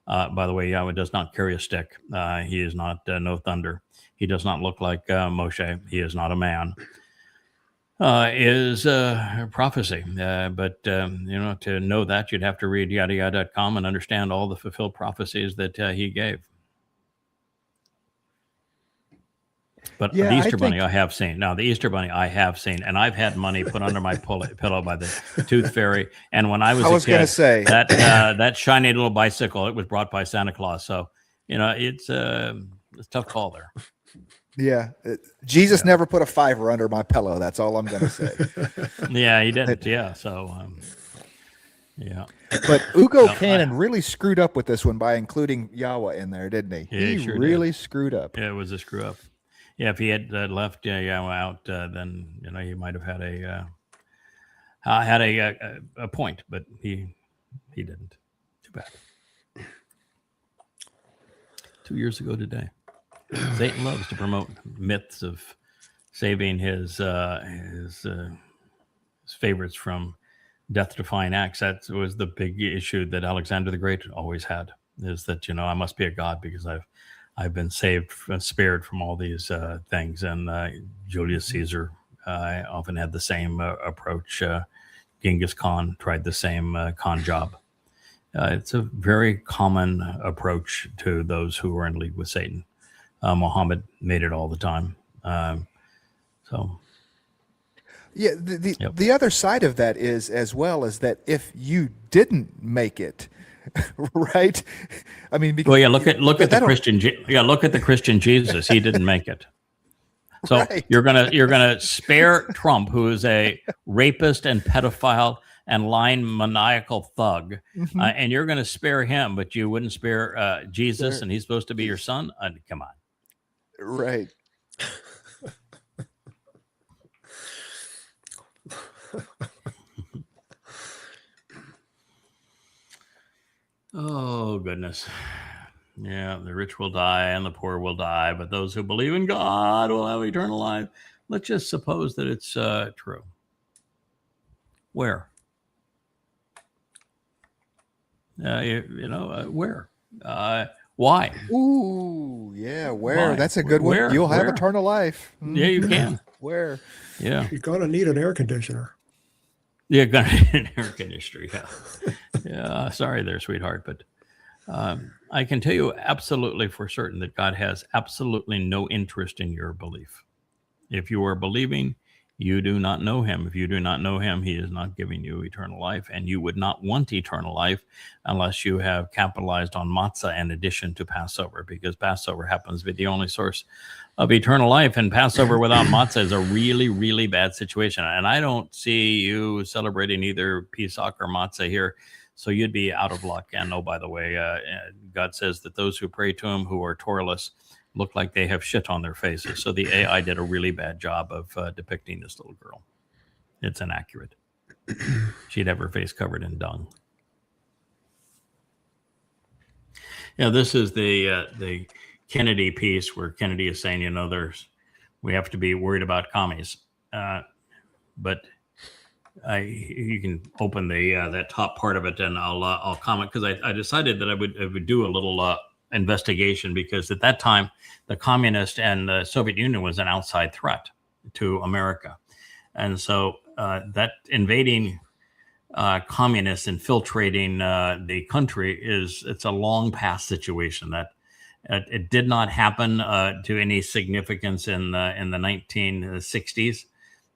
by the way, Yahweh does not carry a stick. He is not no thunder. He does not look like Moshe. He is not a man. Is prophecy. But to know that, you'd have to read Yahowah.com and understand all the fulfilled prophecies that he gave. But the Easter Bunny I have seen. Now, the Easter Bunny I have seen, and I've had money put under my pillow by the Tooth Fairy. And when I was a kid, say that shiny little bicycle, it was brought by Santa Claus. So, it's a tough call there. Yeah. Jesus never put a $5 under my pillow. That's all I'm going to say. Yeah, he didn't. Yeah. So, yeah. But Ugo Cannon really screwed up with this one by including Yahowah in there, didn't he? Yeah, he sure really screwed up. Yeah, it was a screw up. Yeah, if he had left Yahowah out, then he might have had a point, but he didn't. Too bad. 2 years ago today, Satan loves to promote myths of saving his favorites from death-defying acts. That was the big issue that Alexander the Great always had. Is that I must be a god because I've been spared from all these things. And Julius Caesar often had the same approach. Genghis Khan tried the same con job. It's a very common approach to those who are in league with Satan. Muhammad made it all the time. Yeah, the other side of that is as well is that if you didn't make it, right? I mean, because, well, yeah. Look at the Christian. Look at the Christian Jesus. He didn't make it. So right. you're gonna spare Trump, who is a rapist and pedophile and lying maniacal thug, and you're gonna spare him, but you wouldn't spare Jesus, Sure. and he's supposed to be your son. Come on. Right. Oh, goodness. Yeah, the rich will die and the poor will die, but those who believe in God will have eternal life. Let's just suppose that it's true. Where? Where? Why? Ooh, yeah. Where? Why? That's a good one. Where? You'll have Where? eternal life. Yeah, you can. Where? Yeah. You're going to need an air conditioner. Yeah, gonna need an air conditioner. Yeah. Yeah. Sorry there, sweetheart. But I can tell you absolutely for certain that God has absolutely no interest in your belief. If you are believing, you do not know him. If you do not know him, he is not giving you eternal life. And you would not want eternal life unless you have capitalized on matzah in addition to Passover, because Passover happens to be the only source of eternal life. And Passover without matzah is a really, really bad situation. And I don't see you celebrating either Pesach or matzah here. So you'd be out of luck. And oh, by the way, God says that those who pray to him who are Torahless look like they have shit on their faces. So the AI did a really bad job of depicting this little girl. It's inaccurate. She'd have her face covered in dung. Yeah, this is the Kennedy piece where Kennedy is saying, we have to be worried about commies. But you can open that top part of it, and I'll comment, because I decided that I would do a little investigation, because at that time the communist and the Soviet Union was an outside threat to America, and so that invading communists infiltrating the country it's a long past situation. That it did not happen to any significance in the 1960s,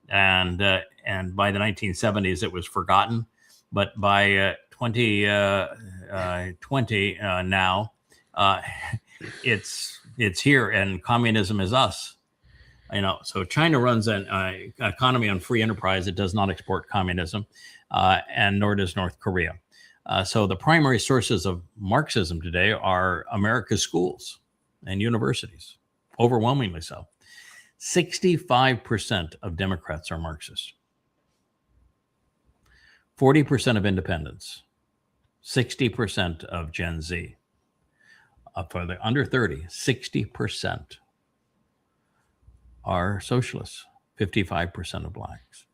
and by the 1970s it was forgotten. But by 2020 now, it's here, and communism is us. So China runs an economy on free enterprise. It does not export communism, and nor does North Korea. So the primary sources of Marxism today are America's schools and universities, overwhelmingly so. 65% of Democrats are Marxist. 40% of independents. 60% of Gen Z. For the under 30, 60% are socialists, 55% of blacks.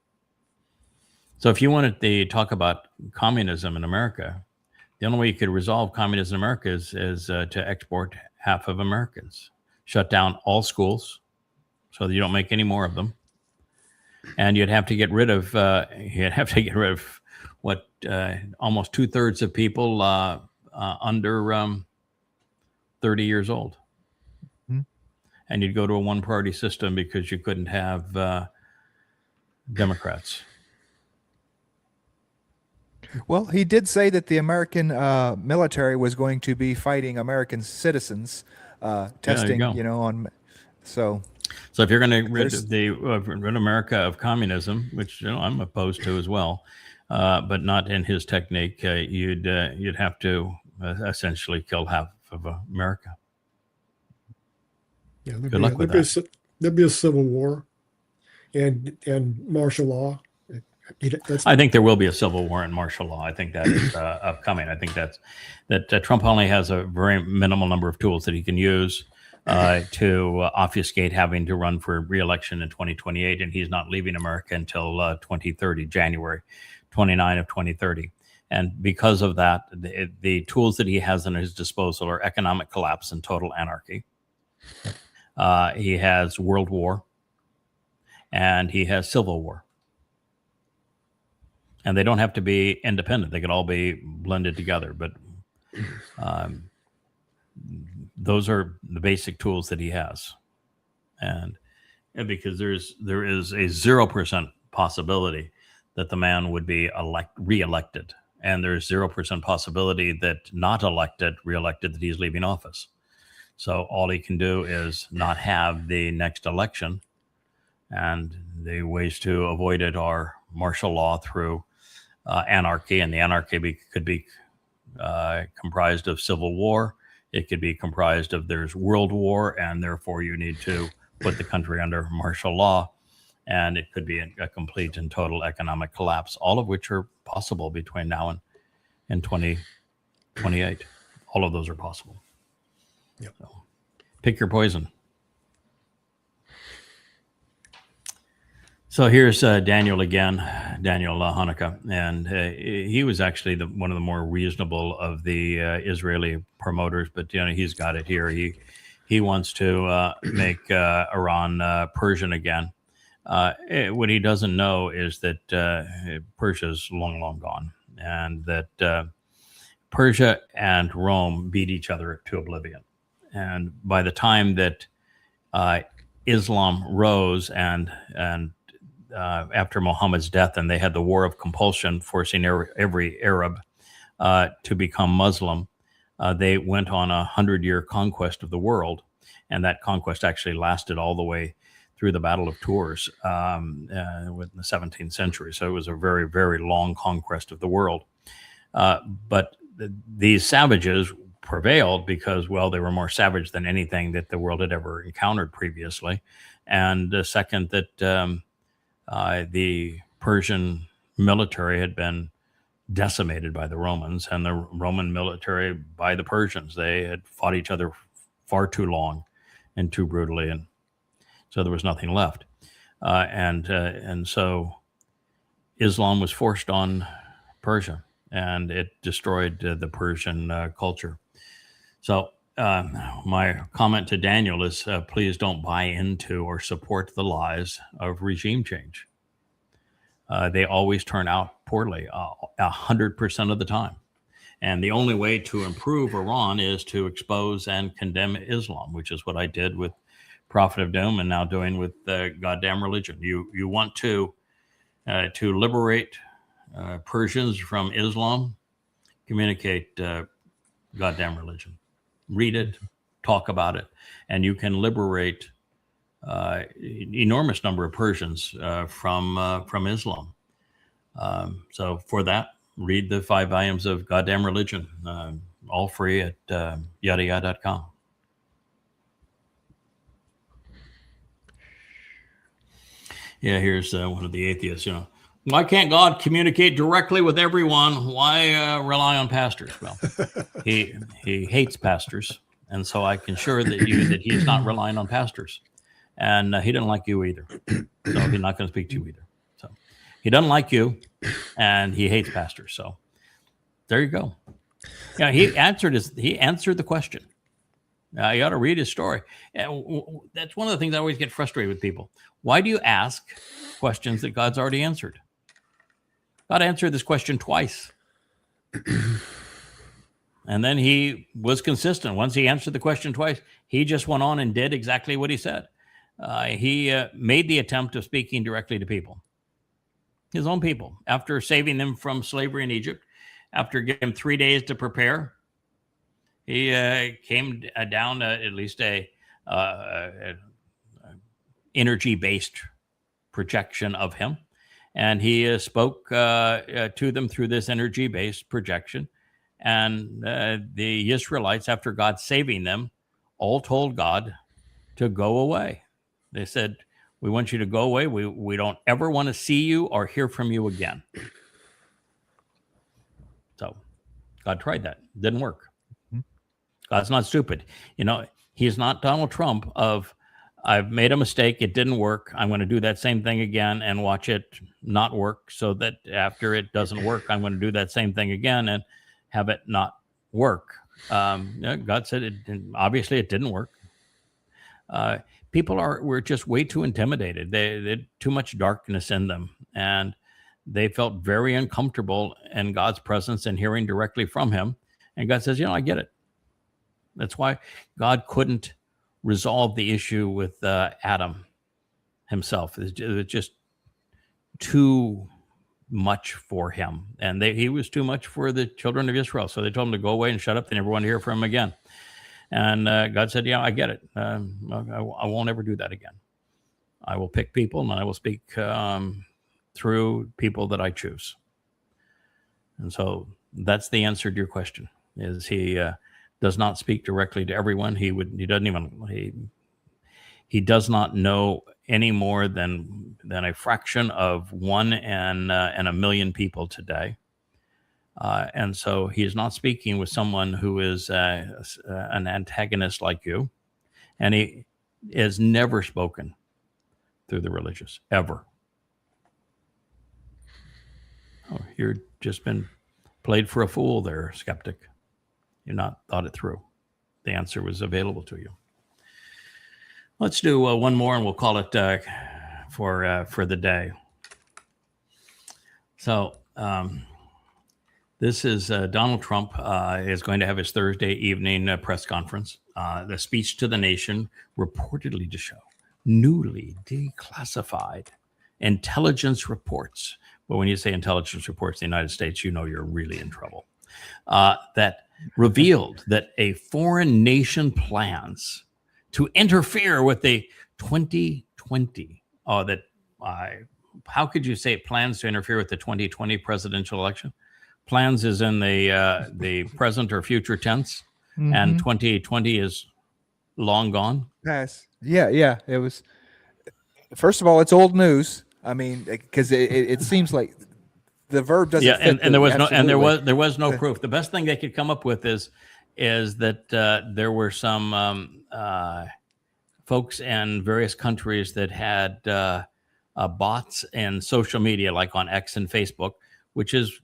So if you wanted to talk about communism in America, the only way you could resolve communism in America is to export half of Americans, shut down all schools so that you don't make any more of them, and you'd have to get rid of what almost 2/3 of people under 30 years old. And you'd go to a one-party system because you couldn't have Democrats. Well, he did say that the American military was going to be fighting American citizens, testing, on. So if you're going to rid America of communism, which I'm opposed to as well, but not in his technique, you'd have to essentially kill half of America. Yeah, Good luck with that. There'd be a civil war and martial law. I think there will be a civil war and martial law. I think that is upcoming. I think that Trump only has a very minimal number of tools that he can use to obfuscate having to run for re-election in 2028, and he's not leaving America until 2030, January 29 of 2030. And because of that, the tools that he has at his disposal are economic collapse and total anarchy. He has World War, and he has Civil War. And they don't have to be independent. They could all be blended together. But those are the basic tools that he has. And because there is a 0% possibility that the man would be reelected. And there's 0% possibility that not reelected, that he's leaving office. So all he can do is not have the next election. And the ways to avoid it are martial law through anarchy. And the anarchy could be comprised of civil war. It could be comprised of there's world war, and therefore you need to put the country under martial law. And it could be a complete and total economic collapse, all of which are possible between now and 2028. All of those are possible. Yep. So, pick your poison. So here's Daniel again, Daniel Hanukkah, and he was actually one of the more reasonable of the Israeli promoters, but he's got it here. He wants to make Iran Persian again. What he doesn't know is that Persia's long gone, and that Persia and Rome beat each other to oblivion. And by the time that Islam rose and after Muhammad's death, and they had the war of compulsion, forcing every Arab to become Muslim, they went on a 100-year conquest of the world, and that conquest actually lasted all the way through the Battle of Tours in the 17th century. So it was a very, very long conquest of the world. But these savages prevailed because, well, they were more savage than anything that the world had ever encountered previously. And second, that the Persian military had been decimated by the Romans, and the Roman military by the Persians. They had fought each other far too long and too brutally, and so there was nothing left. And so Islam was forced on Persia, and it destroyed the Persian culture. So my comment to Daniel is, please don't buy into or support the lies of regime change. They always turn out poorly, 100% of the time. And the only way to improve Iran is to expose and condemn Islam, which is what I did with Prophet of Doom and now doing with goddamn religion. You want to liberate Persians from Islam, communicate goddamn religion. Read it, talk about it, and you can liberate enormous number of Persians from Islam. So for that, read the 5 volumes of Goddamn Religion, all free at Yahowah.com. Yeah, here's one of the atheists. Why can't God communicate directly with everyone? Why rely on pastors? Well, he hates pastors, and so I can assure that he's not relying on pastors, and he doesn't like you either. So he's not going to speak to you either. So he doesn't like you, and he hates pastors. So there you go. Yeah, he answered the question. You ought to read his story. That's one of the things I always get frustrated with people. Why do you ask questions that God's already answered? God answered this question twice. And then he was consistent. Once he answered the question twice, he just went on and did exactly what he said. He made the attempt of speaking directly to people, his own people, after saving them from slavery in Egypt, after giving them 3 days to prepare. He came down at least a energy-based projection of him. And he spoke to them through this energy-based projection. And the Israelites, after God saving them, all told God to go away. They said, we want you to go away. We don't ever want to see you or hear from you again. So God tried that. Didn't work. God's not stupid. He's not Donald Trump of, I've made a mistake. It didn't work. I'm going to do that same thing again and watch it not work, so that after it doesn't work, I'm going to do that same thing again and have it not work. God said obviously it didn't work. People were just way too intimidated. They had too much darkness in them, and they felt very uncomfortable in God's presence and hearing directly from him. And God says, I get it. That's why God couldn't resolve the issue with Adam himself. It was just too much for him. And he was too much for the children of Israel. So they told him to go away and shut up. They never want to hear from him again. And God said, I get it. I won't ever do that again. I will pick people and I will speak through people that I choose. And so that's the answer to your question, is he does not speak directly to everyone. He does not know any more than a fraction of 1 in a million people today. And so he is not speaking with someone who is an antagonist like you. And he has never spoken through the religious, ever. Oh, you're just been played for a fool there, skeptic. You've not thought it through. The answer was available to you. Let's do one more, and we'll call it for the day. So this is Donald Trump is going to have his Thursday evening press conference. The speech to the nation reportedly to show newly declassified intelligence reports. Well, when you say intelligence reports in the United States, you're really in trouble. That revealed that a foreign nation plans to interfere with the 2020. How could you say it plans to interfere with the 2020 presidential election? Plans is in the present or future tense, and 2020 is long gone. Yes. Yeah. It was. First of all, it's old news. I mean, because it seems like the verb doesn't. Yeah, fit and there was absolutely. there was no proof. The best thing they could come up with is that there were some folks in various countries that had bots and social media, like on X and Facebook, which is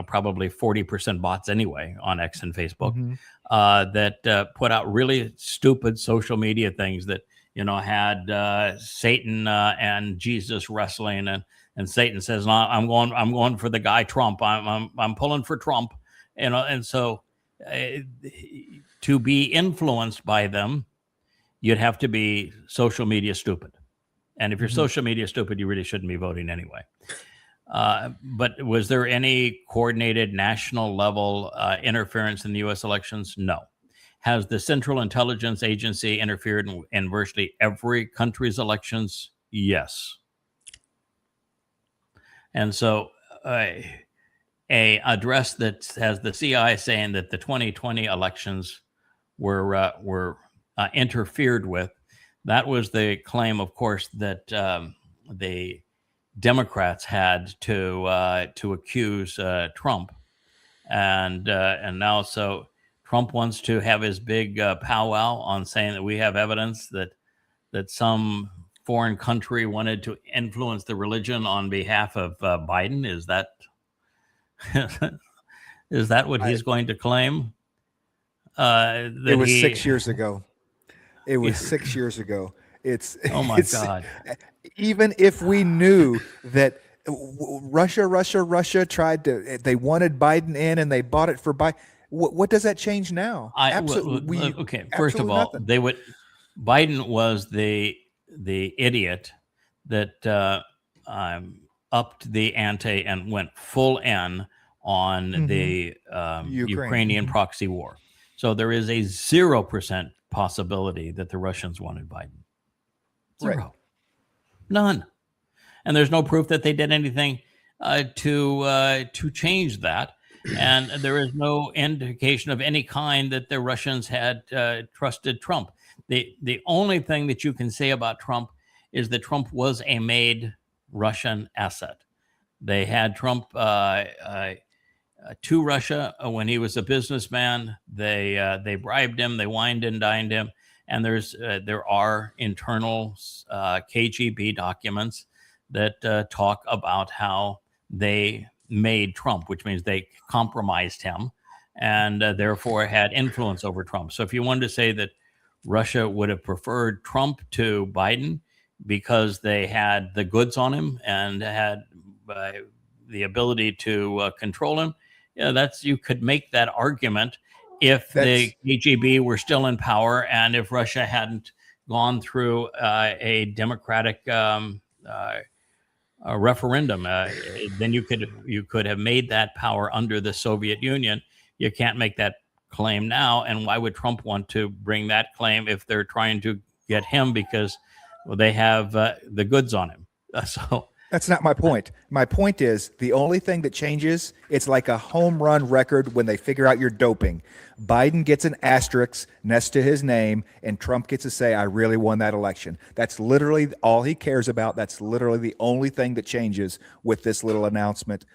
probably 40% bots anyway on X and Facebook, that put out really stupid social media things that had Satan and Jesus wrestling, and Satan says, "No, I'm going for the guy Trump. I'm pulling for Trump," and so to be influenced by them, you'd have to be social media stupid. And if you're social media stupid, you really shouldn't be voting anyway. But was there any coordinated national level interference in the U.S. elections? No. Has the Central Intelligence Agency interfered in virtually every country's elections? Yes. And so a address that has the CIA saying that the 2020 elections were interfered with, that was the claim, of course, that the Democrats had to accuse Trump, and now so Trump wants to have his big powwow on saying that we have evidence that some foreign country wanted to influence the religion on behalf of Biden. Is that what he's going to claim? It was 6 years ago. It was 6 years ago. Oh my God. Even if we knew that Russia tried to, they wanted Biden in and they bought it for Biden. What does that change now? Absolutely. Okay. First of all, nothing. Biden was the idiot that upped the ante and went full in on the Ukrainian proxy war. So there is a 0% possibility that the Russians wanted Biden. Zero. Right. None. And there's no proof that they did anything to change that. And there is no indication of any kind that the Russians had trusted Trump. The only thing that you can say about Trump is that Trump was a made Russian asset. They had Trump to Russia when he was a businessman. They bribed him, they wined and dined him, and there are internal KGB documents that talk about how they made Trump, which means they compromised him and therefore had influence over Trump. So if you wanted to say that Russia would have preferred Trump to Biden because they had the goods on him and had the ability to control him. Yeah, you could make that argument if the KGB were still in power and if Russia hadn't gone through a democratic referendum. Then you could have made that power under the Soviet Union. You can't make that claim now. And why would Trump want to bring that claim if they're trying to get him because they have the goods on him? So that's not my point. My point is the only thing that changes, it's like a home run record when they figure out you're doping. Biden gets an asterisk next to his name, and Trump gets to say, I really won that election. That's literally all he cares about. That's literally the only thing that changes with this little announcement,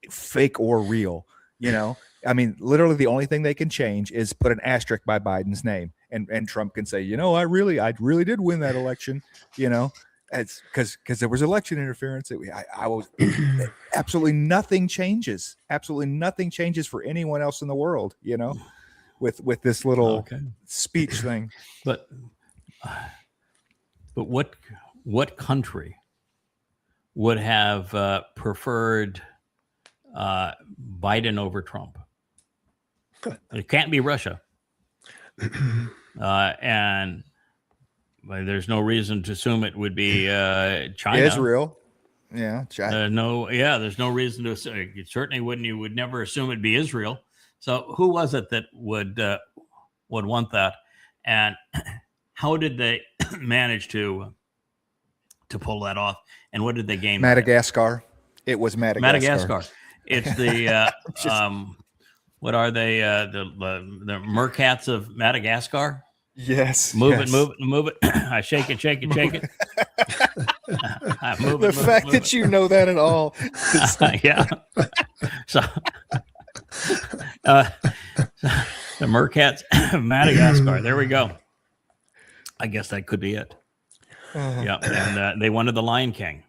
fake or real. I mean, literally the only thing they can change is put an asterisk by Biden's name, and Trump can say, I really did win that election, It's because there was election interference. I was absolutely nothing changes. Absolutely nothing changes for anyone else in the world, with this little speech thing. But what country would have preferred Biden over Trump? It can't be Russia, and. There's no reason to assume it would be China. Israel. Yeah, China. There's no reason to assume. You would never assume it'd be Israel. So who was it that would want that? And how did they manage to pull that off? And what did they gain? Madagascar. It was Madagascar. It's the what are they? The mercats of Madagascar. Yes. Move it. I shake it. Move the fact that you know that at all. Yeah. So the mercats of Madagascar. There we go. I guess that could be it. Yeah. And they wanted the Lion King,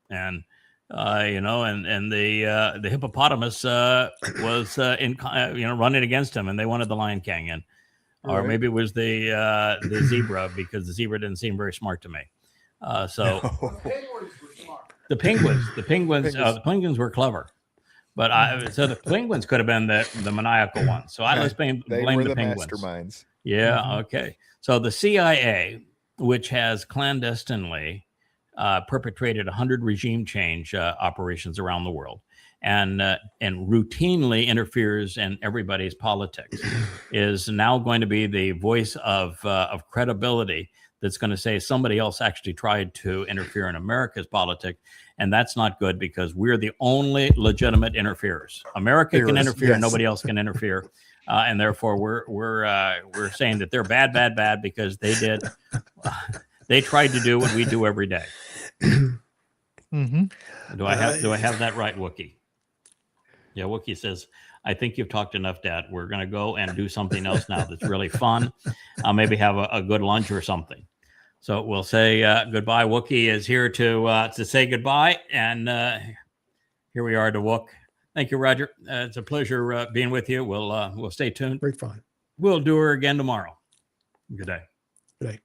and and the hippopotamus was running against him, and they wanted the Lion King, and. Or maybe it was the zebra, because the zebra didn't seem very smart to me. The penguins were clever, but so the penguins could have been the maniacal ones. So let's blame the penguins. Masterminds. Yeah. Mm-hmm. Okay. So the CIA, which has clandestinely perpetrated 100 regime change operations around the world, and routinely interferes in everybody's politics, is now going to be the voice of credibility that's going to say somebody else actually tried to interfere in America's politics, and that's not good because we're the only legitimate interferers. America can interfere, yes. Nobody else can interfere, and therefore we're saying that they're bad because they did they tried to do what we do every day. Mm-hmm. Do I have that right, Wookie? Yeah, Wookie says, I think you've talked enough, Dad. We're going to go and do something else now that's really fun. Maybe have a good lunch or something. So we'll say goodbye. Wookie is here to say goodbye. And here we are to Wook. Thank you, Roger. It's a pleasure being with you. We'll stay tuned. Great fun. We'll do her again tomorrow. Good day. Good day.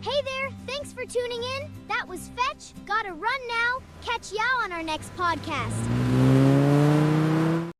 Hey there. Thanks for tuning in. That was Fetch. Gotta run now. Catch y'all on our next podcast.